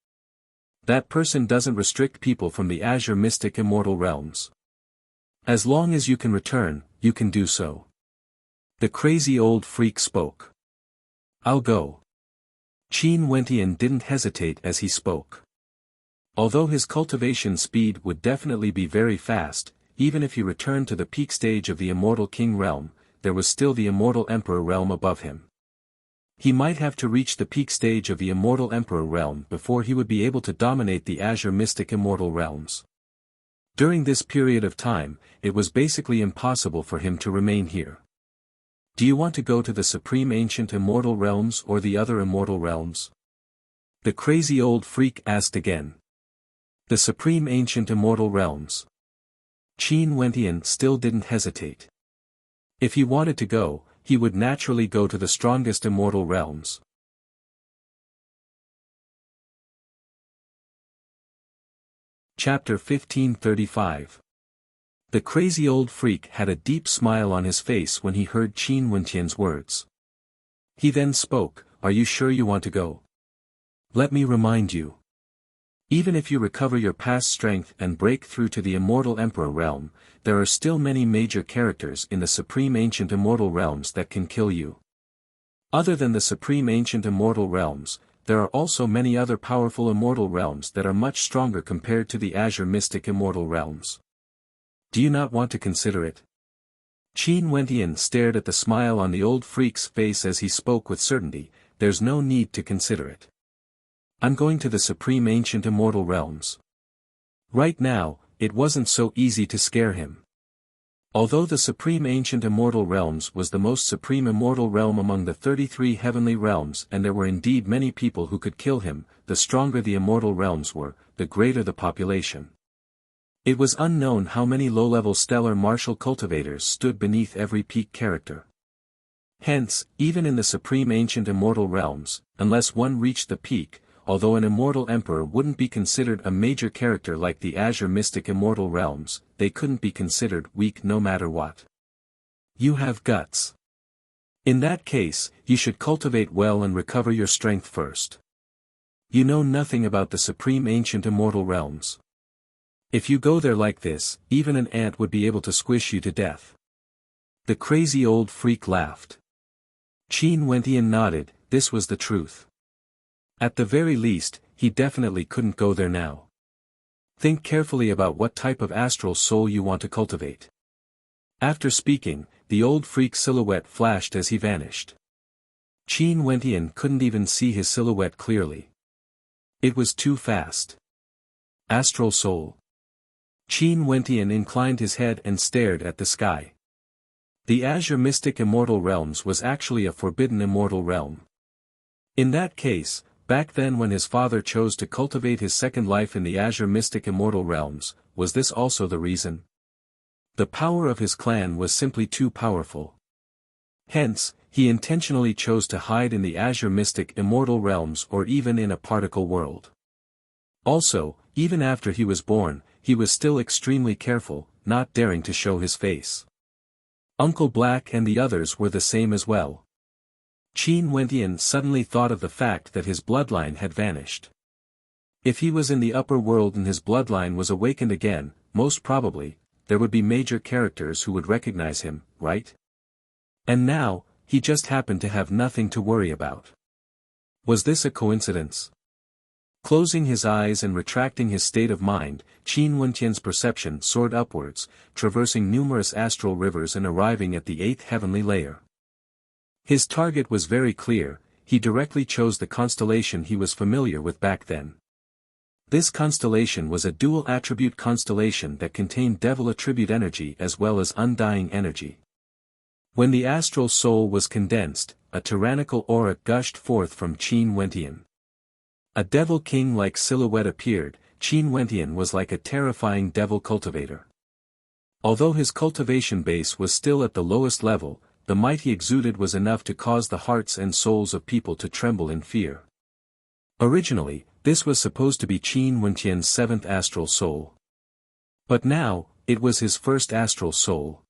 That person doesn't restrict people from the Azure Mystic Immortal Realms. As long as you can return, you can do so. The crazy old freak spoke. I'll go. Qin Wentian didn't hesitate as he spoke. Although his cultivation speed would definitely be very fast, even if he returned to the peak stage of the Immortal King realm, there was still the Immortal Emperor realm above him. He might have to reach the peak stage of the Immortal Emperor realm before he would be able to dominate the Azure Mystic Immortal Realms. During this period of time, it was basically impossible for him to remain here. Do you want to go to the Supreme Ancient Immortal Realms or the other Immortal Realms? The crazy old freak asked again. The Supreme Ancient Immortal Realms. Qin Wentian still didn't hesitate. If he wanted to go, he would naturally go to the strongest immortal realms. Chapter 1535. The crazy old freak had a deep smile on his face when he heard Qin Wentian's words. He then spoke, "Are you sure you want to go? Let me remind you. Even if you recover your past strength and break through to the Immortal Emperor realm, there are still many major characters in the Supreme Ancient Immortal Realms that can kill you. Other than the Supreme Ancient Immortal Realms, there are also many other powerful immortal realms that are much stronger compared to the Azure Mystic Immortal Realms. Do you not want to consider it?" Qin Wentian stared at the smile on the old freak's face as he spoke with certainty. There's no need to consider it. I'm going to the supreme ancient immortal realms. Right now, it wasn't so easy to scare him. Although the supreme ancient immortal realms was the most supreme immortal realm among the 33 heavenly realms, and there were indeed many people who could kill him, the stronger the immortal realms were, the greater the population. It was unknown how many low-level stellar martial cultivators stood beneath every peak character. Hence, even in the supreme ancient immortal realms, unless one reached the peak, although an immortal emperor wouldn't be considered a major character like the Azure Mystic Immortal Realms, they couldn't be considered weak no matter what. You have guts. In that case, you should cultivate well and recover your strength first. You know nothing about the supreme ancient immortal realms. If you go there like this, even an ant would be able to squish you to death. The crazy old freak laughed. Qin Wentian nodded. This was the truth. At the very least, he definitely couldn't go there now. Think carefully about what type of astral soul you want to cultivate. After speaking, the old freak's silhouette flashed as he vanished. Qin Wentian couldn't even see his silhouette clearly. It was too fast. Astral soul. Qin Wentian inclined his head and stared at the sky. The Azure Mystic Immortal Realms was actually a forbidden immortal realm. In that case, back then when his father chose to cultivate his second life in the Azure Mystic Immortal Realms, was this also the reason? The power of his clan was simply too powerful. Hence, he intentionally chose to hide in the Azure Mystic Immortal Realms or even in a particle world. Also, even after he was born, he was still extremely careful, not daring to show his face. Uncle Black and the others were the same as well. Qin Wentian suddenly thought of the fact that his bloodline had vanished. If he was in the upper world and his bloodline was awakened again, most probably, there would be major characters who would recognize him, right? And now, he just happened to have nothing to worry about. Was this a coincidence? Closing his eyes and retracting his state of mind, Qin Wentian's perception soared upwards, traversing numerous astral rivers and arriving at the 8th heavenly layer. His target was very clear. He directly chose the constellation he was familiar with back then. This constellation was a dual-attribute constellation that contained devil attribute energy as well as undying energy. When the astral soul was condensed, a tyrannical aura gushed forth from Qin Wentian. A devil king-like silhouette appeared. Qin Wentian was like a terrifying devil cultivator. Although his cultivation base was still at the lowest level, the might he exuded was enough to cause the hearts and souls of people to tremble in fear. Originally, this was supposed to be Qin Wentian's 7th astral soul. But now, it was his first astral soul.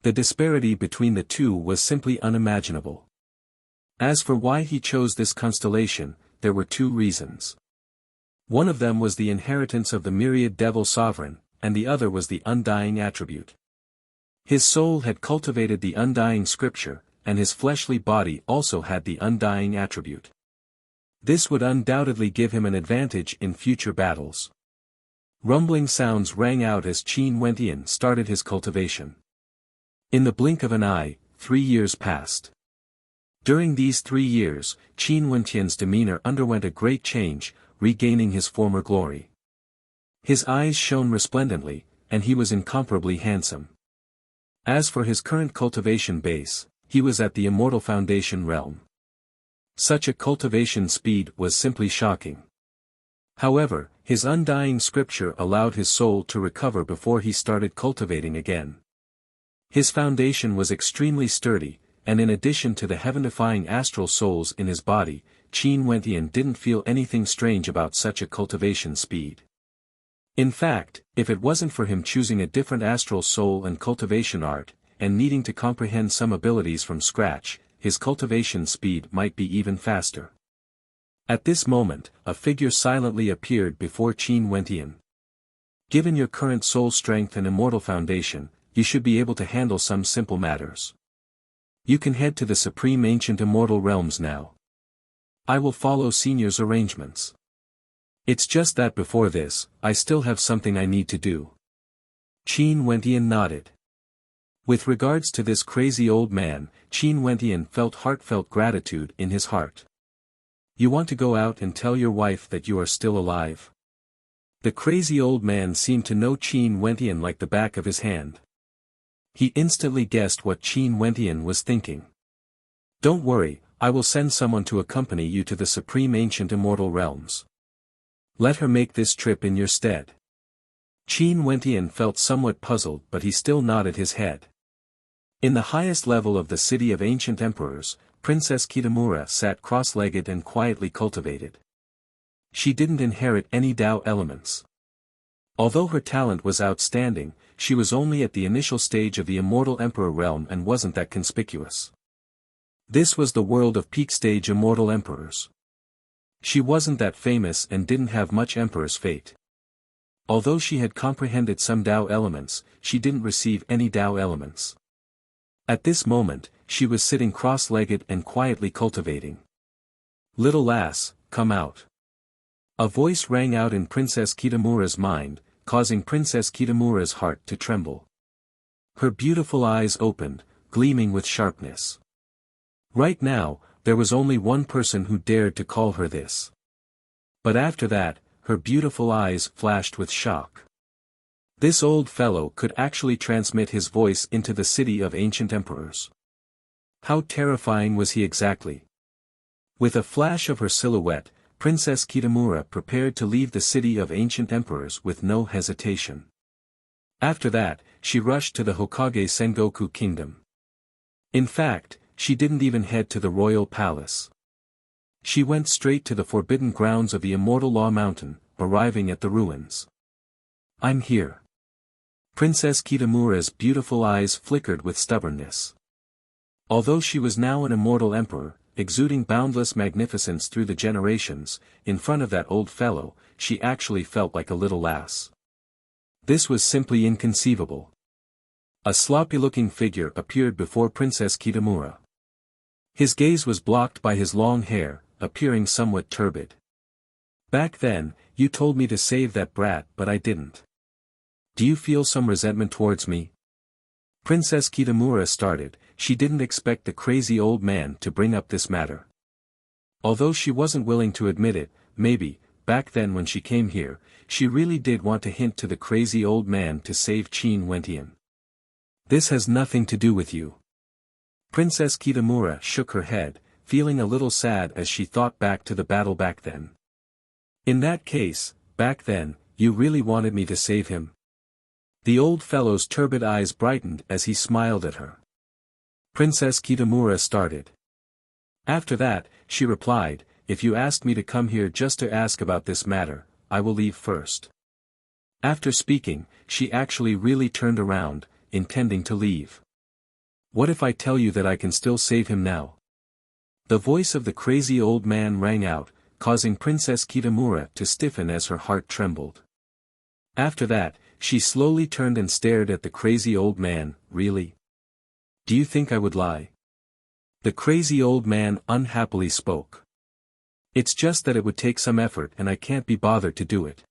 The disparity between the two was simply unimaginable. As for why he chose this constellation, there were two reasons. One of them was the inheritance of the myriad devil sovereign, and the other was the undying attribute. His soul had cultivated the undying scripture, and his fleshly body also had the undying attribute. This would undoubtedly give him an advantage in future battles. Rumbling sounds rang out as Qin Wentian started his cultivation. In the blink of an eye, 3 years passed. During these 3 years, Qin Wentian's demeanor underwent a great change, regaining his former glory. His eyes shone resplendently, and he was incomparably handsome. As for his current cultivation base, he was at the Immortal Foundation realm. Such a cultivation speed was simply shocking. However, his undying scripture allowed his soul to recover before he started cultivating again. His foundation was extremely sturdy, and in addition to the heaven-defying astral souls in his body, Qin Wentian didn't feel anything strange about such a cultivation speed. In fact, if it wasn't for him choosing a different astral soul and cultivation art, and needing to comprehend some abilities from scratch, his cultivation speed might be even faster. At this moment, a figure silently appeared before Qin Wentian. Given your current soul strength and immortal foundation, you should be able to handle some simple matters. You can head to the supreme ancient immortal realms now. I will follow Senior's arrangements. It's just that before this, I still have something I need to do. Qin Wentian nodded. With regards to this crazy old man, Qin Wentian felt heartfelt gratitude in his heart. You want to go out and tell your wife that you are still alive? The crazy old man seemed to know Qin Wentian like the back of his hand. He instantly guessed what Qin Wentian was thinking. Don't worry, I will send someone to accompany you to the supreme ancient immortal realms. Let her make this trip in your stead. Qin Wentian felt somewhat puzzled, but he still nodded his head. In the highest level of the city of ancient emperors, Princess Kitamura sat cross-legged and quietly cultivated. She didn't inherit any Tao elements. Although her talent was outstanding, she was only at the initial stage of the immortal emperor realm and wasn't that conspicuous. This was the world of peak-stage immortal emperors. She wasn't that famous and didn't have much emperor's fate. Although she had comprehended some Tao elements, she didn't receive any Tao elements. At this moment, she was sitting cross-legged and quietly cultivating. Little lass, come out. A voice rang out in Princess Kitamura's mind, causing Princess Kitamura's heart to tremble. Her beautiful eyes opened, gleaming with sharpness. Right now, there was only one person who dared to call her this. But after that, her beautiful eyes flashed with shock. This old fellow could actually transmit his voice into the city of ancient emperors. How terrifying was he exactly? With a flash of her silhouette, Princess Kitamura prepared to leave the city of ancient emperors with no hesitation. After that, she rushed to the Hokage Sengoku kingdom. In fact, she didn't even head to the royal palace. She went straight to the forbidden grounds of the Immortal Law Mountain, arriving at the ruins. I'm here. Princess Kitamura's beautiful eyes flickered with stubbornness. Although she was now an immortal emperor, exuding boundless magnificence through the generations, in front of that old fellow, she actually felt like a little lass. This was simply inconceivable. A sloppy-looking figure appeared before Princess Kitamura. His gaze was blocked by his long hair, appearing somewhat turbid. Back then, you told me to save that brat, but I didn't. Do you feel some resentment towards me? Princess Kitamura started. She didn't expect the crazy old man to bring up this matter. Although she wasn't willing to admit it, maybe, back then when she came here, she really did want to hint to the crazy old man to save Qin Wentian. This has nothing to do with you. Princess Kitamura shook her head, feeling a little sad as she thought back to the battle back then. In that case, back then, you really wanted me to save him? The old fellow's turbid eyes brightened as he smiled at her. Princess Kitamura started. After that, she replied, if you asked me to come here just to ask about this matter, I will leave first. After speaking, she actually really turned around, intending to leave. What if I tell you that I can still save him now? The voice of the crazy old man rang out, causing Princess Kitamura to stiffen as her heart trembled. After that, she slowly turned and stared at the crazy old man. Really? Do you think I would lie? The crazy old man unhappily spoke. It's just that it would take some effort and I can't be bothered to do it.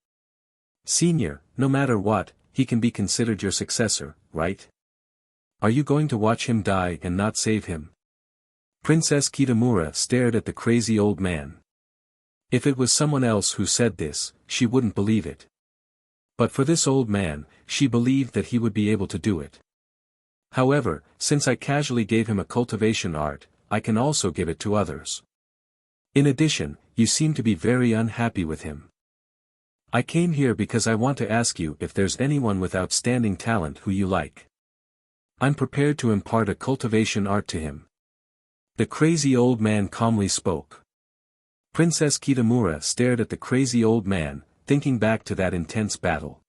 Senior, no matter what, he can be considered your successor, right? Are you going to watch him die and not save him? Princess Kitamura stared at the crazy old man. If it was someone else who said this, she wouldn't believe it. But for this old man, she believed that he would be able to do it. However, since I casually gave him a cultivation art, I can also give it to others. In addition, you seem to be very unhappy with him. I came here because I want to ask you if there's anyone with outstanding talent who you like. I'm prepared to impart a cultivation art to him. The crazy old man calmly spoke. Princess Kitamura stared at the crazy old man, thinking back to that intense battle.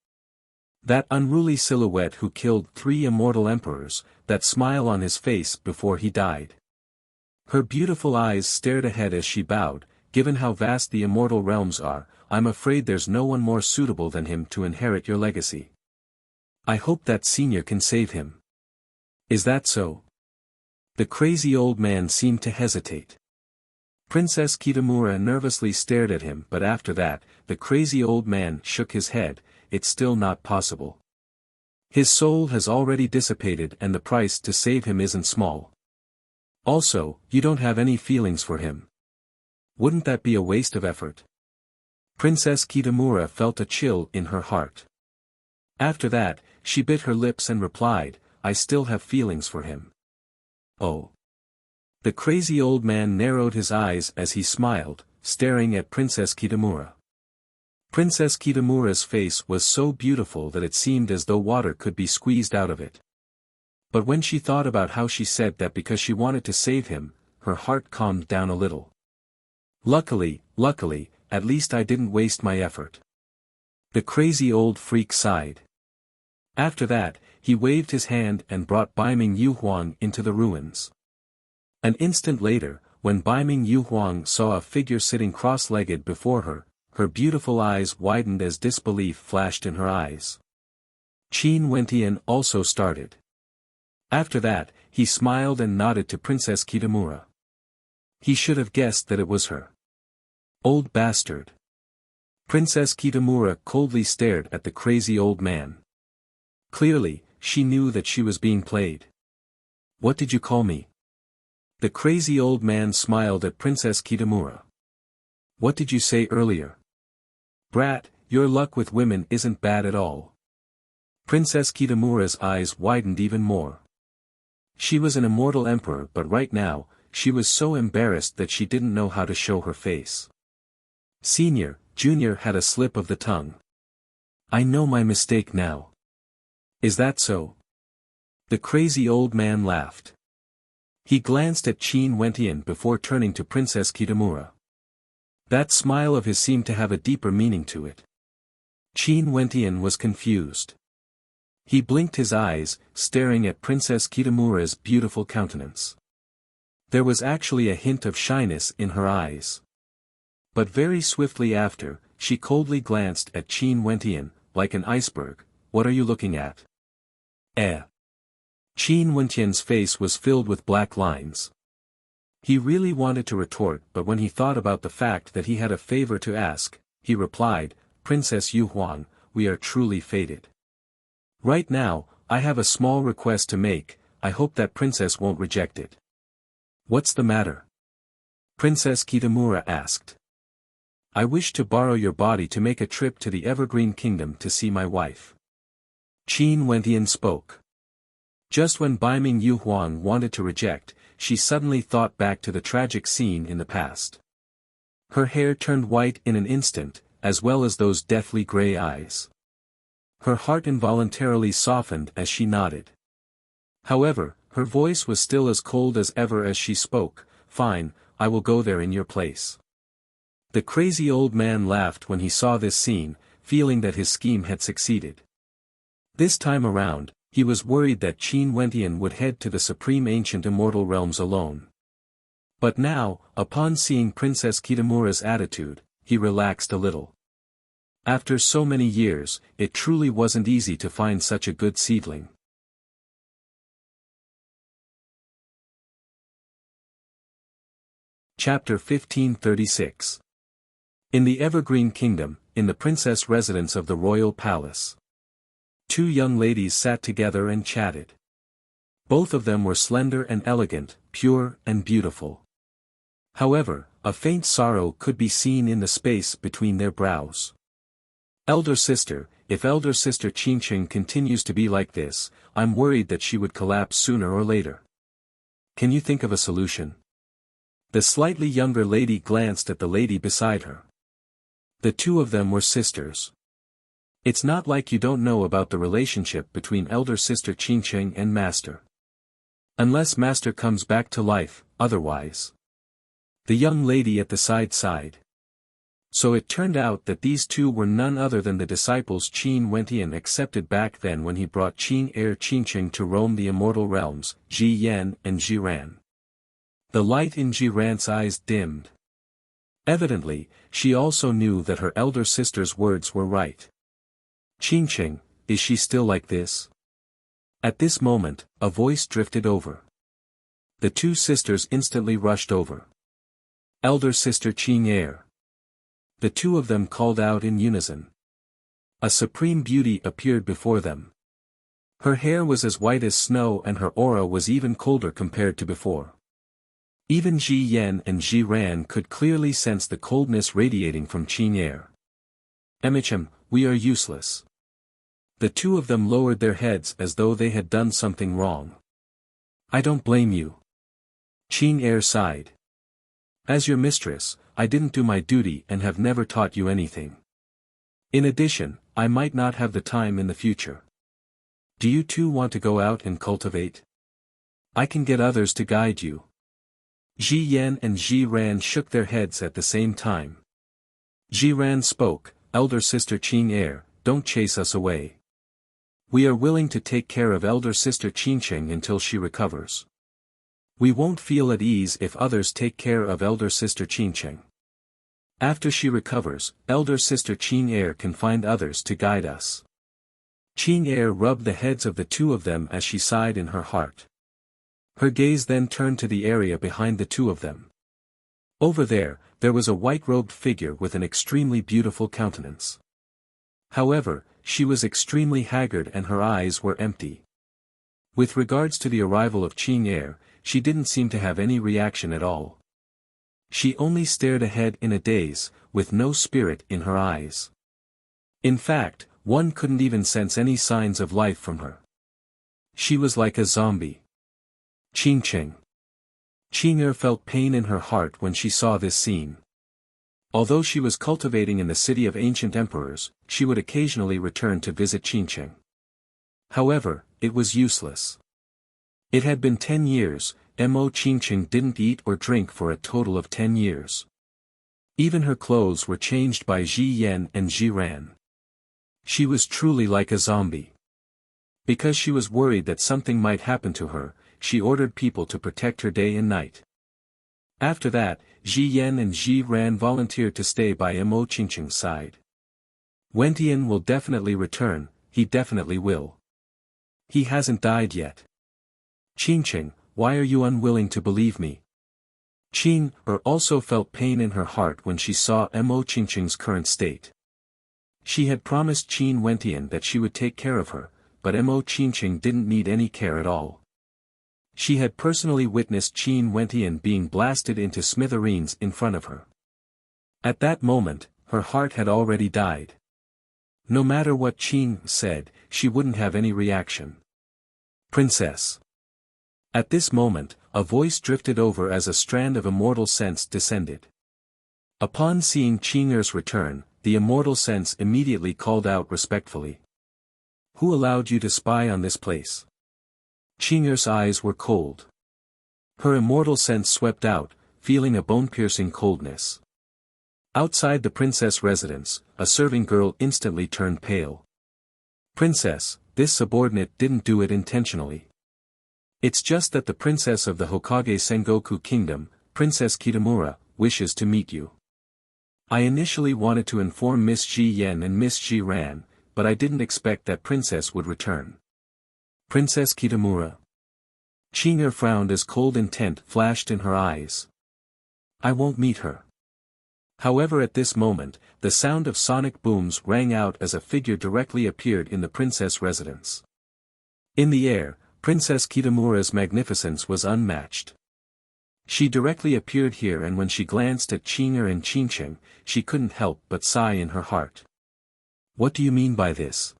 That unruly silhouette who killed 3 immortal emperors, that smile on his face before he died. Her beautiful eyes stared ahead as she bowed. Given how vast the immortal realms are, I'm afraid there's no one more suitable than him to inherit your legacy. I hope that senior can save him. Is that so? The crazy old man seemed to hesitate. Princess Kitamura nervously stared at him, but after that, the crazy old man shook his head. It's still not possible. His soul has already dissipated and the price to save him isn't small. Also, you don't have any feelings for him. Wouldn't that be a waste of effort? Princess Kitamura felt a chill in her heart. After that, she bit her lips and replied, I still have feelings for him. Oh. The crazy old man narrowed his eyes as he smiled, staring at Princess Kitamura. Princess Kitamura's face was so beautiful that it seemed as though water could be squeezed out of it. But when she thought about how she said that because she wanted to save him, her heart calmed down a little. Luckily, at least I didn't waste my effort. The crazy old freak sighed. After that, he waved his hand and brought Baiming Yuhuang into the ruins. An instant later, when Baiming Yuhuang saw a figure sitting cross-legged before her, her beautiful eyes widened as disbelief flashed in her eyes. Qin Wentian also started. After that, he smiled and nodded to Princess Kitamura. He should have guessed that it was her. Old bastard. Princess Kitamura coldly stared at the crazy old man. Clearly, she knew that she was being played. What did you call me? The crazy old man smiled at Princess Kitamura. What did you say earlier? Brat, your luck with women isn't bad at all. Princess Kitamura's eyes widened even more. She was an immortal emperor, but right now, she was so embarrassed that she didn't know how to show her face. Senior, Junior had a slip of the tongue. I know my mistake now. Is that so? The crazy old man laughed. He glanced at Qin Wentian before turning to Princess Kitamura. That smile of his seemed to have a deeper meaning to it. Qin Wentian was confused. He blinked his eyes, staring at Princess Kitamura's beautiful countenance. There was actually a hint of shyness in her eyes. But very swiftly after, she coldly glanced at Qin Wentian, like an iceberg. What are you looking at? Qin Wentian's face was filled with black lines. He really wanted to retort, but when he thought about the fact that he had a favor to ask, he replied, Princess Yuhuang, we are truly fated. Right now, I have a small request to make, I hope that princess won't reject it. What's the matter? Princess Kitamura asked. I wish to borrow your body to make a trip to the Evergreen Kingdom to see my wife. Qin Wentian spoke. Just when Baiming Yuhuang wanted to reject, she suddenly thought back to the tragic scene in the past. Her hair turned white in an instant, as well as those deathly gray eyes. Her heart involuntarily softened as she nodded. However, her voice was still as cold as ever as she spoke, Fine, I will go there in your place. The crazy old man laughed when he saw this scene, feeling that his scheme had succeeded. This time around, he was worried that Qin Wentian would head to the supreme ancient immortal realms alone. But now, upon seeing Princess Kitamura's attitude, he relaxed a little. After so many years, it truly wasn't easy to find such a good seedling. Chapter 1536. In the Evergreen Kingdom, in the princess residence of the royal palace. Two young ladies sat together and chatted. Both of them were slender and elegant, pure and beautiful. However, a faint sorrow could be seen in the space between their brows. Elder sister, if elder sister Qingqing continues to be like this, I'm worried that she would collapse sooner or later. Can you think of a solution? The slightly younger lady glanced at the lady beside her. The two of them were sisters. It's not like you don't know about the relationship between elder sister Qingqing and master. Unless master comes back to life, otherwise. The young lady at the side sighed. So it turned out that these two were none other than the disciples Qin Wentian accepted back then when he brought Qin heir Qingqing to roam the immortal realms, Ji Yan and Ji Ran. The light in Ji Ran's eyes dimmed. Evidently, she also knew that her elder sister's words were right. Qingqing, is she still like this? At this moment, a voice drifted over. The two sisters instantly rushed over. Elder sister Qing heir. The two of them called out in unison. A supreme beauty appeared before them. Her hair was as white as snow and her aura was even colder compared to before. Even Ji Yan and Ji Ran could clearly sense the coldness radiating from Qin Air. "MHM, we are useless." The two of them lowered their heads as though they had done something wrong. "I don't blame you." Qin Air sighed. "As your mistress, I didn't do my duty and have never taught you anything. In addition, I might not have the time in the future. Do you two want to go out and cultivate? I can get others to guide you." Ji Yan and Ji Ran shook their heads at the same time. Ji Ran spoke, "Elder sister Qin Air, don't chase us away. We are willing to take care of elder sister Qincheng until she recovers. We won't feel at ease if others take care of elder sister Qincheng. After she recovers, elder sister Qin Air can find others to guide us." Qin Air rubbed the heads of the two of them as she sighed in her heart. Her gaze then turned to the area behind the two of them. Over there was a white-robed figure with an extremely beautiful countenance. However, she was extremely haggard and her eyes were empty. With regards to the arrival of Qin Air, she didn't seem to have any reaction at all. She only stared ahead in a daze, with no spirit in her eyes. In fact, one couldn't even sense any signs of life from her. She was like a zombie. Qincheng. Qin Air felt pain in her heart when she saw this scene. Although she was cultivating in the city of ancient emperors, she would occasionally return to visit Qincheng. However, it was useless. It had been 10 years, Qincheng didn't eat or drink for a total of 10 years. Even her clothes were changed by Ji Yan and Ji Ran. She was truly like a zombie. Because she was worried that something might happen to her, she ordered people to protect her day and night. After that, Ji Yan and Ji Ran volunteered to stay by Qincheng's side. "Wentian will definitely return, he definitely will. He hasn't died yet. Qincheng, why are you unwilling to believe me?" Qin Er also felt pain in her heart when she saw Qincheng's current state. She had promised Qin Wentian that she would take care of her, but Qincheng didn't need any care at all. She had personally witnessed Qin Wentian being blasted into smithereens in front of her. At that moment, her heart had already died. No matter what Qin said, she wouldn't have any reaction. "Princess." At this moment, a voice drifted over as a strand of immortal sense descended. Upon seeing Qin Er's return, the immortal sense immediately called out respectfully. "Who allowed you to spy on this place?" Qin Er's eyes were cold. Her immortal sense swept out, feeling a bone-piercing coldness. Outside the princess residence, a serving girl instantly turned pale. "Princess, this subordinate didn't do it intentionally. It's just that the princess of the Hokage Sengoku Kingdom, Princess Kitamura, wishes to meet you. I initially wanted to inform Miss Ji Yan and Miss Ji Ran, but I didn't expect that princess would return." "Princess Kitamura?" Qin Er frowned as cold intent flashed in her eyes. "I won't meet her." However, at this moment, the sound of sonic booms rang out as a figure directly appeared in the princess residence. In the air, Princess Kitamura's magnificence was unmatched. She directly appeared here, and when she glanced at Qin Er and Qincheng, she couldn't help but sigh in her heart. "What do you mean by this?"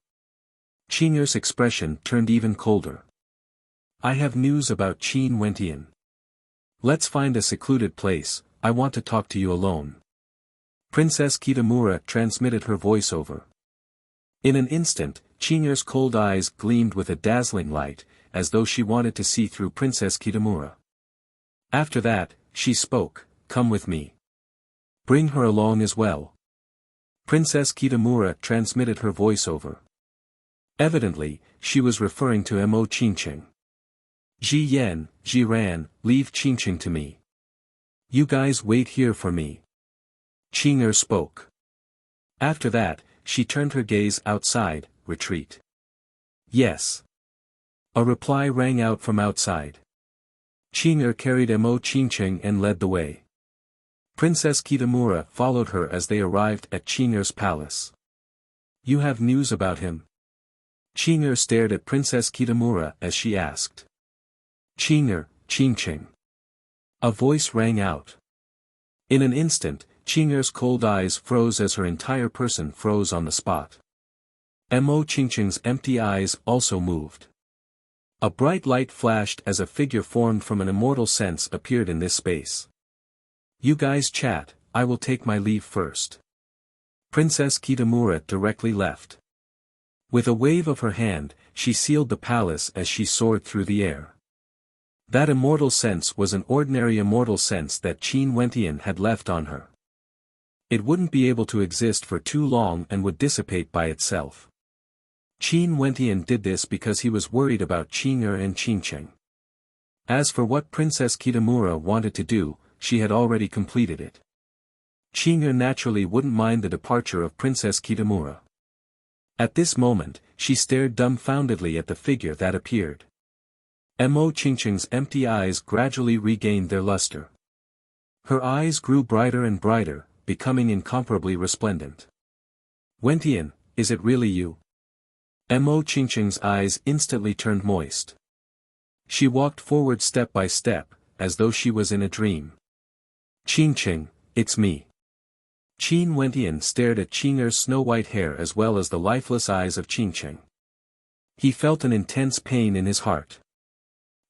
Qin Er's expression turned even colder. "I have news about Qin Wentian. Let's find a secluded place, I want to talk to you alone." Princess Kitamura transmitted her voiceover. In an instant, Qin Er's cold eyes gleamed with a dazzling light, as though she wanted to see through Princess Kitamura. After that, she spoke, "Come with me. Bring her along as well." Princess Kitamura transmitted her voiceover. Evidently, she was referring to Qincheng. "Ji Yan, Ji Ran, leave Qincheng to me. You guys wait here for me." Qin Er spoke. After that, she turned her gaze outside, "Retreat." "Yes." A reply rang out from outside. Qin Er carried Qincheng and led the way. Princess Kitamura followed her as they arrived at Qin Er's palace. "You have news about him?" Qing'er stared at Princess Kitamura as she asked. Qing'er, Qingqing. A voice rang out. In an instant, Qing'er's cold eyes froze as her entire person froze on the spot. Mo Qingqing's empty eyes also moved. A bright light flashed as a figure formed from an immortal sense appeared in this space. You guys chat, I will take my leave first. Princess Kitamura directly left. With a wave of her hand, she sealed the palace as she soared through the air. That immortal sense was an ordinary immortal sense that Qin Wentian had left on her. It wouldn't be able to exist for too long and would dissipate by itself. Qin Wentian did this because he was worried about Qing'er and Qingqing. As for what Princess Kitamura wanted to do, she had already completed it. Qing'er naturally wouldn't mind the departure of Princess Kitamura. At this moment, she stared dumbfoundedly at the figure that appeared. Mo Qingqing's empty eyes gradually regained their luster. Her eyes grew brighter and brighter, becoming incomparably resplendent. Wentian, is it really you? Mo Qingqing's eyes instantly turned moist. She walked forward step by step, as though she was in a dream. Qingqing, it's me. Qin Wentian stared at Qing'er's snow-white hair as well as the lifeless eyes of Qingqing. He felt an intense pain in his heart.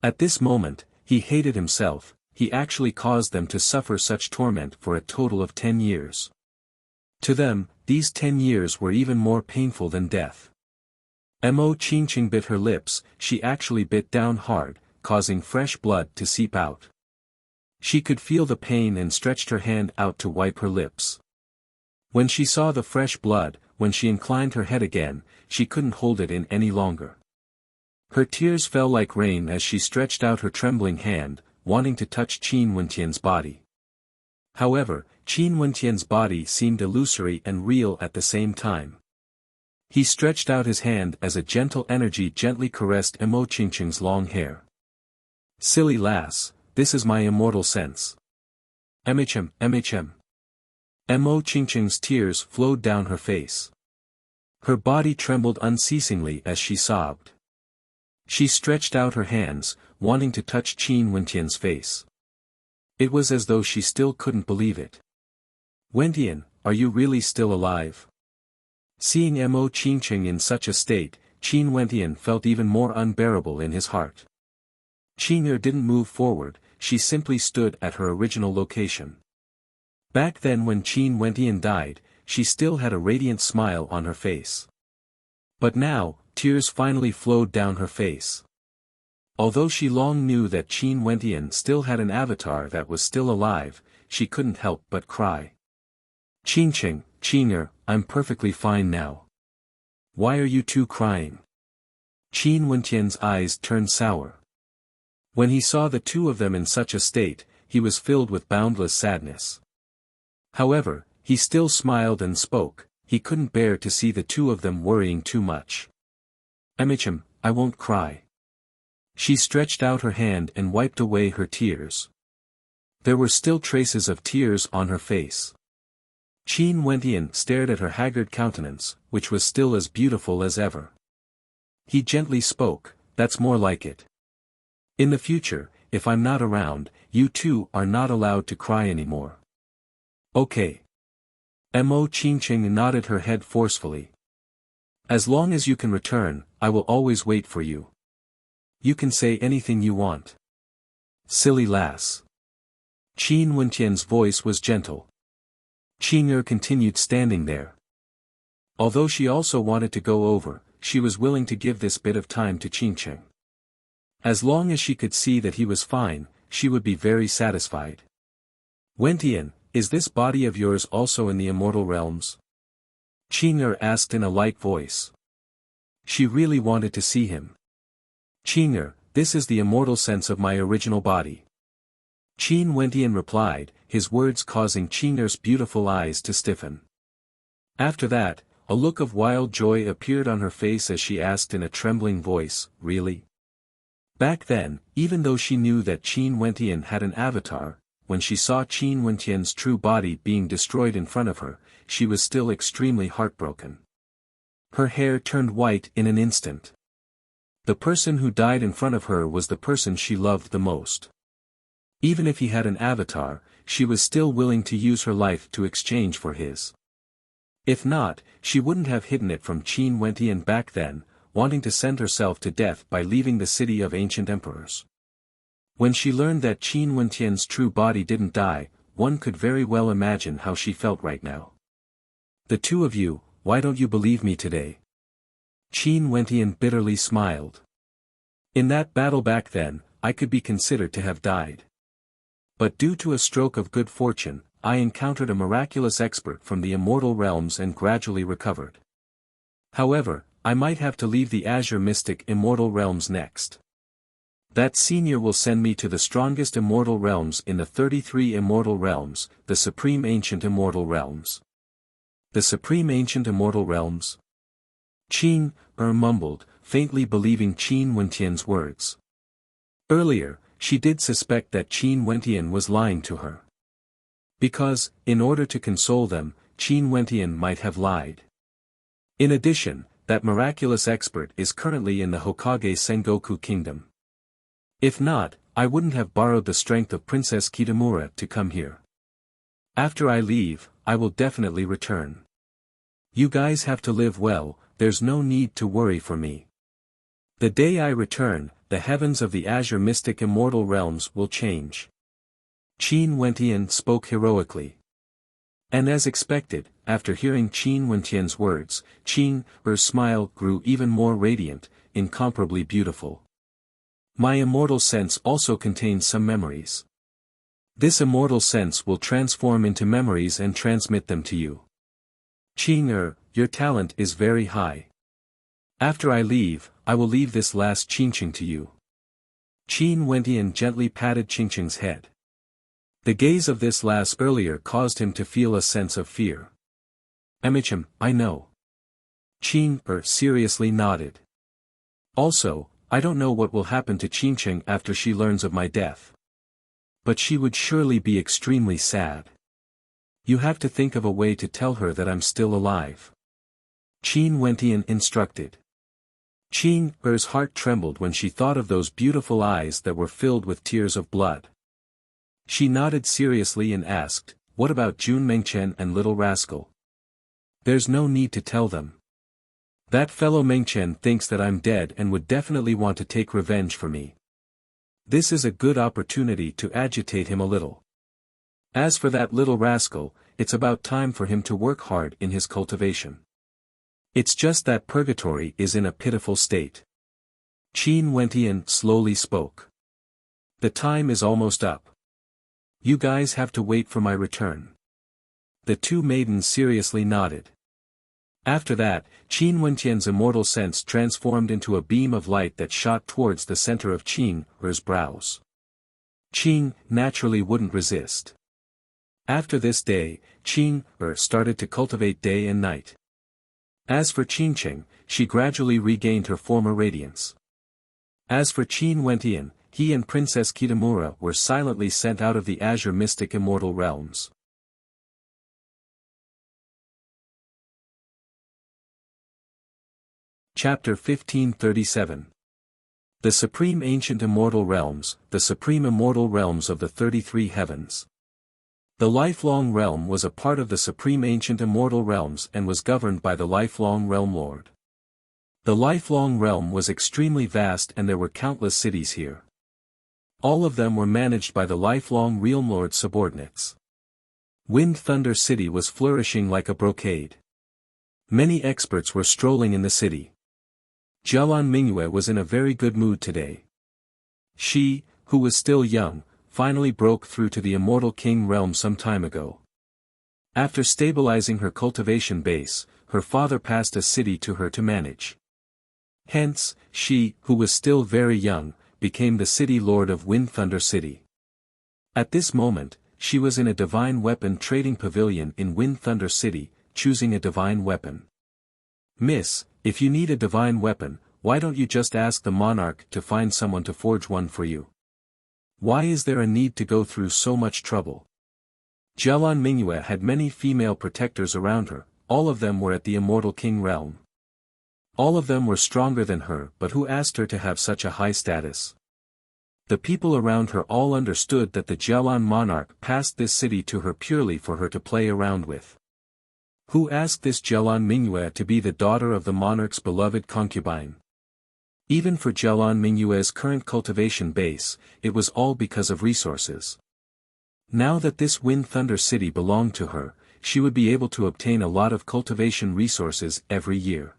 At this moment, he hated himself, he actually caused them to suffer such torment for a total of 10 years. To them, these 10 years were even more painful than death. Mo Qingqing bit her lips, she actually bit down hard, causing fresh blood to seep out. She could feel the pain and stretched her hand out to wipe her lips. When she saw the fresh blood, when she inclined her head again, she couldn't hold it in any longer. Her tears fell like rain as she stretched out her trembling hand, wanting to touch Qin Wentian's body. However, Qin Wentian's body seemed illusory and real at the same time. He stretched out his hand as a gentle energy gently caressed Mo Qingqing's long hair. Silly lass, this is my immortal sense. MHM. Mo Qingqing's tears flowed down her face. Her body trembled unceasingly as she sobbed. She stretched out her hands, wanting to touch Qin Wentian's face. It was as though she still couldn't believe it. Wentian, are you really still alive? Seeing Mo Qingqing in such a state, Qin Wentian felt even more unbearable in his heart. Qing'er didn't move forward, she simply stood at her original location. Back then when Qin Wentian died, she still had a radiant smile on her face. But now, tears finally flowed down her face. Although she long knew that Qin Wentian still had an avatar that was still alive, she couldn't help but cry. Qing'er, I'm perfectly fine now. Why are you two crying? Qin Wentian's eyes turned sour. When he saw the two of them in such a state, he was filled with boundless sadness. However, he still smiled and spoke, he couldn't bear to see the two of them worrying too much. MHM, I won't cry. She stretched out her hand and wiped away her tears. There were still traces of tears on her face. Qin Wentian stared at her haggard countenance, which was still as beautiful as ever. He gently spoke, that's more like it. In the future, if I'm not around, you two are not allowed to cry anymore. Okay. Mo Qingqing nodded her head forcefully. As long as you can return, I will always wait for you. You can say anything you want. Silly lass. Qin Wentian's voice was gentle. Qing'er continued standing there. Although she also wanted to go over, she was willing to give this bit of time to Qingqing. As long as she could see that he was fine, she would be very satisfied. Wentian, is this body of yours also in the immortal realms? Qing'er asked in a light voice. She really wanted to see him. Qing'er, this is the immortal sense of my original body. Qin Wentian replied, his words causing Qing'er's beautiful eyes to stiffen. After that, a look of wild joy appeared on her face as she asked in a trembling voice, really? Back then, even though she knew that Qin Wentian had an avatar, when she saw Qin Wentian's true body being destroyed in front of her, she was still extremely heartbroken. her hair turned white in an instant. The person who died in front of her was the person she loved the most. Even if he had an avatar, she was still willing to use her life to exchange for his. If not, she wouldn't have hidden it from Qin Wentian back then, wanting to send herself to death by leaving the city of ancient emperors. When she learned that Qin Wentian's true body didn't die, one could very well imagine how she felt right now. The two of you, why don't you believe me today? Qin Wentian bitterly smiled. In that battle back then, I could be considered to have died. But due to a stroke of good fortune, I encountered a miraculous expert from the immortal realms and gradually recovered. However, I might have to leave the Azure Mystic Immortal Realms next. That senior will send me to the strongest immortal realms in the 33 immortal realms, the Supreme Ancient Immortal Realms. The Supreme Ancient Immortal Realms? Qin mumbled, faintly believing Qin Wentian's words. Earlier, she did suspect that Qin Wentian was lying to her. Because, in order to console them, Qin Wentian might have lied. In addition, that miraculous expert is currently in the Hokage Sengoku Kingdom. If not, I wouldn't have borrowed the strength of Princess Kitamura to come here. After I leave, I will definitely return. You guys have to live well, there's no need to worry for me. The day I return, the heavens of the Azure Mystic Immortal Realms will change. Qin Wentian spoke heroically. And as expected, after hearing Qin Wentian's words, Qin's smile grew even more radiant, incomparably beautiful. My immortal sense also contains some memories. This immortal sense will transform into memories and transmit them to you. Qin, your talent is very high. After I leave, I will leave this last Qingqing to you. Qin Wentian gently patted Qingqing's head. The gaze of this last earlier caused him to feel a sense of fear. Emichim, I know. Qin seriously nodded. Also, I don't know what will happen to Qingqing after she learns of my death. But she would surely be extremely sad. You have to think of a way to tell her that I'm still alive. Qin Wentian instructed. Qin's heart trembled when she thought of those beautiful eyes that were filled with tears of blood. She nodded seriously and asked, what about Jun Mengchen and Little Rascal? There's no need to tell them. That fellow Mengchen thinks that I'm dead and would definitely want to take revenge for me. This is a good opportunity to agitate him a little. As for that little rascal, it's about time for him to work hard in his cultivation. It's just that purgatory is in a pitiful state. Qin Wentian slowly spoke. The time is almost up. You guys have to wait for my return. The two maidens seriously nodded. After that, Qin Wentian's immortal sense transformed into a beam of light that shot towards the center of Qin's brows. Qin naturally wouldn't resist. After this day, Qin started to cultivate day and night. As for Qingqing, she gradually regained her former radiance. As for Qin Wentian, he and Princess Kitamura were silently sent out of the Azure Mystic Immortal Realms. Chapter 1537. The Supreme Ancient Immortal Realms, the Supreme Immortal Realms of the 33 Heavens. The Lifelong Realm was a part of the Supreme Ancient Immortal Realms and was governed by the Lifelong Realm Lord. The Lifelong Realm was extremely vast and there were countless cities here. All of them were managed by the Lifelong Realm Lord's subordinates. Wind Thunder City was flourishing like a brocade. Many experts were strolling in the city. Jialan Mingyue was in a very good mood today. She, who was still young, finally broke through to the Immortal King realm some time ago. After stabilizing her cultivation base, her father passed a city to her to manage. Hence, she, who was still very young, became the city lord of Wind Thunder City. At this moment, she was in a divine weapon trading pavilion in Wind Thunder City, choosing a divine weapon. Miss, if you need a divine weapon, why don't you just ask the Monarch to find someone to forge one for you? Why is there a need to go through so much trouble? Jialan Mingyue had many female protectors around her, all of them were at the Immortal King realm. All of them were stronger than her, but who asked her to have such a high status? The people around her all understood that the Jialan monarch passed this city to her purely for her to play around with. Who asked this Jialan Mingyue to be the daughter of the monarch's beloved concubine? Even for Jialan Mingyue's current cultivation base, it was all because of resources. Now that this Wind Thunder city belonged to her, she would be able to obtain a lot of cultivation resources every year.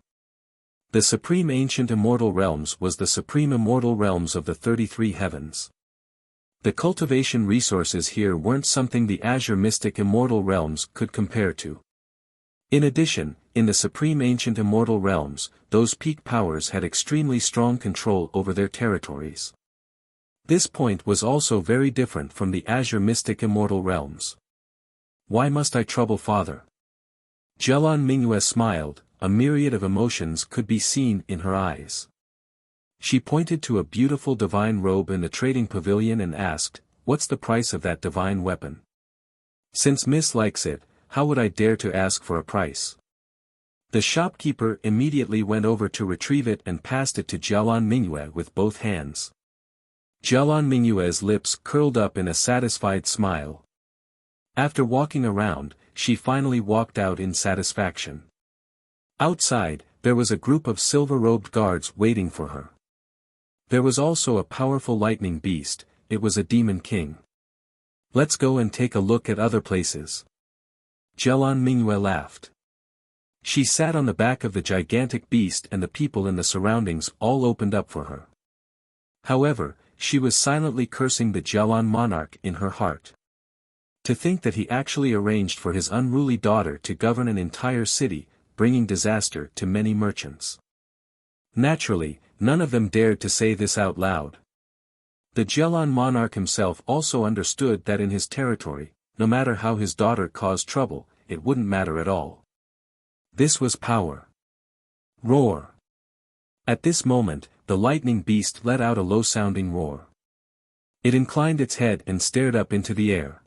The Supreme Ancient Immortal Realms was the Supreme Immortal Realms of the 33 Heavens. The cultivation resources here weren't something the Azure Mystic Immortal Realms could compare to. In addition, in the Supreme Ancient Immortal Realms, those peak powers had extremely strong control over their territories. This point was also very different from the Azure Mystic Immortal Realms. Why must I trouble Father? Jialan Mingyue smiled, a myriad of emotions could be seen in her eyes. She pointed to a beautiful divine robe in the trading pavilion and asked, "What's the price of that divine weapon? Since Miss likes it, how would I dare to ask for a price?" The shopkeeper immediately went over to retrieve it and passed it to Jialan Mingyue with both hands. Jialan Mingyue's lips curled up in a satisfied smile. After walking around, she finally walked out in satisfaction. Outside, there was a group of silver-robed guards waiting for her. There was also a powerful lightning beast, it was a demon king. "Let's go and take a look at other places." Jialan Mingyue laughed. She sat on the back of the gigantic beast and the people in the surroundings all opened up for her. However, she was silently cursing the Jialan monarch in her heart. To think that he actually arranged for his unruly daughter to govern an entire city, bringing disaster to many merchants. Naturally, none of them dared to say this out loud. The Jialan monarch himself also understood that in his territory, no matter how his daughter caused trouble, it wouldn't matter at all. This was power. Roar. At this moment, the lightning beast let out a low-sounding roar. It inclined its head and stared up into the air.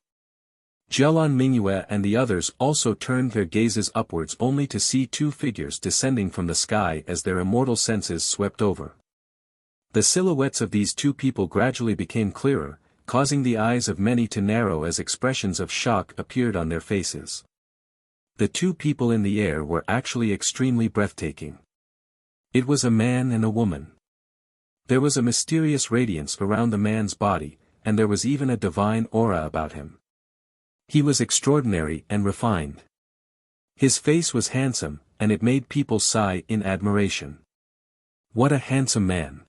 Jialan Mingyue and the others also turned their gazes upwards only to see two figures descending from the sky as their immortal senses swept over. The silhouettes of these two people gradually became clearer, causing the eyes of many to narrow as expressions of shock appeared on their faces. The two people in the air were actually extremely breathtaking. It was a man and a woman. There was a mysterious radiance around the man's body, and there was even a divine aura about him. He was extraordinary and refined. His face was handsome, and it made people sigh in admiration. What a handsome man!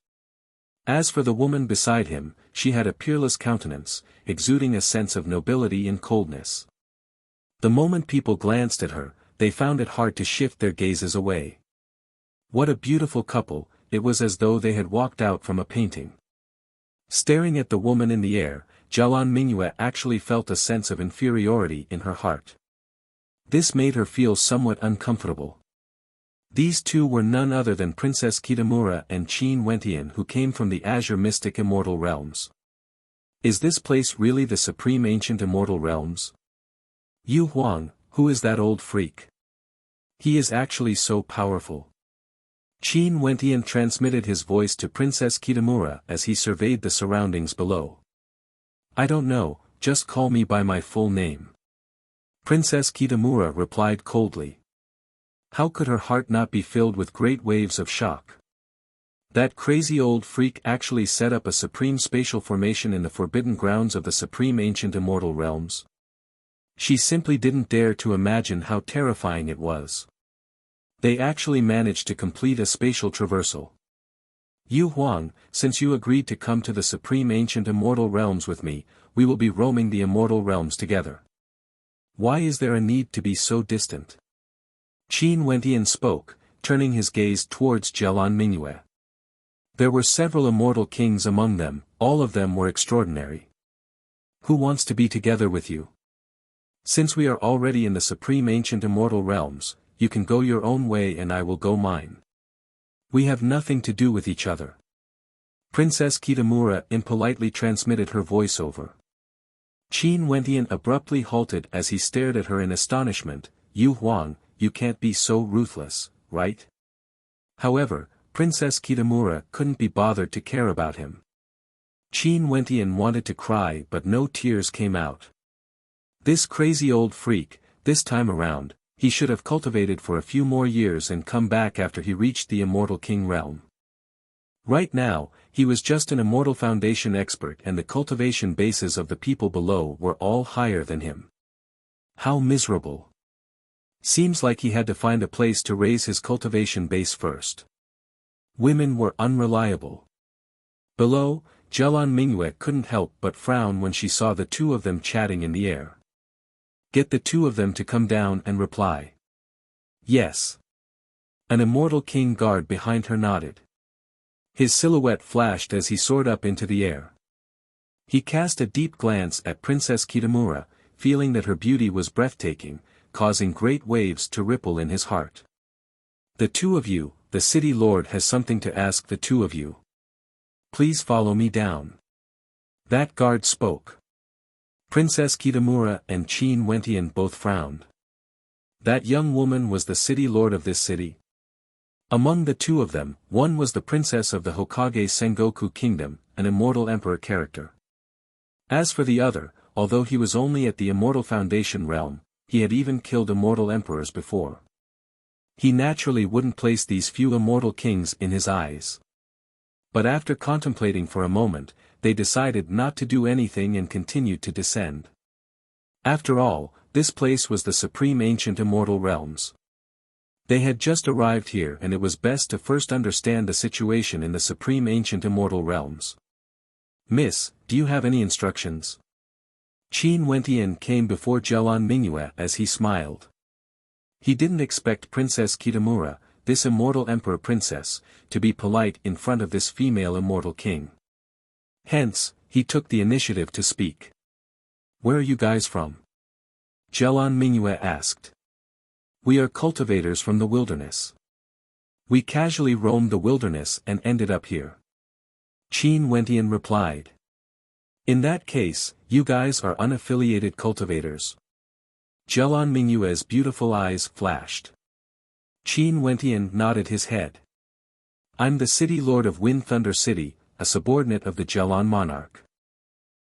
As for the woman beside him, she had a peerless countenance, exuding a sense of nobility and coldness. The moment people glanced at her, they found it hard to shift their gazes away. What a beautiful couple, it was as though they had walked out from a painting. Staring at the woman in the air, Jialan Mingyue actually felt a sense of inferiority in her heart. This made her feel somewhat uncomfortable. These two were none other than Princess Kitamura and Qin Wentian, who came from the Azure Mystic Immortal Realms. Is this place really the Supreme Ancient Immortal Realms? Yu Huang, who is that old freak? He is actually so powerful. Qin Wentian transmitted his voice to Princess Kitamura as he surveyed the surroundings below. I don't know, just call me by my full name. Princess Kitamura replied coldly. How could her heart not be filled with great waves of shock? That crazy old freak actually set up a supreme spatial formation in the forbidden grounds of the Supreme Ancient Immortal Realms? She simply didn't dare to imagine how terrifying it was. They actually managed to complete a spatial traversal. Yu Huang, since you agreed to come to the Supreme Ancient Immortal Realms with me, we will be roaming the Immortal Realms together. Why is there a need to be so distant? Qin Wentian spoke, turning his gaze towards Jialan Mingyue. There were several immortal kings among them, all of them were extraordinary. Who wants to be together with you? Since we are already in the Supreme Ancient Immortal Realms, you can go your own way and I will go mine. We have nothing to do with each other. Princess Kitamura impolitely transmitted her voice over. Qin Wentian abruptly halted as he stared at her in astonishment. Yu Huang, you can't be so ruthless, right? However, Princess Kitamura couldn't be bothered to care about him. Qin Wentian wanted to cry but no tears came out. This crazy old freak, this time around, he should have cultivated for a few more years and come back after he reached the Immortal King realm. Right now, he was just an Immortal Foundation expert and the cultivation bases of the people below were all higher than him. How miserable. Seems like he had to find a place to raise his cultivation base first. Women were unreliable. Below, Zhelan Mingyue couldn't help but frown when she saw the two of them chatting in the air. Get the two of them to come down and reply. Yes. An Immortal King guard behind her nodded. His silhouette flashed as he soared up into the air. He cast a deep glance at Princess Kitamura, feeling that her beauty was breathtaking, causing great waves to ripple in his heart. The two of you, the city lord has something to ask the two of you. Please follow me down. That guard spoke. Princess Kitamura and Qin Wentian both frowned. That young woman was the city lord of this city. Among the two of them, one was the princess of the Hokage Sengoku Kingdom, an immortal emperor character. As for the other, although he was only at the Immortal Foundation realm, he had even killed immortal emperors before. He naturally wouldn't place these few immortal kings in his eyes. But after contemplating for a moment, they decided not to do anything and continued to descend. After all, this place was the supreme ancient immortal realms. They had just arrived here and it was best to first understand the situation in the supreme ancient immortal realms. Miss, do you have any instructions? Qin Wentian came before Zhelan Mingyue as he smiled. He didn't expect Princess Kitamura, this immortal emperor princess, to be polite in front of this female immortal king. Hence, he took the initiative to speak. Where are you guys from? Zhelan Mingyue asked. We are cultivators from the wilderness. We casually roamed the wilderness and ended up here. Qin Wentian replied. In that case, you guys are unaffiliated cultivators. Zhelan Mingyue's beautiful eyes flashed. Qin Wentian nodded his head. I'm the city lord of Wind Thunder City, a subordinate of the Zhelan Monarch.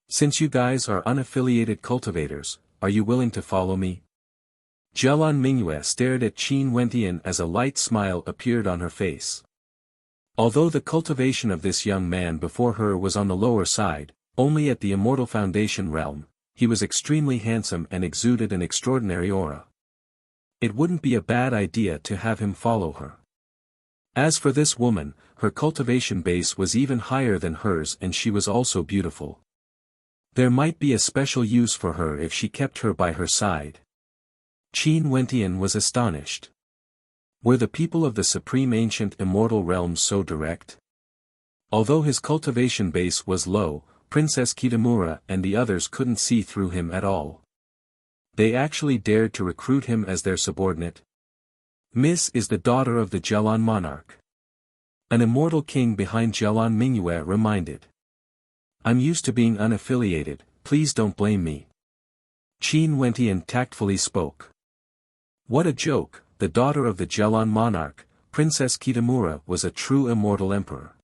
Since you guys are unaffiliated cultivators, are you willing to follow me? Zhelan Mingyue stared at Qin Wentian as a light smile appeared on her face. Although the cultivation of this young man before her was on the lower side, only at the Immortal Foundation realm, he was extremely handsome and exuded an extraordinary aura. It wouldn't be a bad idea to have him follow her. As for this woman, her cultivation base was even higher than hers and she was also beautiful. There might be a special use for her if she kept her by her side. Qin Wentian was astonished. Were the people of the supreme ancient immortal realms so direct? Although his cultivation base was low, Princess Kitamura and the others couldn't see through him at all. They actually dared to recruit him as their subordinate. Miss is the daughter of the Zhelan Monarch. An immortal king behind Zhelan Mingyue reminded. I'm used to being unaffiliated, please don't blame me. Qin Wentian tactfully spoke. What a joke, the daughter of the Zhelan Monarch, Princess Kitamura was a true immortal emperor.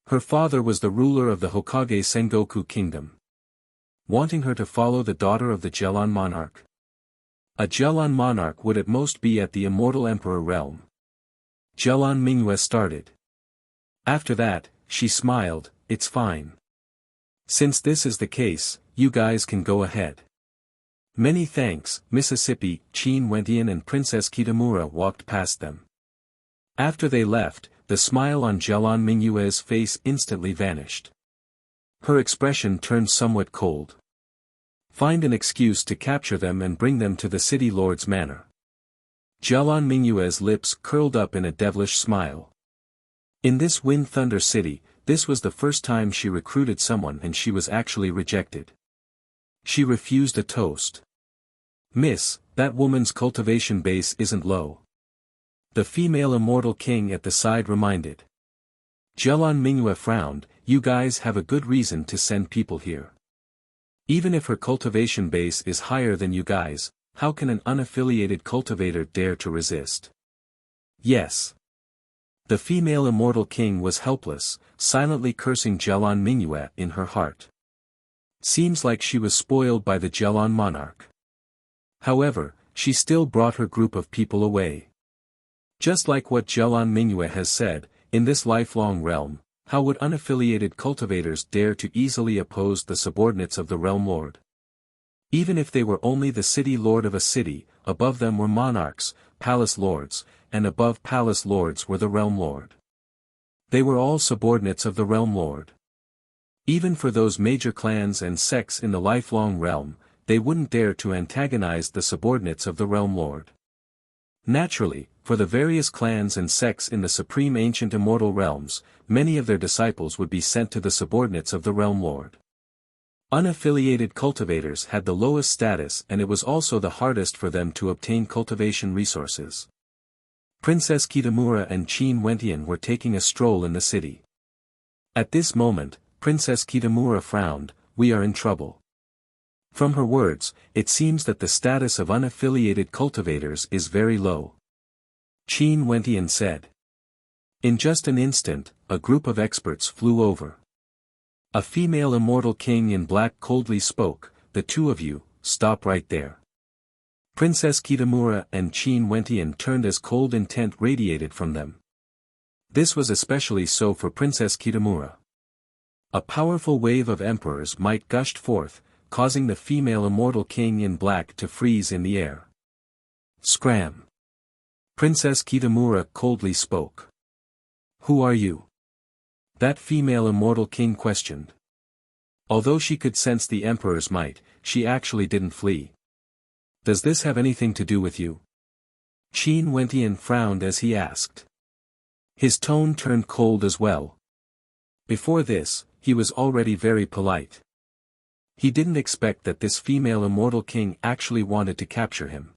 Her father was the ruler of the Hokage Sengoku Kingdom. Wanting her to follow the daughter of the Zhelan Monarch? A Zhelan Monarch would at most be at the Immortal Emperor realm. Zhelan Mingyue started. After that, she smiled, it's fine. Since this is the case, you guys can go ahead. Many thanks, Mississippi. Qin Wentian and Princess Kitamura walked past them. After they left, the smile on Zhelan Mingyue's face instantly vanished. Her expression turned somewhat cold. Find an excuse to capture them and bring them to the city lord's manor. Zhelan Mingyue's lips curled up in a devilish smile. In this Wind Thunder City, this was the first time she recruited someone and she was actually rejected. She refused a toast. Miss, that woman's cultivation base isn't low. The female immortal king at the side reminded. Zhelan Mingyue frowned, you guys have a good reason to send people here. Even if her cultivation base is higher than you guys, how can an unaffiliated cultivator dare to resist? Yes. The female immortal king was helpless, silently cursing Jelon Mingyue in her heart. Seems like she was spoiled by the Jelon monarch. However, she still brought her group of people away. Just like what Jelon Mingyue has said, in this lifelong realm, how would unaffiliated cultivators dare to easily oppose the subordinates of the realm lord? Even if they were only the city lord of a city, above them were monarchs, palace lords, and above palace lords were the realm lord. They were all subordinates of the realm lord. Even for those major clans and sects in the lifelong realm, they wouldn't dare to antagonize the subordinates of the realm lord. Naturally, for the various clans and sects in the supreme ancient immortal realms, many of their disciples would be sent to the subordinates of the realm lord. Unaffiliated cultivators had the lowest status, and it was also the hardest for them to obtain cultivation resources. Princess Kitamura and Qin Wentian were taking a stroll in the city. At this moment, Princess Kitamura frowned. "We are in trouble." From her words, it seems that the status of unaffiliated cultivators is very low. Qin Wentian said. In just an instant, a group of experts flew over. A female immortal king in black coldly spoke, "The two of you, stop right there." Princess Kitamura and Qin Wentian turned as cold intent radiated from them. This was especially so for Princess Kitamura. A powerful wave of emperor's might gushed forth, causing the female immortal king in black to freeze in the air. Scram! Princess Kitamura coldly spoke. "Who are you?" That female immortal king questioned. Although she could sense the emperor's might, she actually didn't flee. "Does this have anything to do with you?" Qin Wentian frowned as he asked. His tone turned cold as well. Before this, he was already very polite. He didn't expect that this female immortal king actually wanted to capture him.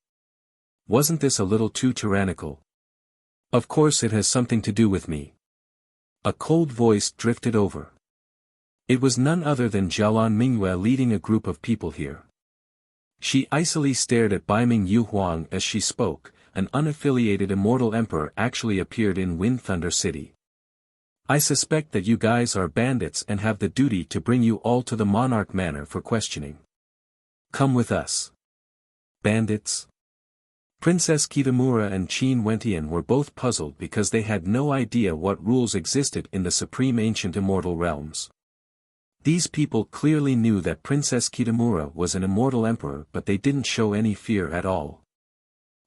Wasn't this a little too tyrannical? "Of course it has something to do with me." A cold voice drifted over. It was none other than Jelon Mingyue leading a group of people here. She icily stared at Baiming Yu Huang as she spoke. An unaffiliated immortal emperor actually appeared in Wind Thunder City. "I suspect that you guys are bandits and have the duty to bring you all to the Monarch Manor for questioning. Come with us." Bandits? Princess Kitamura and Qin Wentian were both puzzled because they had no idea what rules existed in the supreme ancient immortal realms. These people clearly knew that Princess Kitamura was an immortal emperor, but they didn't show any fear at all.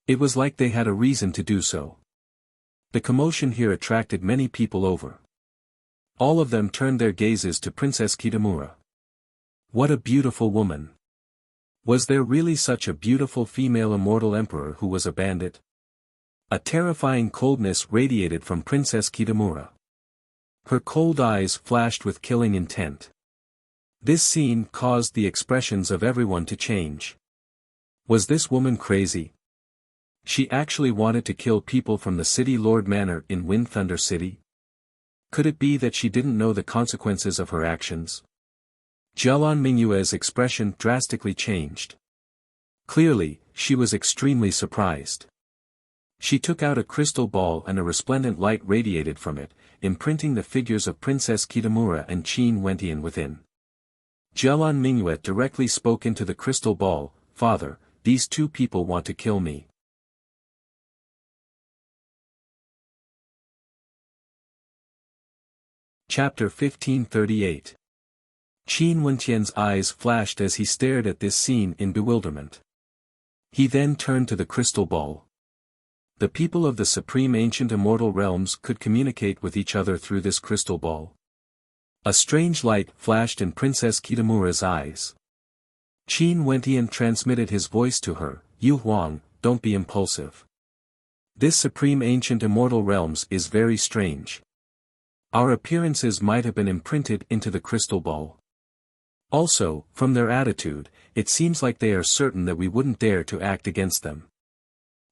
It was like they had a reason to do so. The commotion here attracted many people over. All of them turned their gazes to Princess Kitamura. What a beautiful woman! Was there really such a beautiful female immortal emperor who was a bandit? A terrifying coldness radiated from Princess Kitamura. Her cold eyes flashed with killing intent. This scene caused the expressions of everyone to change. Was this woman crazy? She actually wanted to kill people from the City Lord Manor in Wind Thunder City? Could it be that she didn't know the consequences of her actions? Jelon Mingyue's expression drastically changed. Clearly, she was extremely surprised. She took out a crystal ball and a resplendent light radiated from it, imprinting the figures of Princess Kitamura and Qin Wentian within. Jelon Mingyue directly spoke into the crystal ball, "Father, these two people want to kill me." Chapter 1538. Qin Wentian's eyes flashed as he stared at this scene in bewilderment. He then turned to the crystal ball. The people of the supreme ancient immortal realms could communicate with each other through this crystal ball. A strange light flashed in Princess Kitamura's eyes. Qin Wentian transmitted his voice to her, "Yu Huang, don't be impulsive. This supreme ancient immortal realms is very strange. Our appearances might have been imprinted into the crystal ball. Also, from their attitude, it seems like they are certain that we wouldn't dare to act against them.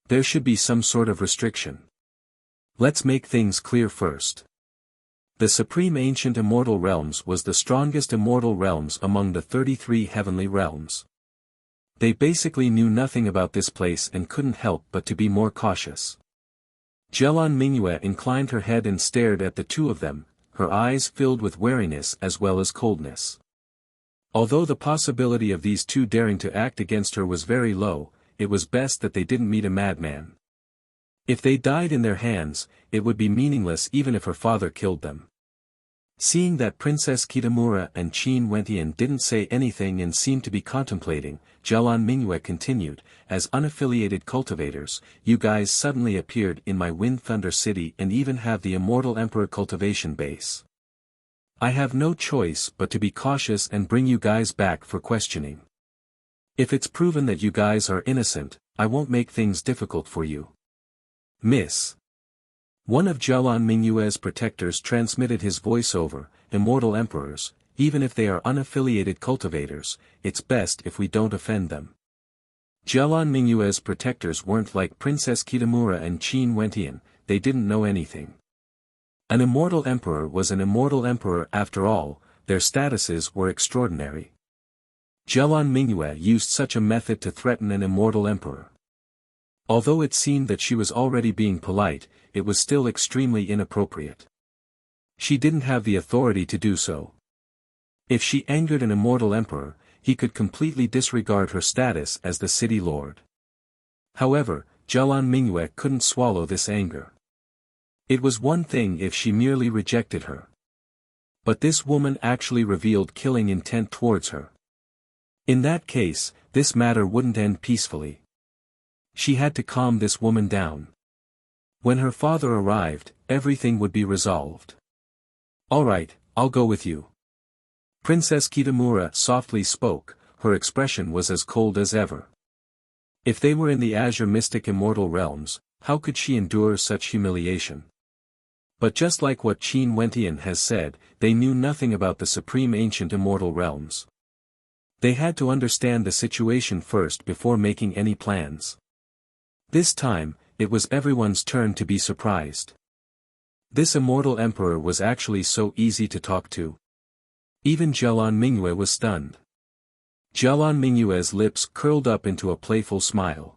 There should be some sort of restriction. Let's make things clear first. The supreme ancient immortal realms was the strongest immortal realms among the 33 heavenly realms. They basically knew nothing about this place and couldn't help but to be more cautious. Jelan Mingyue inclined her head and stared at the two of them, her eyes filled with wariness as well as coldness. Although the possibility of these two daring to act against her was very low, it was best that they didn't meet a madman. If they died in their hands, it would be meaningless even if her father killed them. Seeing that Princess Kitamura and Qin Wentian didn't say anything and seemed to be contemplating, Jelan Mingyue continued, as unaffiliated cultivators, you guys suddenly appeared in my Wind Thunder City and even have the Immortal Emperor cultivation base. I have no choice but to be cautious and bring you guys back for questioning. If it's proven that you guys are innocent, I won't make things difficult for you. Miss. One of Jelan Mingyue's protectors transmitted his voice over, Immortal Emperors, even if they are unaffiliated cultivators, it's best if we don't offend them. Jelan Mingyue's protectors weren't like Princess Kitamura and Qin Wentian, they didn't know anything. An Immortal Emperor was an Immortal Emperor after all, their statuses were extraordinary. Jelan Mingyue used such a method to threaten an Immortal Emperor. Although it seemed that she was already being polite, it was still extremely inappropriate. She didn't have the authority to do so. If she angered an Immortal Emperor, he could completely disregard her status as the city lord. However, Jelan Mingyue couldn't swallow this anger. It was one thing if she merely rejected her. But this woman actually revealed killing intent towards her. In that case, this matter wouldn't end peacefully. She had to calm this woman down. When her father arrived, everything would be resolved. All right, I'll go with you. Princess Kitamura softly spoke, her expression was as cold as ever. If they were in the Azure Mystic Immortal realms, how could she endure such humiliation? But just like what Qin Wentian has said, they knew nothing about the Supreme Ancient Immortal realms. They had to understand the situation first before making any plans. This time, it was everyone's turn to be surprised. This Immortal Emperor was actually so easy to talk to. Even Jelan Mingyue was stunned. Jelan Mingyue's lips curled up into a playful smile.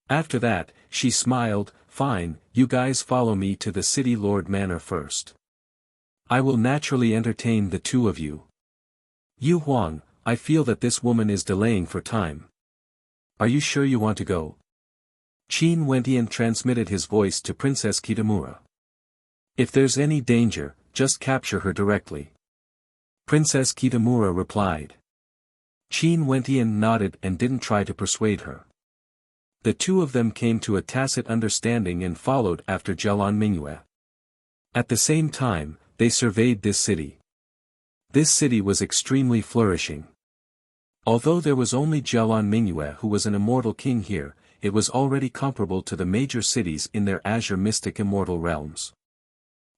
After that, she smiled, fine, you guys follow me to the City Lord Manor first. I will naturally entertain the two of you. Yu Huang, I feel that this woman is delaying for time. Are you sure you want to go? Qin Wentian transmitted his voice to Princess Kitamura. If there's any danger, just capture her directly. Princess Kitamura replied. Qin Wentian nodded and didn't try to persuade her. The two of them came to a tacit understanding and followed after Jelan Mingyue. At the same time, they surveyed this city. This city was extremely flourishing. Although there was only Jelan Mingyue who was an immortal king here, it was already comparable to the major cities in their Azure Mystic Immortal realms.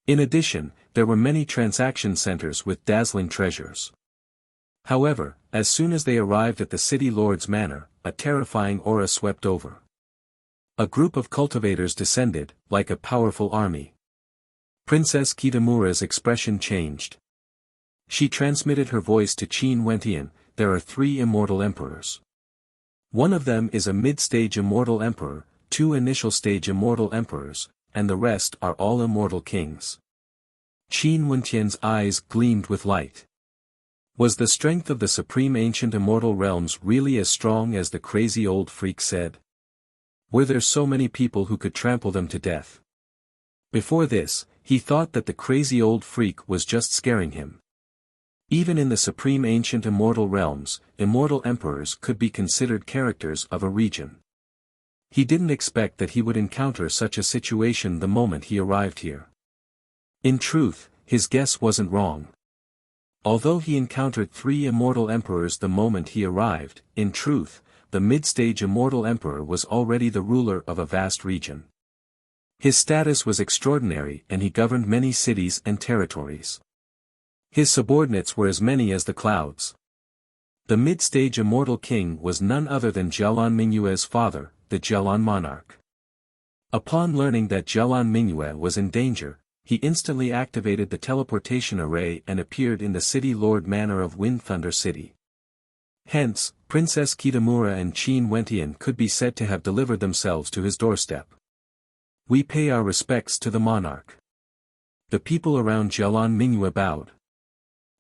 In addition, there were many transaction centers with dazzling treasures. However, as soon as they arrived at the City Lord's Manor, a terrifying aura swept over. A group of cultivators descended, like a powerful army. Princess Kitamura's expression changed. She transmitted her voice to Qin Wentian, there are 3 Immortal Emperors. One of them is a mid-stage Immortal Emperor, 2 initial-stage Immortal Emperors, and the rest are all Immortal Kings. Qin Wentian's eyes gleamed with light. Was the strength of the Supreme Ancient Immortal Realms really as strong as the crazy old freak said? Were there so many people who could trample them to death? Before this, he thought that the crazy old freak was just scaring him. Even in the Supreme Ancient Immortal Realms, Immortal Emperors could be considered characters of a region. He didn't expect that he would encounter such a situation the moment he arrived here. In truth, his guess wasn't wrong. Although he encountered 3 Immortal Emperors the moment he arrived, in truth, the mid-stage Immortal Emperor was already the ruler of a vast region. His status was extraordinary and he governed many cities and territories. His subordinates were as many as the clouds. The mid-stage Immortal King was none other than Jelan Mingyue's father, the Jelan Monarch. Upon learning that Jelan Mingyue was in danger, he instantly activated the teleportation array and appeared in the City Lord Manor of Wind Thunder City. Hence, Princess Kitamura and Qin Wentian could be said to have delivered themselves to his doorstep. We pay our respects to the monarch. The people around Jialan Mingyue bowed.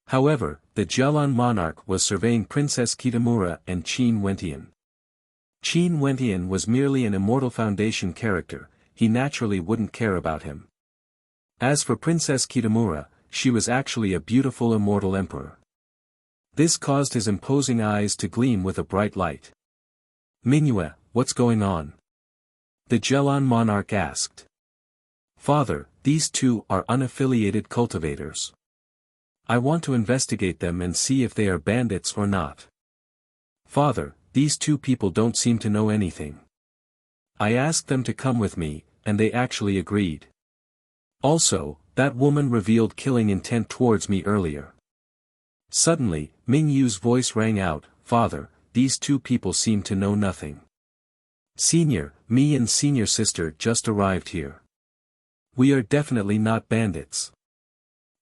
However, the Jialan monarch was surveying Princess Kitamura and Qin Wentian. Qin Wentian was merely an Immortal Foundation character, he naturally wouldn't care about him. As for Princess Kitamura, she was actually a beautiful immortal emperor. This caused his imposing eyes to gleam with a bright light. Mingyue, what's going on? The Jialan monarch asked. Father, these two are unaffiliated cultivators. I want to investigate them and see if they are bandits or not. Father, these two people don't seem to know anything. I asked them to come with me, and they actually agreed. Also, that woman revealed killing intent towards me earlier. Suddenly, Mingyu's voice rang out, Father, these two people seem to know nothing. Senior, me and senior sister just arrived here. We are definitely not bandits.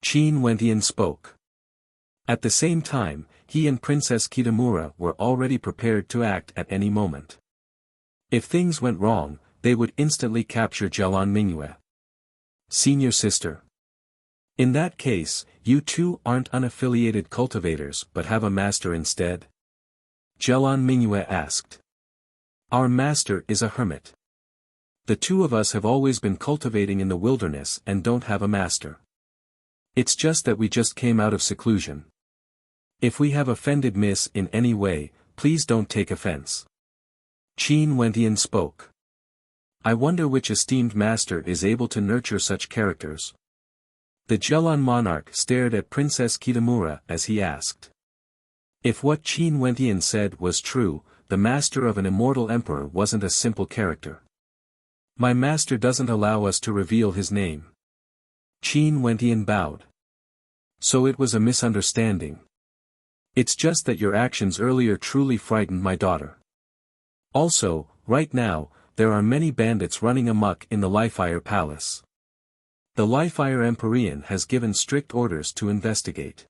Qin Wentian spoke. At the same time, he and Princess Kitamura were already prepared to act at any moment. If things went wrong, they would instantly capture Jialan Mingyue. Senior sister. In that case, you two aren't unaffiliated cultivators but have a master instead? Jialan Mingyue asked. Our master is a hermit. The two of us have always been cultivating in the wilderness and don't have a master. It's just that we just came out of seclusion. If we have offended Miss in any way, please don't take offense. Qin Wentian spoke. I wonder which esteemed master is able to nurture such characters. The Jialan monarch stared at Princess Kitamura as he asked. If what Qin Wentian said was true, the master of an immortal emperor wasn't a simple character. My master doesn't allow us to reveal his name. Qin Wentian bowed. So it was a misunderstanding. It's just that your actions earlier truly frightened my daughter. Also, right now, there are many bandits running amok in the Lifire Palace. The Lifire Empyrean has given strict orders to investigate.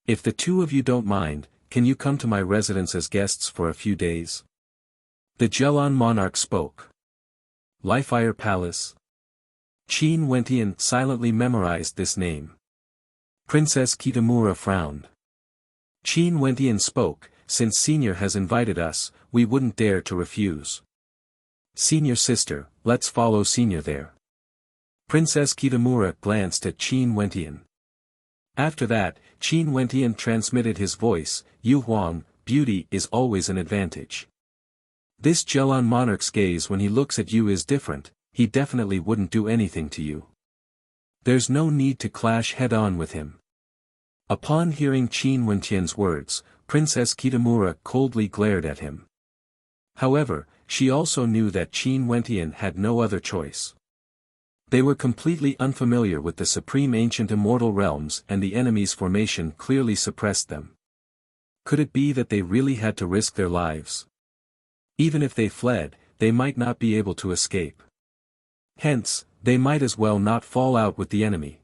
If the two of you don't mind, can you come to my residence as guests for a few days? The Jialan monarch spoke. Lifire Palace. Qin Wentian silently memorized this name. Princess Kitamura frowned. Qin Wentian spoke, since Senior has invited us, we wouldn't dare to refuse. Senior sister, let's follow Senior there. Princess Kitamura glanced at Qin Wentian. After that, Qin Wentian transmitted his voice, Yu Huang, beauty is always an advantage. This Jialan monarch's gaze when he looks at you is different, he definitely wouldn't do anything to you. There's no need to clash head-on with him. Upon hearing Qin Wentian's words, Princess Kitamura coldly glared at him. However, she also knew that Qin Wentian had no other choice. They were completely unfamiliar with the supreme ancient immortal realms and the enemy's formation clearly suppressed them. Could it be that they really had to risk their lives? Even if they fled, they might not be able to escape. Hence, they might as well not fall out with the enemy.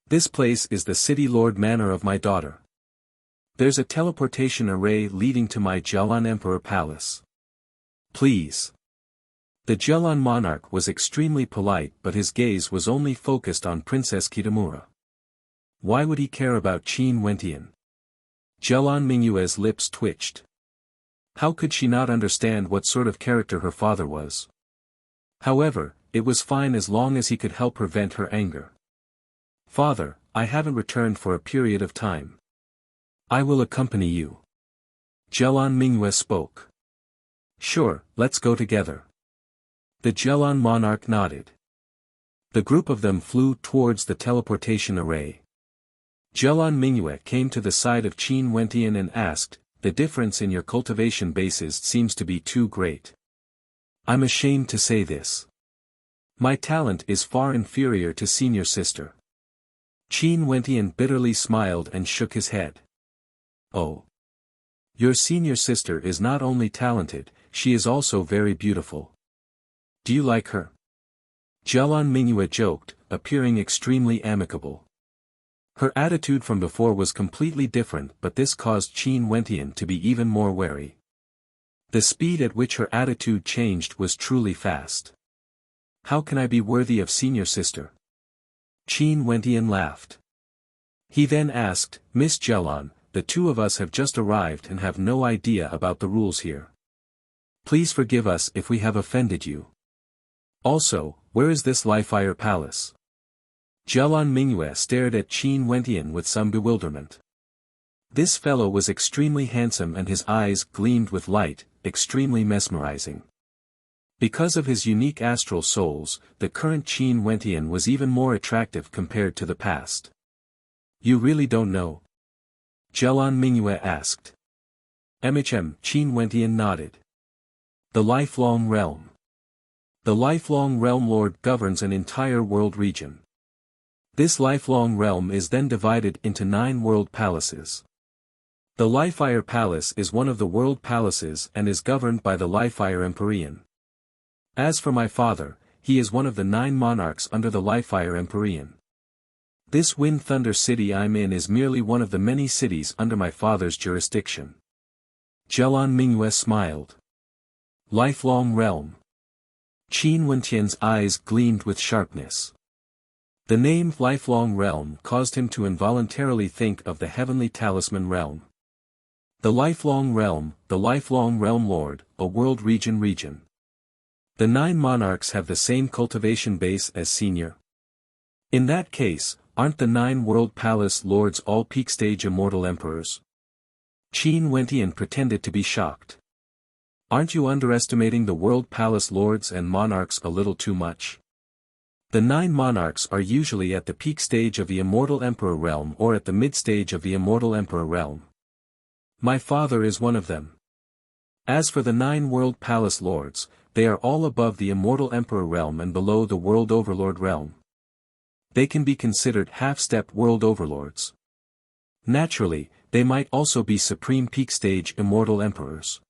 This place is the city lord manor of my daughter. There's a teleportation array leading to my Jialan Emperor Palace. Please. The Jialan monarch was extremely polite but his gaze was only focused on Princess Kitamura. Why would he care about Qin Wentian? Jialan Mingyue's lips twitched. How could she not understand what sort of character her father was? However, it was fine as long as he could help prevent her anger. Father, I haven't returned for a period of time. I will accompany you. Jialan Mingyue spoke. Sure, let's go together. The Jialan monarch nodded. The group of them flew towards the teleportation array. Jialan Mingyue came to the side of Qin Wentian and asked, the difference in your cultivation bases seems to be too great. I'm ashamed to say this. My talent is far inferior to senior sister. Qin Wentian bitterly smiled and shook his head. Oh. Your senior sister is not only talented, she is also very beautiful. Do you like her? Jialan Mingyue joked, appearing extremely amicable. Her attitude from before was completely different but this caused Qin Wentian to be even more wary. The speed at which her attitude changed was truly fast. How can I be worthy of senior sister? Qin Wentian laughed. He then asked, Miss Jialan, the two of us have just arrived and have no idea about the rules here. Please forgive us if we have offended you. Also, where is this Li-Fire Palace? Jialan Mingyue stared at Qin Wentian with some bewilderment. This fellow was extremely handsome and his eyes gleamed with light, extremely mesmerizing. Because of his unique astral souls, the current Qin Wentian was even more attractive compared to the past. You really don't know? Jialan Mingyue asked. Qin Wentian nodded. The Lifelong Realm. The Lifelong Realm Lord governs an entire world region. This lifelong realm is then divided into 9 world palaces. The Li-Fire Palace is one of the world palaces and is governed by the Li-Fire Empyrean. As for my father, he is one of the 9 monarchs under the Li-Fire Empyrean. This Wind Thunder city I'm in is merely one of the many cities under my father's jurisdiction. Jialan Mingyue smiled. Lifelong Realm. Qin Wentian's eyes gleamed with sharpness. The name Lifelong Realm caused him to involuntarily think of the Heavenly Talisman Realm. The Lifelong Realm Lord, a world region. The 9 monarchs have the same cultivation base as senior. In that case, aren't the 9 world palace lords all peak stage immortal emperors? Qin Wentian pretended to be shocked. Aren't you underestimating the world palace lords and monarchs a little too much? The 9 monarchs are usually at the peak stage of the Immortal Emperor realm or at the mid-stage of the Immortal Emperor realm. My father is one of them. As for the 9 world palace lords, they are all above the Immortal Emperor realm and below the World Overlord realm. They can be considered half-step world overlords. Naturally, they might also be supreme peak stage immortal emperors.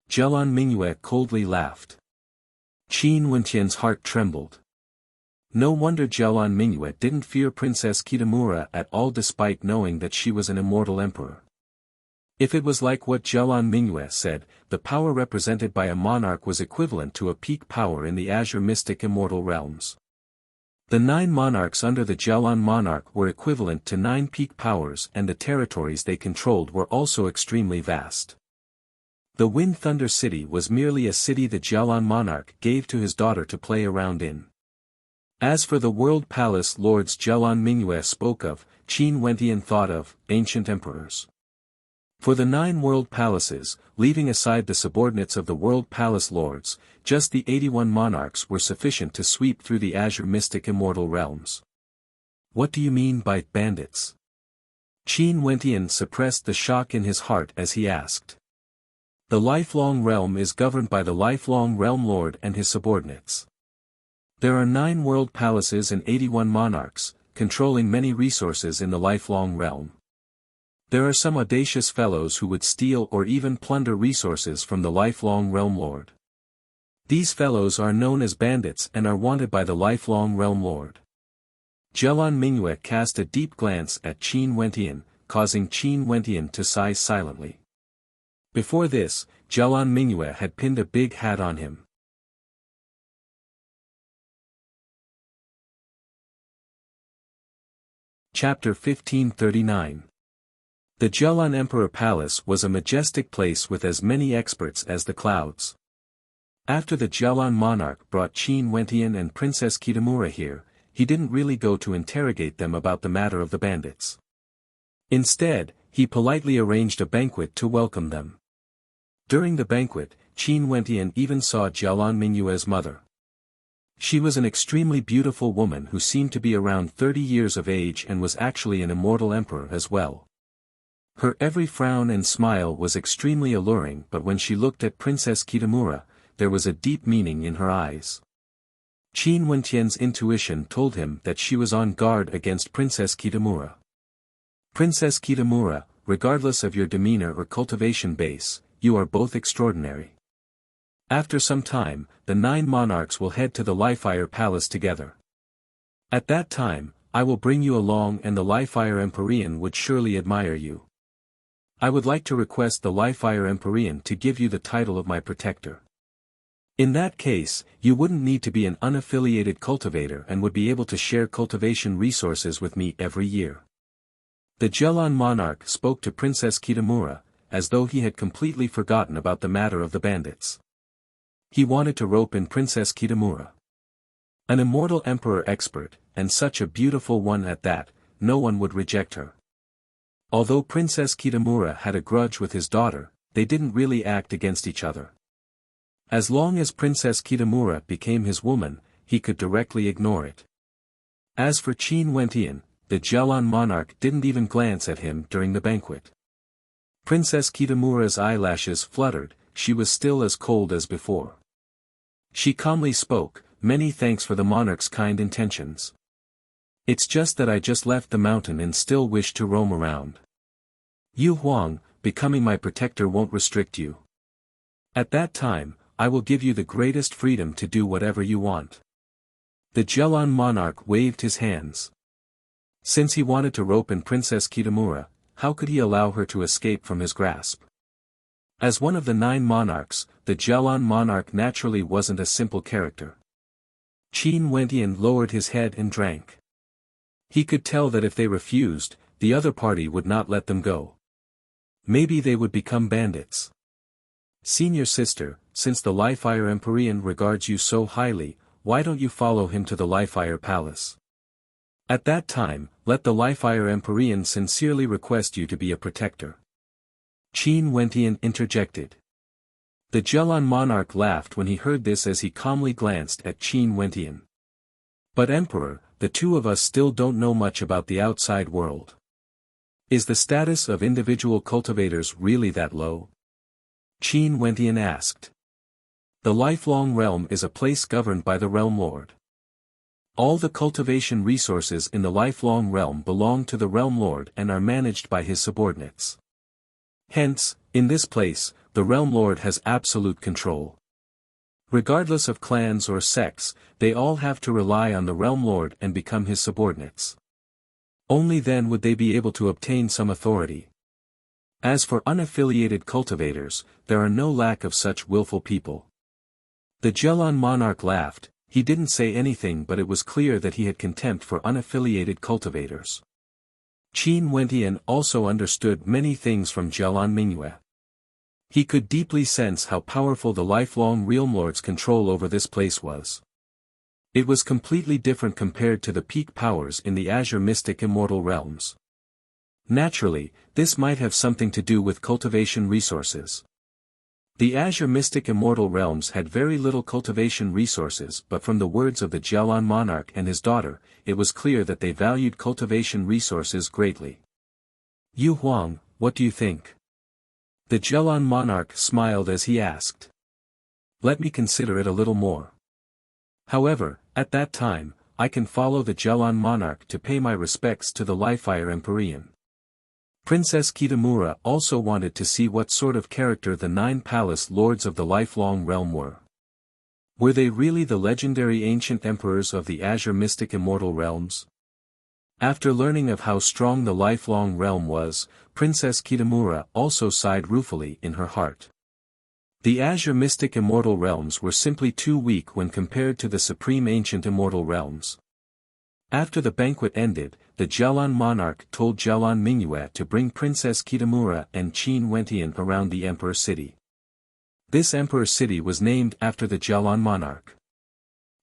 Jialan Mingyue coldly laughed. Qin Wentian's heart trembled. No wonder Jialan Mingyue didn't fear Princess Kitamura at all despite knowing that she was an immortal emperor. If it was like what Jialan Mingyue said, the power represented by a monarch was equivalent to a peak power in the Azure Mystic Immortal realms. The 9 monarchs under the Jialan monarch were equivalent to 9 peak powers and the territories they controlled were also extremely vast. The Wind Thunder City was merely a city the Jialan monarch gave to his daughter to play around in. As for the world palace lords Jialan Mingyue spoke of, Qin Wentian thought of ancient emperors. For the 9 world palaces, leaving aside the subordinates of the world palace lords, just the 81 monarchs were sufficient to sweep through the Azure Mystic Immortal realms. What do you mean by bandits? Qin Wentian suppressed the shock in his heart as he asked. The Lifelong Realm is governed by the Lifelong Realm Lord and his subordinates. There are 9 world palaces and 81 monarchs, controlling many resources in the Lifelong Realm. There are some audacious fellows who would steal or even plunder resources from the Lifelong Realm Lord. These fellows are known as bandits and are wanted by the Lifelong Realm Lord. Jialan Mingyue cast a deep glance at Qin Wentian, causing Qin Wentian to sigh silently. Before this, Jialan Mingyue had pinned a big hat on him. Chapter 1539. The Jialan Emperor Palace was a majestic place with as many experts as the clouds. After the Jialan monarch brought Qin Wentian and Princess Kitamura here, he didn't really go to interrogate them about the matter of the bandits. Instead, he politely arranged a banquet to welcome them. During the banquet, Qin Wentian even saw Jialan Mingyue's mother. She was an extremely beautiful woman who seemed to be around 30 years of age and was actually an immortal emperor as well. Her every frown and smile was extremely alluring, but when she looked at Princess Kitamura, there was a deep meaning in her eyes. Qin Wentian's intuition told him that she was on guard against Princess Kitamura. Princess Kitamura, regardless of your demeanor or cultivation base, you are both extraordinary. After some time, the 9 monarchs will head to the Li-Fire Palace together. At that time, I will bring you along and the Li-Fire Empyrean would surely admire you. I would like to request the Li-Fire Empyrean to give you the title of my protector. In that case, you wouldn't need to be an unaffiliated cultivator and would be able to share cultivation resources with me every year. The Jelan monarch spoke to Princess Kitamura, as though he had completely forgotten about the matter of the bandits. He wanted to rope in Princess Kitamura. An immortal emperor expert, and such a beautiful one at that, no one would reject her. Although Princess Kitamura had a grudge with his daughter, they didn't really act against each other. As long as Princess Kitamura became his woman, he could directly ignore it. As for Qin Wentian, the Jelan monarch didn't even glance at him during the banquet. Princess Kitamura's eyelashes fluttered, she was still as cold as before. She calmly spoke, "Many thanks for the monarch's kind intentions. It's just that I just left the mountain and still wish to roam around. Yu Huang, becoming my protector won't restrict you. At that time, I will give you the greatest freedom to do whatever you want." The Jelan monarch waved his hands. Since he wanted to rope in Princess Kitamura, how could he allow her to escape from his grasp? As one of the 9 monarchs, the Jelan monarch naturally wasn't a simple character. Qin Wentian lowered his head and drank. He could tell that if they refused, the other party would not let them go. Maybe they would become bandits. "Senior sister, since the Lifire Empyrean regards you so highly, why don't you follow him to the Lifire Palace? At that time, let the Lifire Empyrean sincerely request you to be a protector." Qin Wentian interjected. The Jelan monarch laughed when he heard this as he calmly glanced at Qin Wentian. "But Emperor, the two of us still don't know much about the outside world. Is the status of individual cultivators really that low?" Qin Wentian asked. "The lifelong realm is a place governed by the Realm Lord. All the cultivation resources in the lifelong realm belong to the Realm Lord and are managed by his subordinates. Hence, in this place, the Realm Lord has absolute control. Regardless of clans or sects, they all have to rely on the Realm Lord and become his subordinates. Only then would they be able to obtain some authority. As for unaffiliated cultivators, there are no lack of such willful people." The Jelan monarch laughed. He didn't say anything, but it was clear that he had contempt for unaffiliated cultivators. Qin Wentian also understood many things from Jelan Mingyue. He could deeply sense how powerful the lifelong Realm Lord's control over this place was. It was completely different compared to the peak powers in the Azure Mystic Immortal realms. Naturally, this might have something to do with cultivation resources. The Azure Mystic Immortal realms had very little cultivation resources, but from the words of the Jelan monarch and his daughter, it was clear that they valued cultivation resources greatly. "Yu Huang, what do you think?" The Jelan monarch smiled as he asked. "Let me consider it a little more. However, at that time, I can follow the Jelan monarch to pay my respects to the Lifire Empyrean." Princess Kitamura also wanted to see what sort of character the 9 palace lords of the lifelong realm were. Were they really the legendary ancient emperors of the Azure Mystic Immortal realms? After learning of how strong the lifelong realm was, Princess Kitamura also sighed ruefully in her heart. The Azure Mystic Immortal realms were simply too weak when compared to the supreme ancient immortal realms. After the banquet ended, the Jelan monarch told Jelan Mingyue to bring Princess Kitamura and Qin Wentian around the Emperor City. This Emperor City was named after the Jelan monarch.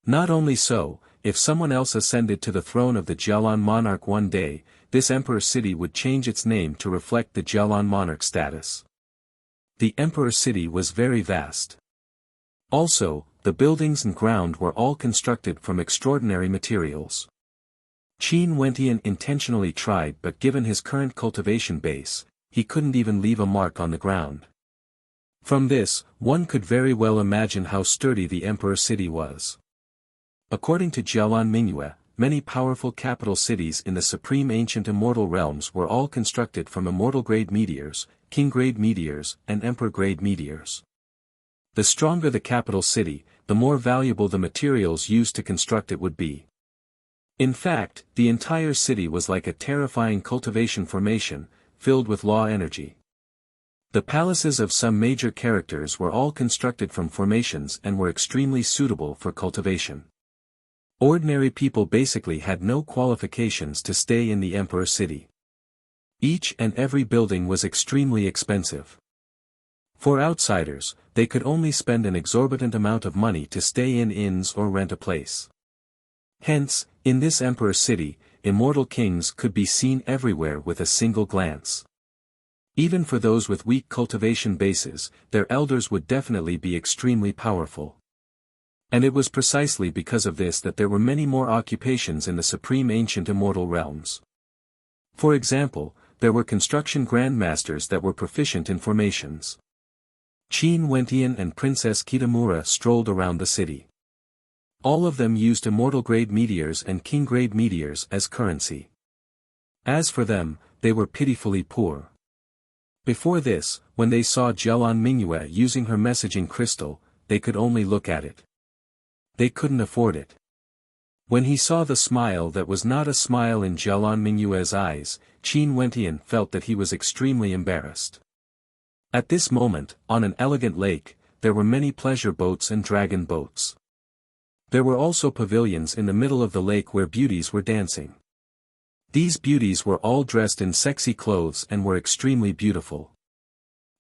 Not only so, if someone else ascended to the throne of the Jelan monarch one day, this Emperor City would change its name to reflect the Jelan monarch status. The Emperor City was very vast. Also, the buildings and ground were all constructed from extraordinary materials. Qin Wentian intentionally tried, but given his current cultivation base, he couldn't even leave a mark on the ground. From this, one could very well imagine how sturdy the Emperor City was. According to Jelan Mingyue, many powerful capital cities in the supreme ancient immortal realms were all constructed from immortal-grade meteors, king-grade meteors, and emperor-grade meteors. The stronger the capital city, the more valuable the materials used to construct it would be. In fact, the entire city was like a terrifying cultivation formation, filled with law energy. The palaces of some major characters were all constructed from formations and were extremely suitable for cultivation. Ordinary people basically had no qualifications to stay in the emperor's city. Each and every building was extremely expensive. For outsiders, they could only spend an exorbitant amount of money to stay in inns or rent a place. Hence, in this emperor's city, immortal kings could be seen everywhere with a single glance. Even for those with weak cultivation bases, their elders would definitely be extremely powerful. And it was precisely because of this that there were many more occupations in the supreme ancient immortal realms. For example, there were construction grandmasters that were proficient in formations. Qin Wentian and Princess Kitamura strolled around the city. All of them used immortal-grade meteors and king-grade meteors as currency. As for them, they were pitifully poor. Before this, when they saw Jialan Mingyue using her messaging crystal, they could only look at it. They couldn't afford it. When he saw the smile that was not a smile in Jialan Mingyue's eyes, Qin Wentian felt that he was extremely embarrassed. At this moment, on an elegant lake, there were many pleasure boats and dragon boats. There were also pavilions in the middle of the lake where beauties were dancing. These beauties were all dressed in sexy clothes and were extremely beautiful.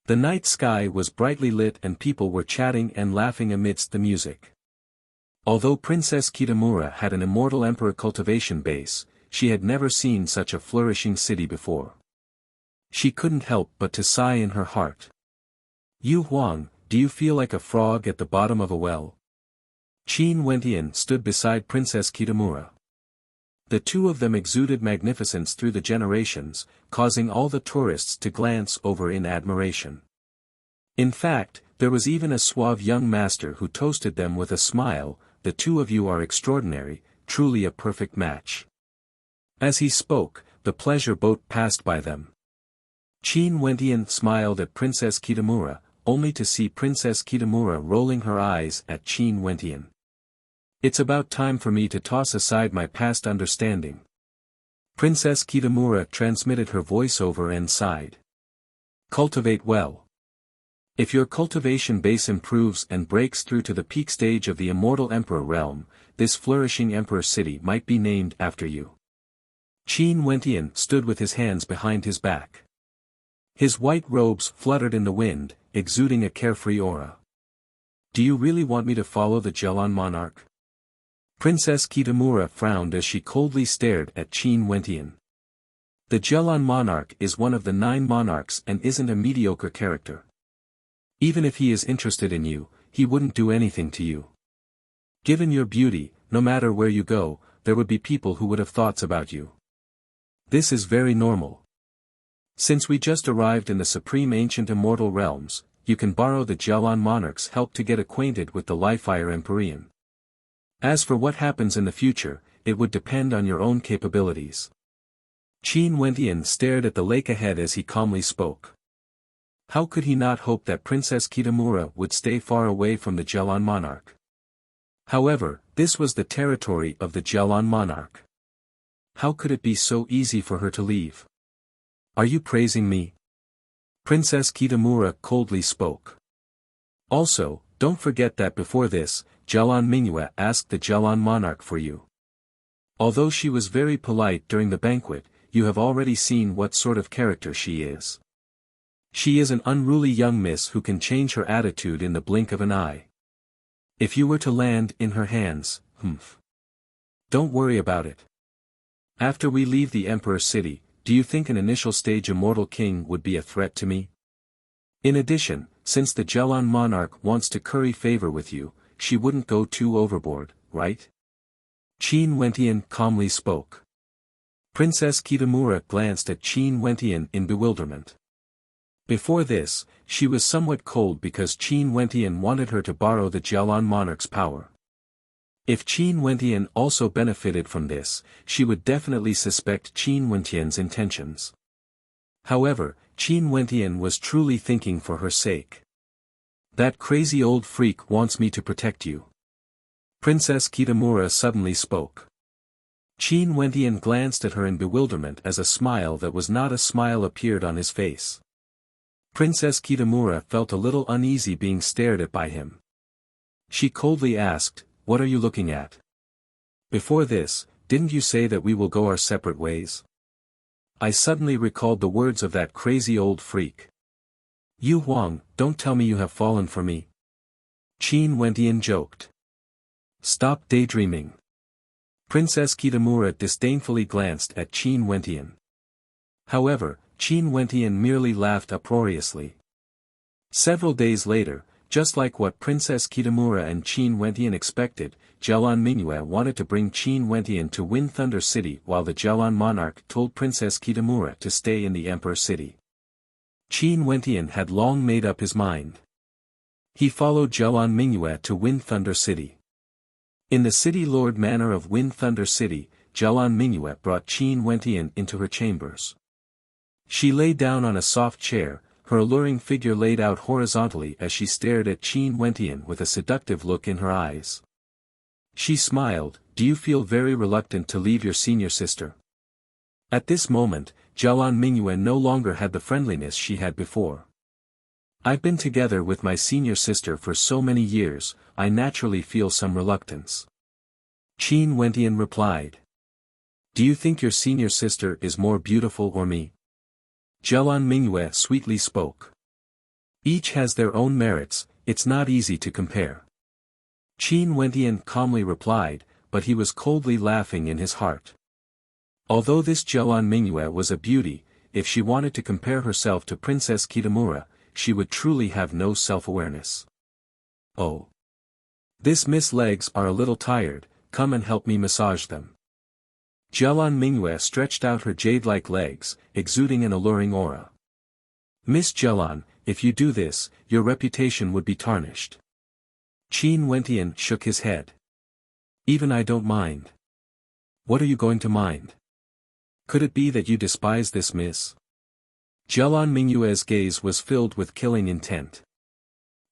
The night sky was brightly lit and people were chatting and laughing amidst the music. Although Princess Kitamura had an immortal emperor cultivation base, she had never seen such a flourishing city before. She couldn't help but to sigh in her heart. "Yu Huang, do you feel like a frog at the bottom of a well?" Qin Wentian stood beside Princess Kitamura. The two of them exuded magnificence through the generations, causing all the tourists to glance over in admiration. In fact, there was even a suave young master who toasted them with a smile, "The two of you are extraordinary, truly a perfect match." As he spoke, the pleasure boat passed by them. Qin Wentian smiled at Princess Kitamura, only to see Princess Kitamura rolling her eyes at Qin Wentian. "It's about time for me to toss aside my past understanding." Princess Kitamura transmitted her voiceover and sighed. "Cultivate well. If your cultivation base improves and breaks through to the peak stage of the immortal emperor realm, this flourishing emperor city might be named after you." Qin Wentian stood with his hands behind his back. His white robes fluttered in the wind, exuding a carefree aura. "Do you really want me to follow the Jialan Monarch?" Princess Kitamura frowned as she coldly stared at Qin Wentian. The Jialan Monarch is one of the 9 monarchs and isn't a mediocre character. Even if he is interested in you, he wouldn't do anything to you. Given your beauty, no matter where you go, there would be people who would have thoughts about you. This is very normal. Since we just arrived in the supreme ancient immortal realms, you can borrow the Jialan Monarch's help to get acquainted with the Lifire Empyrean. As for what happens in the future, it would depend on your own capabilities. Qin Wentian stared at the lake ahead as he calmly spoke. How could he not hope that Princess Kitamura would stay far away from the Jialan Monarch? However, this was the territory of the Jialan Monarch. How could it be so easy for her to leave? "Are you praising me?" Princess Kitamura coldly spoke. "Also, don't forget that before this, Jialan Mingyue asked the Jialan Monarch for you. Although she was very polite during the banquet, you have already seen what sort of character she is. She is an unruly young miss who can change her attitude in the blink of an eye. If you were to land in her hands, don't worry about it. After we leave the Emperor's city, do you think an initial stage immortal king would be a threat to me? In addition, since the Jialan Monarch wants to curry favor with you, she wouldn't go too overboard, right?" Qin Wentian calmly spoke. Princess Kitamura glanced at Qin Wentian in bewilderment. Before this, she was somewhat cold because Qin Wentian wanted her to borrow the Jialan Monarch's power. If Qin Wentian also benefited from this, she would definitely suspect Qin Wentian's intentions. However, Qin Wentian was truly thinking for her sake. "That crazy old freak wants me to protect you." Princess Kitamura suddenly spoke. Qin Wentian glanced at her in bewilderment as a smile that was not a smile appeared on his face. Princess Kitamura felt a little uneasy being stared at by him. She coldly asked, "What are you looking at? Before this, didn't you say that we will go our separate ways?" I suddenly recalled the words of that crazy old freak. "Yu Huang, don't tell me you have fallen for me." Qin Wentian joked. "Stop daydreaming." Princess Kitamura disdainfully glanced at Qin Wentian. However, Qin Wentian merely laughed uproariously. Several days later, just like what Princess Kitamura and Qin Wentian expected, Jialan Mingyue wanted to bring Qin Wentian to Wind Thunder City while the Jialan Monarch told Princess Kitamura to stay in the Emperor City. Qin Wentian had long made up his mind. He followed Jialan Mingyue to Wind Thunder City. In the city lord manor of Wind Thunder City, Jialan Mingyue brought Qin Wentian into her chambers. She lay down on a soft chair, her alluring figure laid out horizontally as she stared at Qin Wentian with a seductive look in her eyes. She smiled, "Do you feel very reluctant to leave your senior sister?" At this moment, Jialan Mingyue no longer had the friendliness she had before. "I've been together with my senior sister for so many years, I naturally feel some reluctance." Qin Wentian replied. "Do you think your senior sister is more beautiful or me?" Jialan Mingyue sweetly spoke. "Each has their own merits, it's not easy to compare." Qin Wentian calmly replied, but he was coldly laughing in his heart. Although this Jialan Mingyue was a beauty, if she wanted to compare herself to Princess Kitamura, she would truly have no self-awareness. "Oh. This Miss legs are a little tired, come and help me massage them." Jialan Mingyue stretched out her jade-like legs, exuding an alluring aura. "Miss Jialan, if you do this, your reputation would be tarnished." Qin Wentian shook his head. "Even I don't mind." "What are you going to mind? Could it be that you despise this miss?" Jialan Mingyue's gaze was filled with killing intent.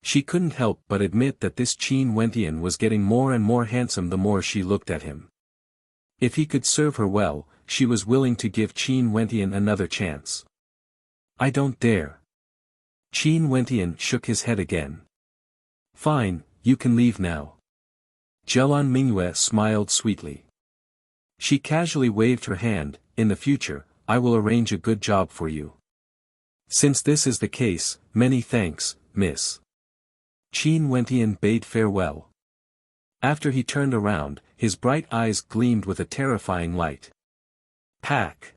She couldn't help but admit that this Qin Wentian was getting more and more handsome the more she looked at him. If he could serve her well, she was willing to give Qin Wentian another chance. "I don't dare." Qin Wentian shook his head again. "Fine, you can leave now." Jialan Mingyue smiled sweetly. She casually waved her hand, "In the future, I will arrange a good job for you." "Since this is the case, many thanks, miss." Qin Wentian bade farewell. After he turned around, his bright eyes gleamed with a terrifying light. "Pack."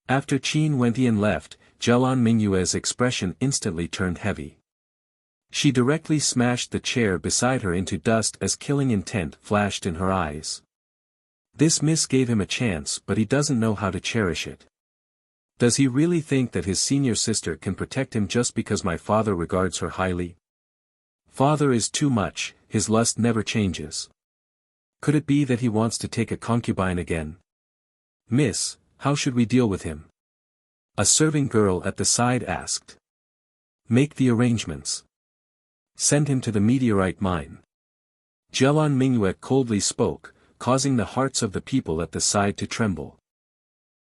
After Qin Wentian left, Jialan Mingyue's expression instantly turned heavy. She directly smashed the chair beside her into dust as killing intent flashed in her eyes. This miss gave him a chance, but he doesn't know how to cherish it. Does he really think that his senior sister can protect him just because my father regards her highly? Father is too much, his lust never changes. Could it be that he wants to take a concubine again? "Miss, how should we deal with him?" a serving girl at the side asked. "Make the arrangements. Send him to the meteorite mine." Jialan Mingyue coldly spoke, causing the hearts of the people at the side to tremble.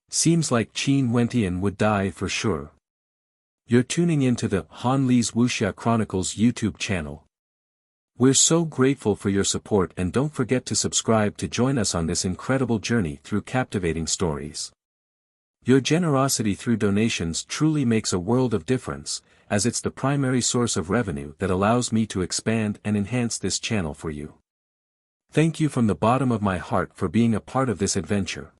Seems like Qin Wentian would die for sure. You're tuning into the Han Li's Wuxia Chronicles YouTube channel. We're so grateful for your support, and don't forget to subscribe to join us on this incredible journey through captivating stories. Your generosity through donations truly makes a world of difference, as it's the primary source of revenue that allows me to expand and enhance this channel for you. Thank you from the bottom of my heart for being a part of this adventure.